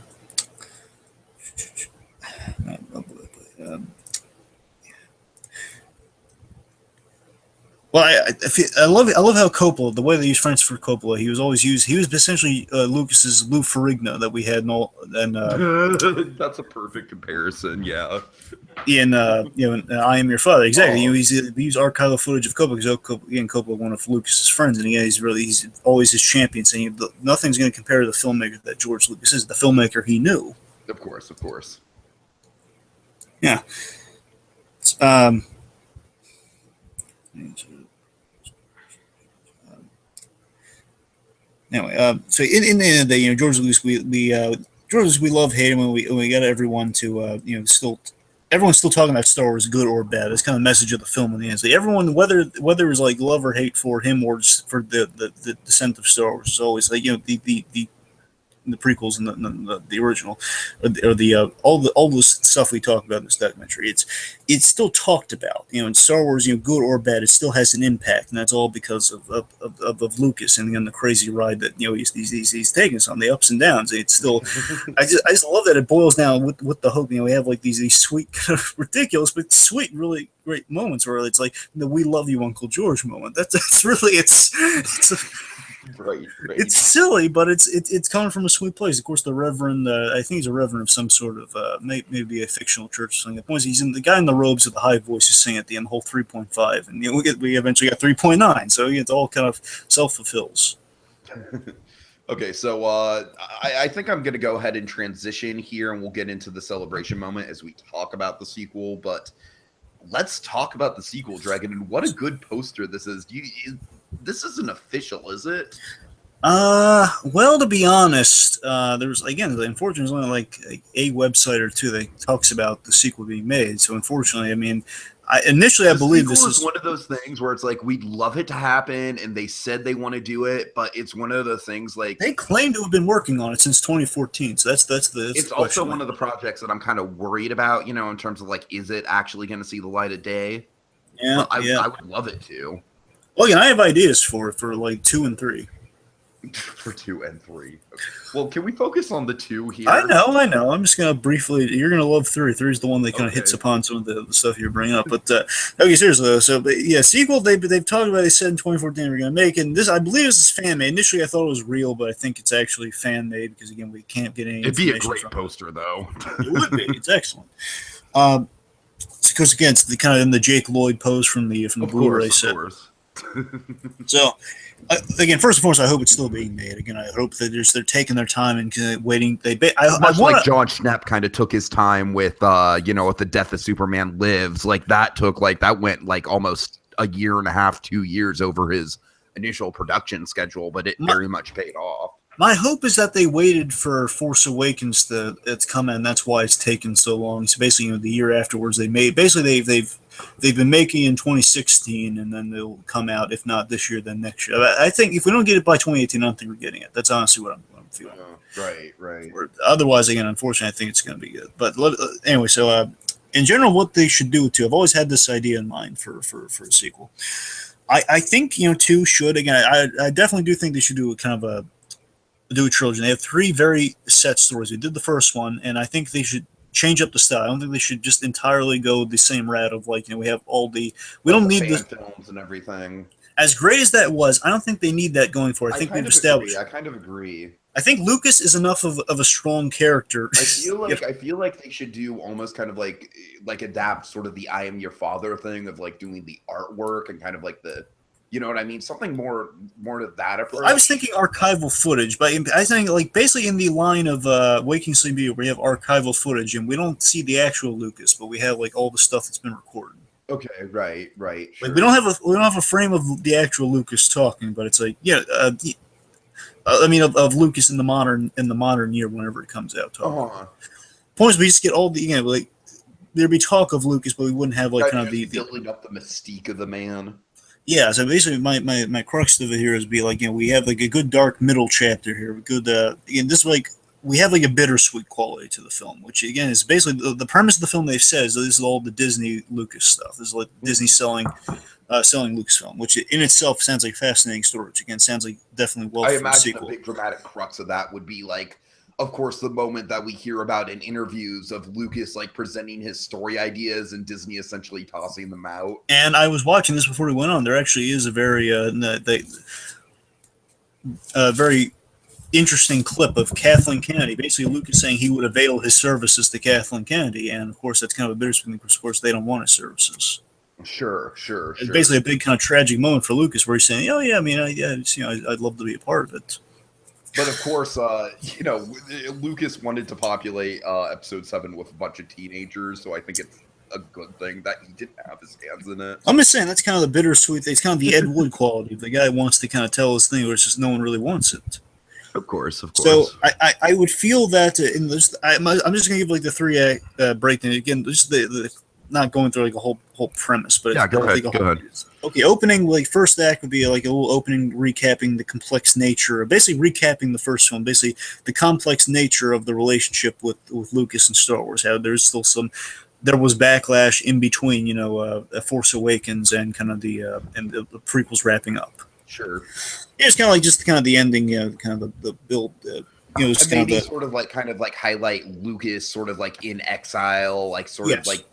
Well, I love how Coppola, the way they use French for Coppola, he was essentially Lucas's Lou Ferrigno that we had that's a perfect comparison, yeah. In I Am Your Father, exactly. He used archival footage of Coppola because Coppola, one of Lucas's friends, and he's always his champion, saying nothing's going to compare to the filmmaker that George Lucas is, the filmmaker he knew. Of course. Yeah. Anyway, so in the end of the day, George Lucas, we love hate him when we got everyone to everyone's still talking about Star Wars, good or bad. It's kind of the message of the film in the end. So everyone, whether it's like love or hate for him or just for the descent of Star Wars, is always like the prequels and the original, or all this stuff we talk about in this documentary. It's still talked about, in Star Wars, good or bad, it still has an impact, and that's all because of Lucas and the crazy ride that he's taking us on, the ups and downs. It's still, I just love that it boils down with the hope. We have like these sweet, kind of ridiculous but sweet, really great moments where it's like the "We love you, Uncle George" moment. That's really it's. Right. It's silly, but it's coming from a sweet place. Of course, the Reverend, I think he's a Reverend of some sort of, maybe a fictional church or something. The point is, the guy in the robes with the high voice is saying at the end, the whole 3.5, and we eventually got 3.9. So it's all kind of self-fulfills. Okay, so I think I'm going to go ahead and transition here, and we'll get into the Celebration moment as we talk about the sequel. But let's talk about the sequel, Dragon, and what a good poster this is. This isn't official, is it? Well, to be honest, there's unfortunately only like a website or two that talks about the sequel being made. So unfortunately, I believe this is one of those things where it's like we'd love it to happen, and they said they want to do it, but it's one of the things like they claim to have been working on it since 2014. So that's it's also one of the projects that I'm kind of worried about, in terms of like, is it actually going to see the light of day? Yeah, I would love it to. Well, I have ideas for like 2 and 3. For 2 and 3. Okay. Well, can we focus on the 2 here? I know. I'm just gonna briefly. You're gonna love 3. 3 is the one that kind of hits upon some of the stuff you're bringing up. But okay, seriously though. So, but yeah, sequel. They've talked about. They said in 2014 we're gonna make it. And this, I believe, this is fan made. Initially, I thought it was real, but I think it's actually fan made because again, we can't get any. It'd be a great poster, though. It would be. It's excellent. Because again, it's the kind of in the Jake Lloyd pose from the Blu-ray set. Of course. So, again, first and foremost, I hope it's still being made. Again, I hope that they're taking their time and waiting. Like John Schnepp kind of took his time with, with the Death of Superman Lives. Like that went like almost a year and a half, 2 years over his initial production schedule, but it very much paid off. My hope is that they waited for Force Awakens to come in, and that's why it's taken so long. So basically, the year afterwards, they've been making in 2016, and then they'll come out. If not this year, then next year. I think if we don't get it by 2018, I don't think we're getting it. That's honestly what I'm feeling. Right. Otherwise, again, unfortunately, I think it's going to be good. But anyway, so in general, what they should do too. I've always had this idea in mind for a sequel. I think 2 should again. I definitely do think they should do a trilogy. They have 3 very set stories. We did the first one, and I think they should change up the style. I don't think they should just entirely go the same route of we have we don't need the films and everything. As great as that was, I don't think they need that going forward. I think we've established. I kind of agree. I think Lucas is enough of a strong character. I feel like they should do almost kind of like adapt sort of the I Am Your Father thing of like doing the artwork and kind of like the You know what I mean? Something more to that approach. I was thinking archival footage, but I think like basically in the line of Waking Sleep Beauty, we have archival footage, and we don't see the actual Lucas, but we have like all the stuff that's been recorded. Okay, right, sure. Like we don't have a frame of the actual Lucas talking, but it's like I mean of Lucas in the modern year whenever it comes out. Points we just get all the like there'd be talk of Lucas, but we wouldn't have like kind of the building up the mystique of the man. Yeah, so basically, my crux of it here is be like we have like a good dark middle chapter here. Good again, this like we have like a bittersweet quality to the film, which again is basically the premise of the film. They've said is this is all the Disney Lucas stuff. This is like Disney selling Lucasfilm, which in itself sounds like a fascinating story. Which again sounds like definitely well. I imagine a big dramatic crux of that would be like, of course, the moment that we hear about in interviews of Lucas like presenting his story ideas and Disney essentially tossing them out. And I was watching this before we went on. There actually is a very very interesting clip of Kathleen Kennedy. Basically, Lucas saying he would avail his services to Kathleen Kennedy, and of course, that's kind of a bittersweet because, of course, they don't want his services. Sure. It's basically a big kind of tragic moment for Lucas, where he's saying, "Oh yeah, I mean, I'd love to be a part of it." But of course, Lucas wanted to populate episode 7 with a bunch of teenagers, so I think it's a good thing that he didn't have his hands in it. I'm just saying that's kind of the bittersweet. It's kind of the Ed Wood quality. The guy wants to kind of tell his thing, where it's just no one really wants it. Of course. So I would feel that in this, I'm just gonna give like the 3-act breakdown again. Just the not going through like a whole premise, but yeah, go ahead. Okay, opening like first act would be like a little opening recapping the complex nature, basically recapping the first one, basically the complex nature of the relationship with Lucas and Star Wars. How there was backlash in between, Force Awakens and kind of the prequels wrapping up. Sure. Yeah, it's kind of like the ending, kind of the build. Just kind maybe of sort of like highlight Lucas sort of like in exile, like sort of like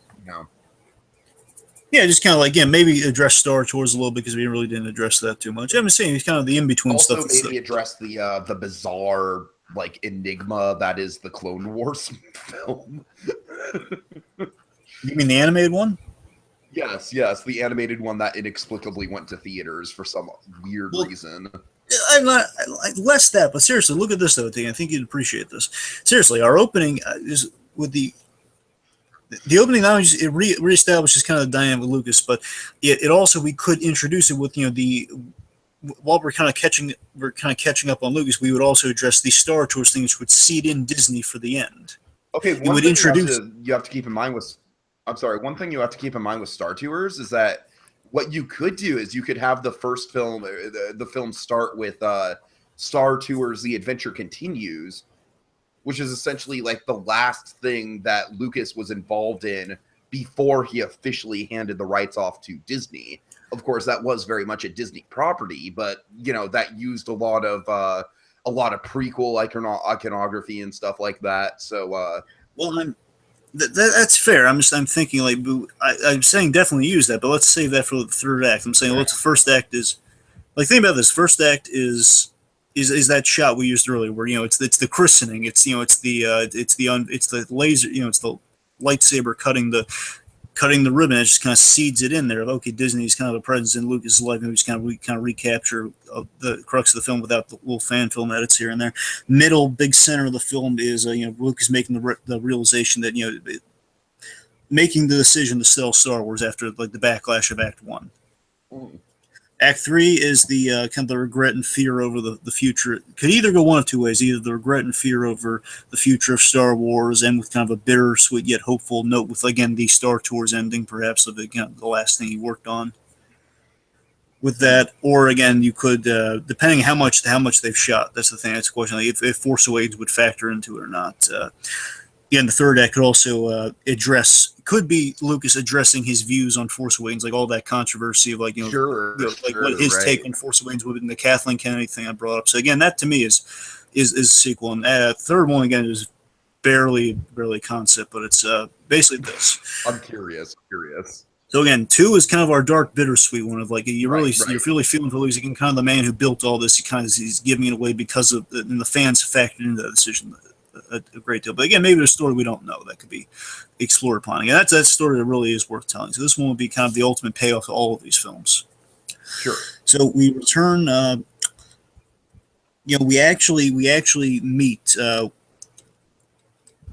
Yeah, just kind of like maybe address Star Tours a little bit because we really didn't address that too much. I'm saying it's kind of the in between stuff. Also, maybe address the bizarre like enigma that is the Clone Wars film. You mean the animated one? Yes, the animated one that inexplicably went to theaters for some weird reason. I'm not less that, but seriously, look at this though. I think you'd appreciate this. Seriously, our opening is with the opening now it reestablishes kind of the dynamic with Lucas, but it also we could introduce it with while we're kind of catching up on Lucas, we would also address the Star Tours thing, which would seed in Disney for the end. Okay, one thing you have to keep in mind with one thing you have to keep in mind with Star Tours is that what you could do is you could have the first film, the film start with Star Tours: The Adventure Continues, which is essentially like the last thing that Lucas was involved in before he officially handed the rights off to Disney. Of course, that was very much a Disney property, but that used a lot of prequel iconography and stuff like that. So, that's fair. I'm thinking like I'm saying definitely use that, but let's save that for the third act. I'm saying the first act is like think about this. First act is that shot we used earlier where it's the christening, it's the laser, it's the lightsaber cutting the ribbon. It just kind of seeds it in there. Okay, Disney's kind of a presence in Lucas' life, and we just kind of recapture the crux of the film without the little fan film edits here and there. Middle big center of the film is Lucas making the realization that making the decision to sell Star Wars after like the backlash of Act 1. Act 3 is the kind of the regret and fear over the future. It could either go one of two ways: either the regret and fear over the future of Star Wars, and with kind of a bittersweet yet hopeful note, with again the Star Tours ending, perhaps of the last thing he worked on. With that, or again, you could depending how much they've shot. That's the thing. That's the question. Like if Force Awakens would factor into it or not. Again, the third act could also could be Lucas addressing his views on Force Awakens, like all that controversy of what his take on Force Awakens would be, the Kathleen Kennedy thing I brought up. So again, that to me is a sequel. And third one again is barely concept, but it's basically this. I'm curious. So again, 2 is kind of our dark, bittersweet one of like you're really feeling for Lucas. Again, kind of the man who built all this. He's giving it away because of and the fans factored into that decision a great deal. But again, maybe there's a story we don't know that could be explored upon. Again, that's a story that really is worth telling. So this one would be kind of the ultimate payoff to all of these films. Sure. So we return. We actually meet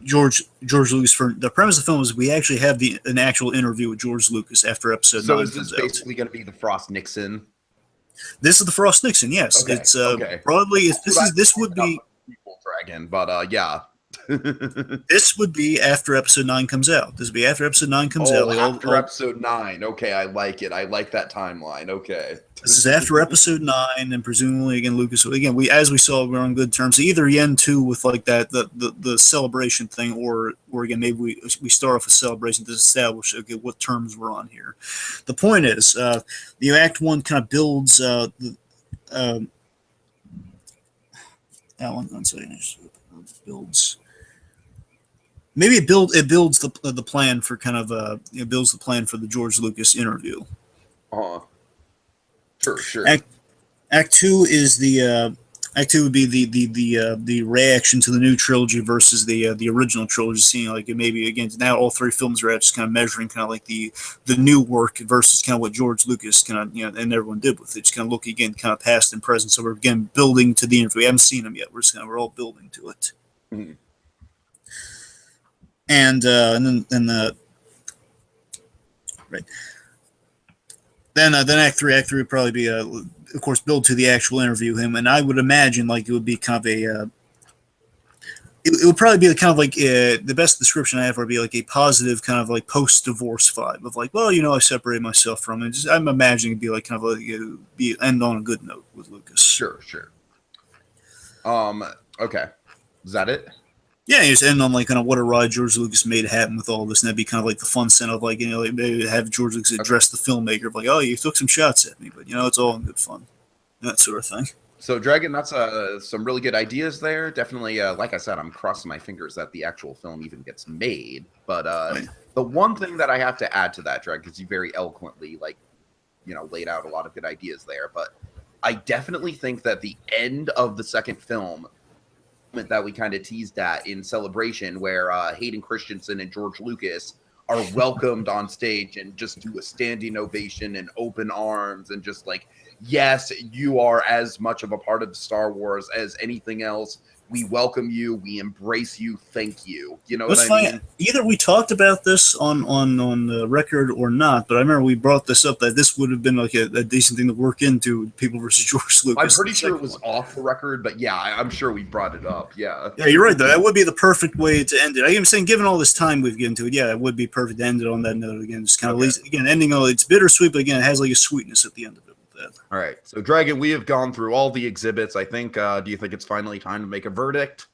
George Lucas. For the premise of the film is we actually have an actual interview with George Lucas after episode 9 is this comes basically going to be the Frost Nixon? This is the Frost Nixon. Yes, Okay. it's okay. broadly. This would be Dragon, but yeah. This would be after episode 9 comes out. This would be after episode 9 comes out. After episode 9. Okay, I like it. I like that timeline. Okay. This is after episode 9, and presumably again Lucas. Again, as we saw, we're on good terms. Either Yen 2 with like that the celebration thing, or again maybe we start off with celebration to establish what terms we're on here. The point is, the Act 1 kind of builds that one second. Builds. Maybe it builds the plan for kind of builds the plan for the George Lucas interview. Sure. Act 2 is Act 2 would be the reaction to the new trilogy versus the original trilogy. Seeing like maybe again now all 3 films are just kind of measuring kind of like the new work versus kind of what George Lucas kind of and everyone did with it. Just kind of look again kind of past and present. So we're again building to the interview. We haven't seen them yet. We're all building to it. Mm-hmm. And then right. Then Act 3 would probably be of course build to the actual interview him, and I would imagine like it would be kind of a it would probably be kind of like the best description I have would be like a positive kind of like post-divorce vibe of like, well, I separated myself from it. I'm imagining it'd be like kind of like end on a good note with Lucas. Sure. Okay, is that it? Yeah, you just end on like kind of what a ride George Lucas made happen with all this, and that'd be kind of like the fun scene of like like maybe have George Lucas address the filmmaker of like, oh, you took some shots at me, but it's all in good fun, that sort of thing. So Dragon, that's some really good ideas there. Definitely, like I said, I'm crossing my fingers that the actual film even gets made. But the one thing that I have to add to that, Dragon, because you very eloquently laid out a lot of good ideas there, but I definitely think that the end of the second film that we kind of teased at in Celebration, where Hayden Christensen and George Lucas are welcomed on stage and just do a standing ovation and open arms and just like, yes, you are as much of a part of Star Wars as anything else. We welcome you. We embrace you. Thank you. You know what I mean? Either we talked about this on the record or not, but I remember we brought this up that this would have been like a decent thing to work into People versus George Lucas. I'm pretty sure it was off the record, but yeah, I'm sure we brought it up. Yeah. Yeah, you're right, though. That would be the perfect way to end it. I'm saying, given all this time we've given to it, yeah, it would be perfect to end it on that note again. Just kind of, ending on it's bittersweet, but again, it has like a sweetness at the end of it. All right, so Dragon, we have gone through all the exhibits. I think. Do you think it's finally time to make a verdict?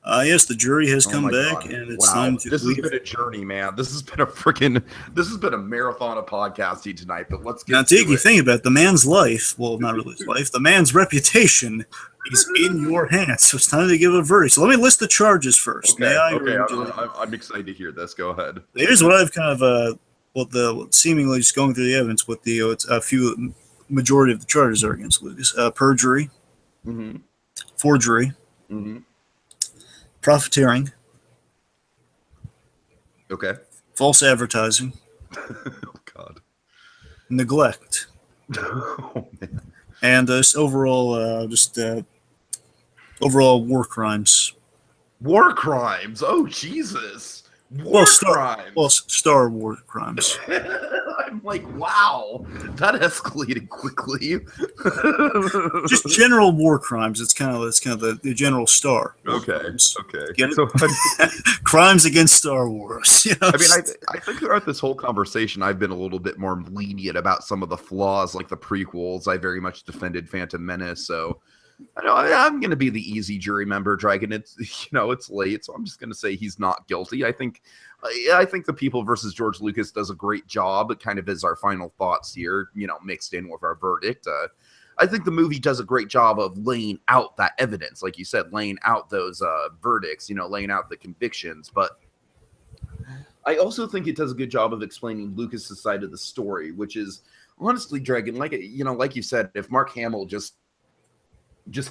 Yes, the jury has come back, and it's time to. This has been a journey, man. This has been a marathon of podcasting tonight. But let's get now, Tiki, think about it. The man's life. Well, not really his life. The man's reputation is in your hands. So it's time to give a verdict. So let me list the charges first. Okay. I'm excited to hear this. Go ahead. Here's what I've kind of seemingly just going through the evidence. What the majority of the charges are against Lucas: perjury, forgery, profiteering, false advertising, oh God, neglect, oh, man. And overall war crimes. War crimes? Oh Jesus! Star Wars crimes. I'm like, wow, that escalated quickly. Just general war crimes. It's kind of the general Star. Okay. Get it? So, crimes against Star Wars. I mean, I think throughout this whole conversation, I've been a little bit more lenient about some of the flaws, like the prequels. I very much defended Phantom Menace, so. I know I'm going to be the easy jury member, Dragon. It's it's late, so I'm just going to say he's not guilty. I think the People versus George Lucas does a great job. It kind of is our final thoughts here, mixed in with our verdict. I think the movie does a great job of laying out that evidence, like you said, laying out those verdicts, laying out the convictions. But I also think it does a good job of explaining Lucas's side of the story, which is honestly, Dragon, like you said, if Mark Hamill just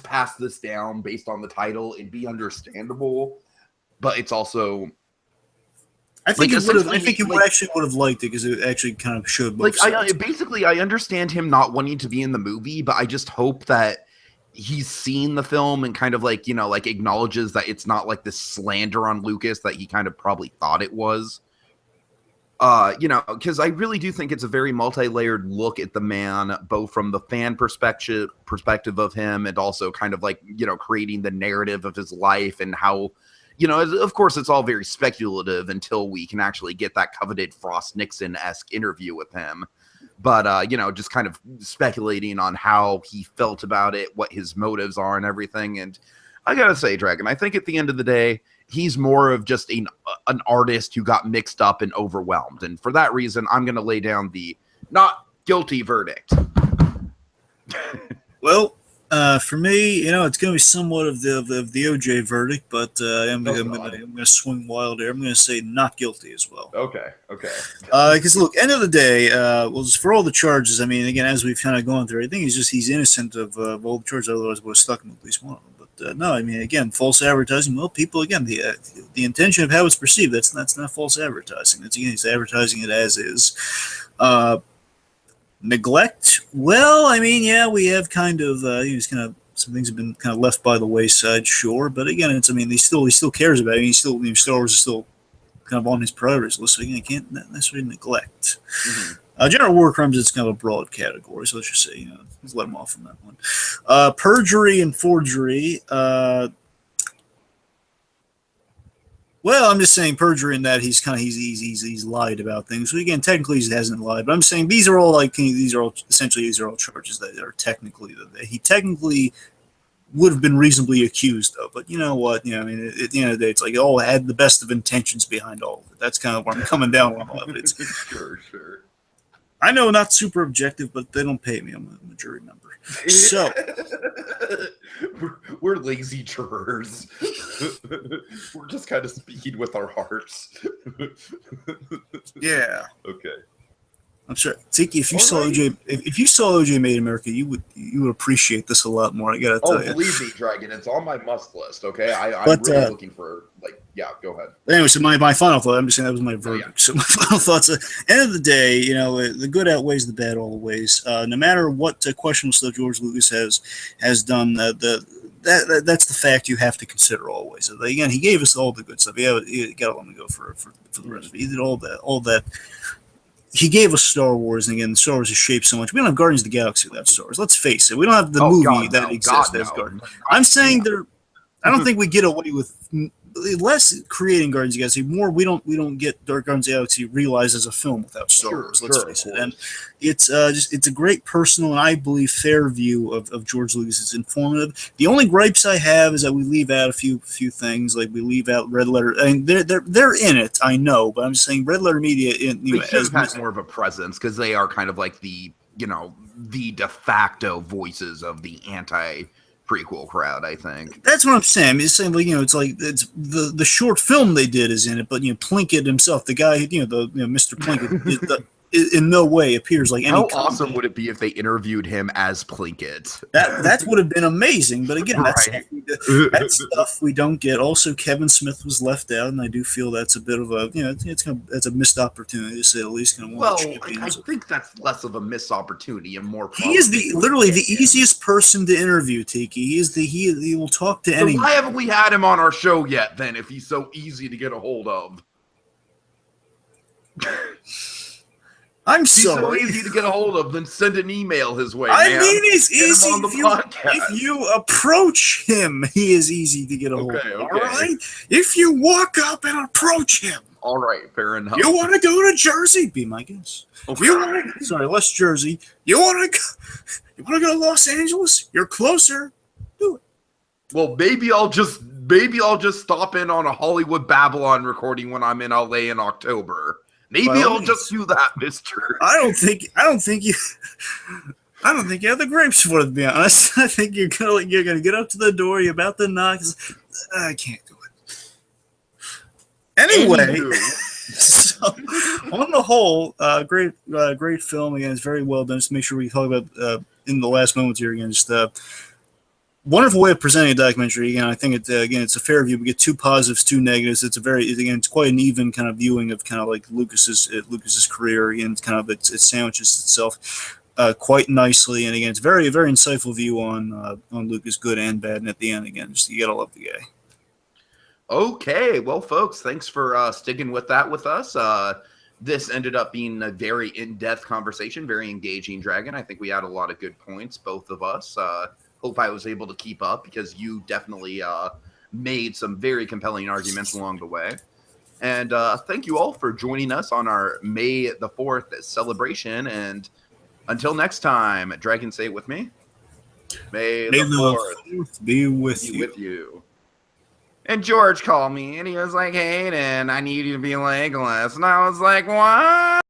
pass this down based on the title and be understandable, but it's also I think Like, he would have. I essentially, think he would actually would have liked it because it actually kind of showed both sides. basically, I understand him not wanting to be in the movie, but I just hope that he's seen the film and kind of like, you know, like acknowledges that it's not like this slander on Lucas that he kind of probably thought it was. You know, because I really do think it's a very multi-layered look at the man, both from the fan perspective of him, and also kind of like, you know, creating the narrative of his life and how, you know, of course, it's all very speculative until we can actually get that coveted Frost Nixon-esque interview with him. But, you know, just kind of speculating on how he felt about it, what his motives are and everything. And I got to say, Dragon, I think at the end of the day, he's more of just an artist who got mixed up and overwhelmed. And for that reason, I'm going to lay down the not guilty verdict. Well, for me, you know, it's going to be somewhat of the OJ verdict, but I'm going to swing wild there. I'm going to say not guilty as well. Okay. Because look, end of the day, well, for all the charges, I mean, again, as we've kind of gone through, I think he's innocent of all the charges. Otherwise, would have stuck him with at least one of them. But no, I mean, again, false advertising. Well, people, again, the intention of how it's perceived. That's not false advertising. That's, again, he's advertising it as is. Neglect. Well, I mean, yeah, we have kind of some things have been kind of left by the wayside, sure. But again, it's, I mean, he still cares about it. Star Wars is still kind of on his priorities list. So again, you can't necessarily neglect. Mm-hmm. General war crimes is kind of a broad category, so let's just say, you know, let's let him off on that one. Perjury and forgery. Well, I'm just saying perjury in that he's lied about things. So again, technically he hasn't lied, but I'm saying these are all charges that are technically that he technically would have been reasonably accused of. But you know what? You know, I mean, at the end of the day, it's like all had the best of intentions behind all of it. That's kind of where I'm coming down on all of it. Sure. I know, not super objective, but they don't pay me. I'm a jury member. So we're lazy jurors. We're just kind of speaking with our hearts. Yeah. Okay. I'm sure, Tiki, if you saw OJ Made in America, you would appreciate this a lot more. I gotta tell you. Believe me, Dragon, it's on my must list. Okay, I'm really looking for go ahead. Anyway, so my final thought. I'm just saying that was my verdict. Yeah. So my final thoughts. End of the day, you know, the good outweighs the bad always. No matter what questionable stuff George Lucas has done, that's the fact you have to consider always. Again, he gave us all the good stuff. You got to let me go for the rest of it. He did all that. He gave us Star Wars, and again, Star Wars is shaped so much. We don't have Guardians of the Galaxy without Star Wars. Let's face it. We don't have the movie that exists as Guardians. I'm saying I don't think we get away with less creating Guardians of the Galaxy. More, we don't get Guardians of the Galaxy realized as a film without Star Wars. Let's face it. And it's a great personal and I believe fair view of George Lucas. It's informative. The only gripes I have is that we leave out a few things, like we leave out Red Letter. I mean, they're in it, I know, but I'm just saying Red Letter Media has more of a presence because they are kind of like the de facto voices of the prequel crowd. I think that's what I'm saying. I'm just saying, like, you know, it's like it's the short film they did is in it, but you know, Plinkett himself, the guy, Mr. Plinkett, in no way appears like any. How awesome would it be if they interviewed him as Plinkett? That would have been amazing. But again, that's stuff we don't get. Also, Kevin Smith was left out, and I do feel that's a bit of a it's a missed opportunity to say the least. I think that's less of a missed opportunity and more. He is literally the easiest person to interview. Tiki. He will talk to anyone. Why haven't we had him on our show yet? Then, if he's so easy to get a hold of. I'm sorry. He's so easy to get a hold of, then send an email his way. I mean, he's easy. If you approach him, he is easy to get a hold of. Okay. All right? If you walk up and approach him. All right, fair enough. You want to go to Jersey? Be my guest. Okay. West Jersey. You want to go to Los Angeles? You're closer. Do it. Well, maybe I'll just stop in on a Hollywood Babylon recording when I'm in LA in October. Maybe I'll just do that, mister. I don't think you have the grapes for it, to be honest. I think you're gonna get up to the door, you're about to knock. I can't do it. Anyway, so on the whole, great film. Again, it's very well done. Just make sure we talk about in the last moments here again. Just wonderful way of presenting a documentary. Again, I think it's a fair view. We get 2 positives, 2 negatives. It's quite an even kind of viewing of kind of like Lucas's career. Again, kind of it sandwiches itself quite nicely, and again, it's very insightful view on Lucas, good and bad. And at the end, again, just you gotta love the guy. Okay, well, folks, thanks for sticking with that with us. This ended up being a very in-depth conversation, very engaging, Dragon. I think we had a lot of good points, both of us. Hope I was able to keep up because you definitely made some very compelling arguments along the way. And thank you all for joining us on our May the 4th celebration. And until next time, Dragon, say it with me. May the 4th be with you. And George called me, and he was like, hey, then I need you to be Legolas. And I was like, what?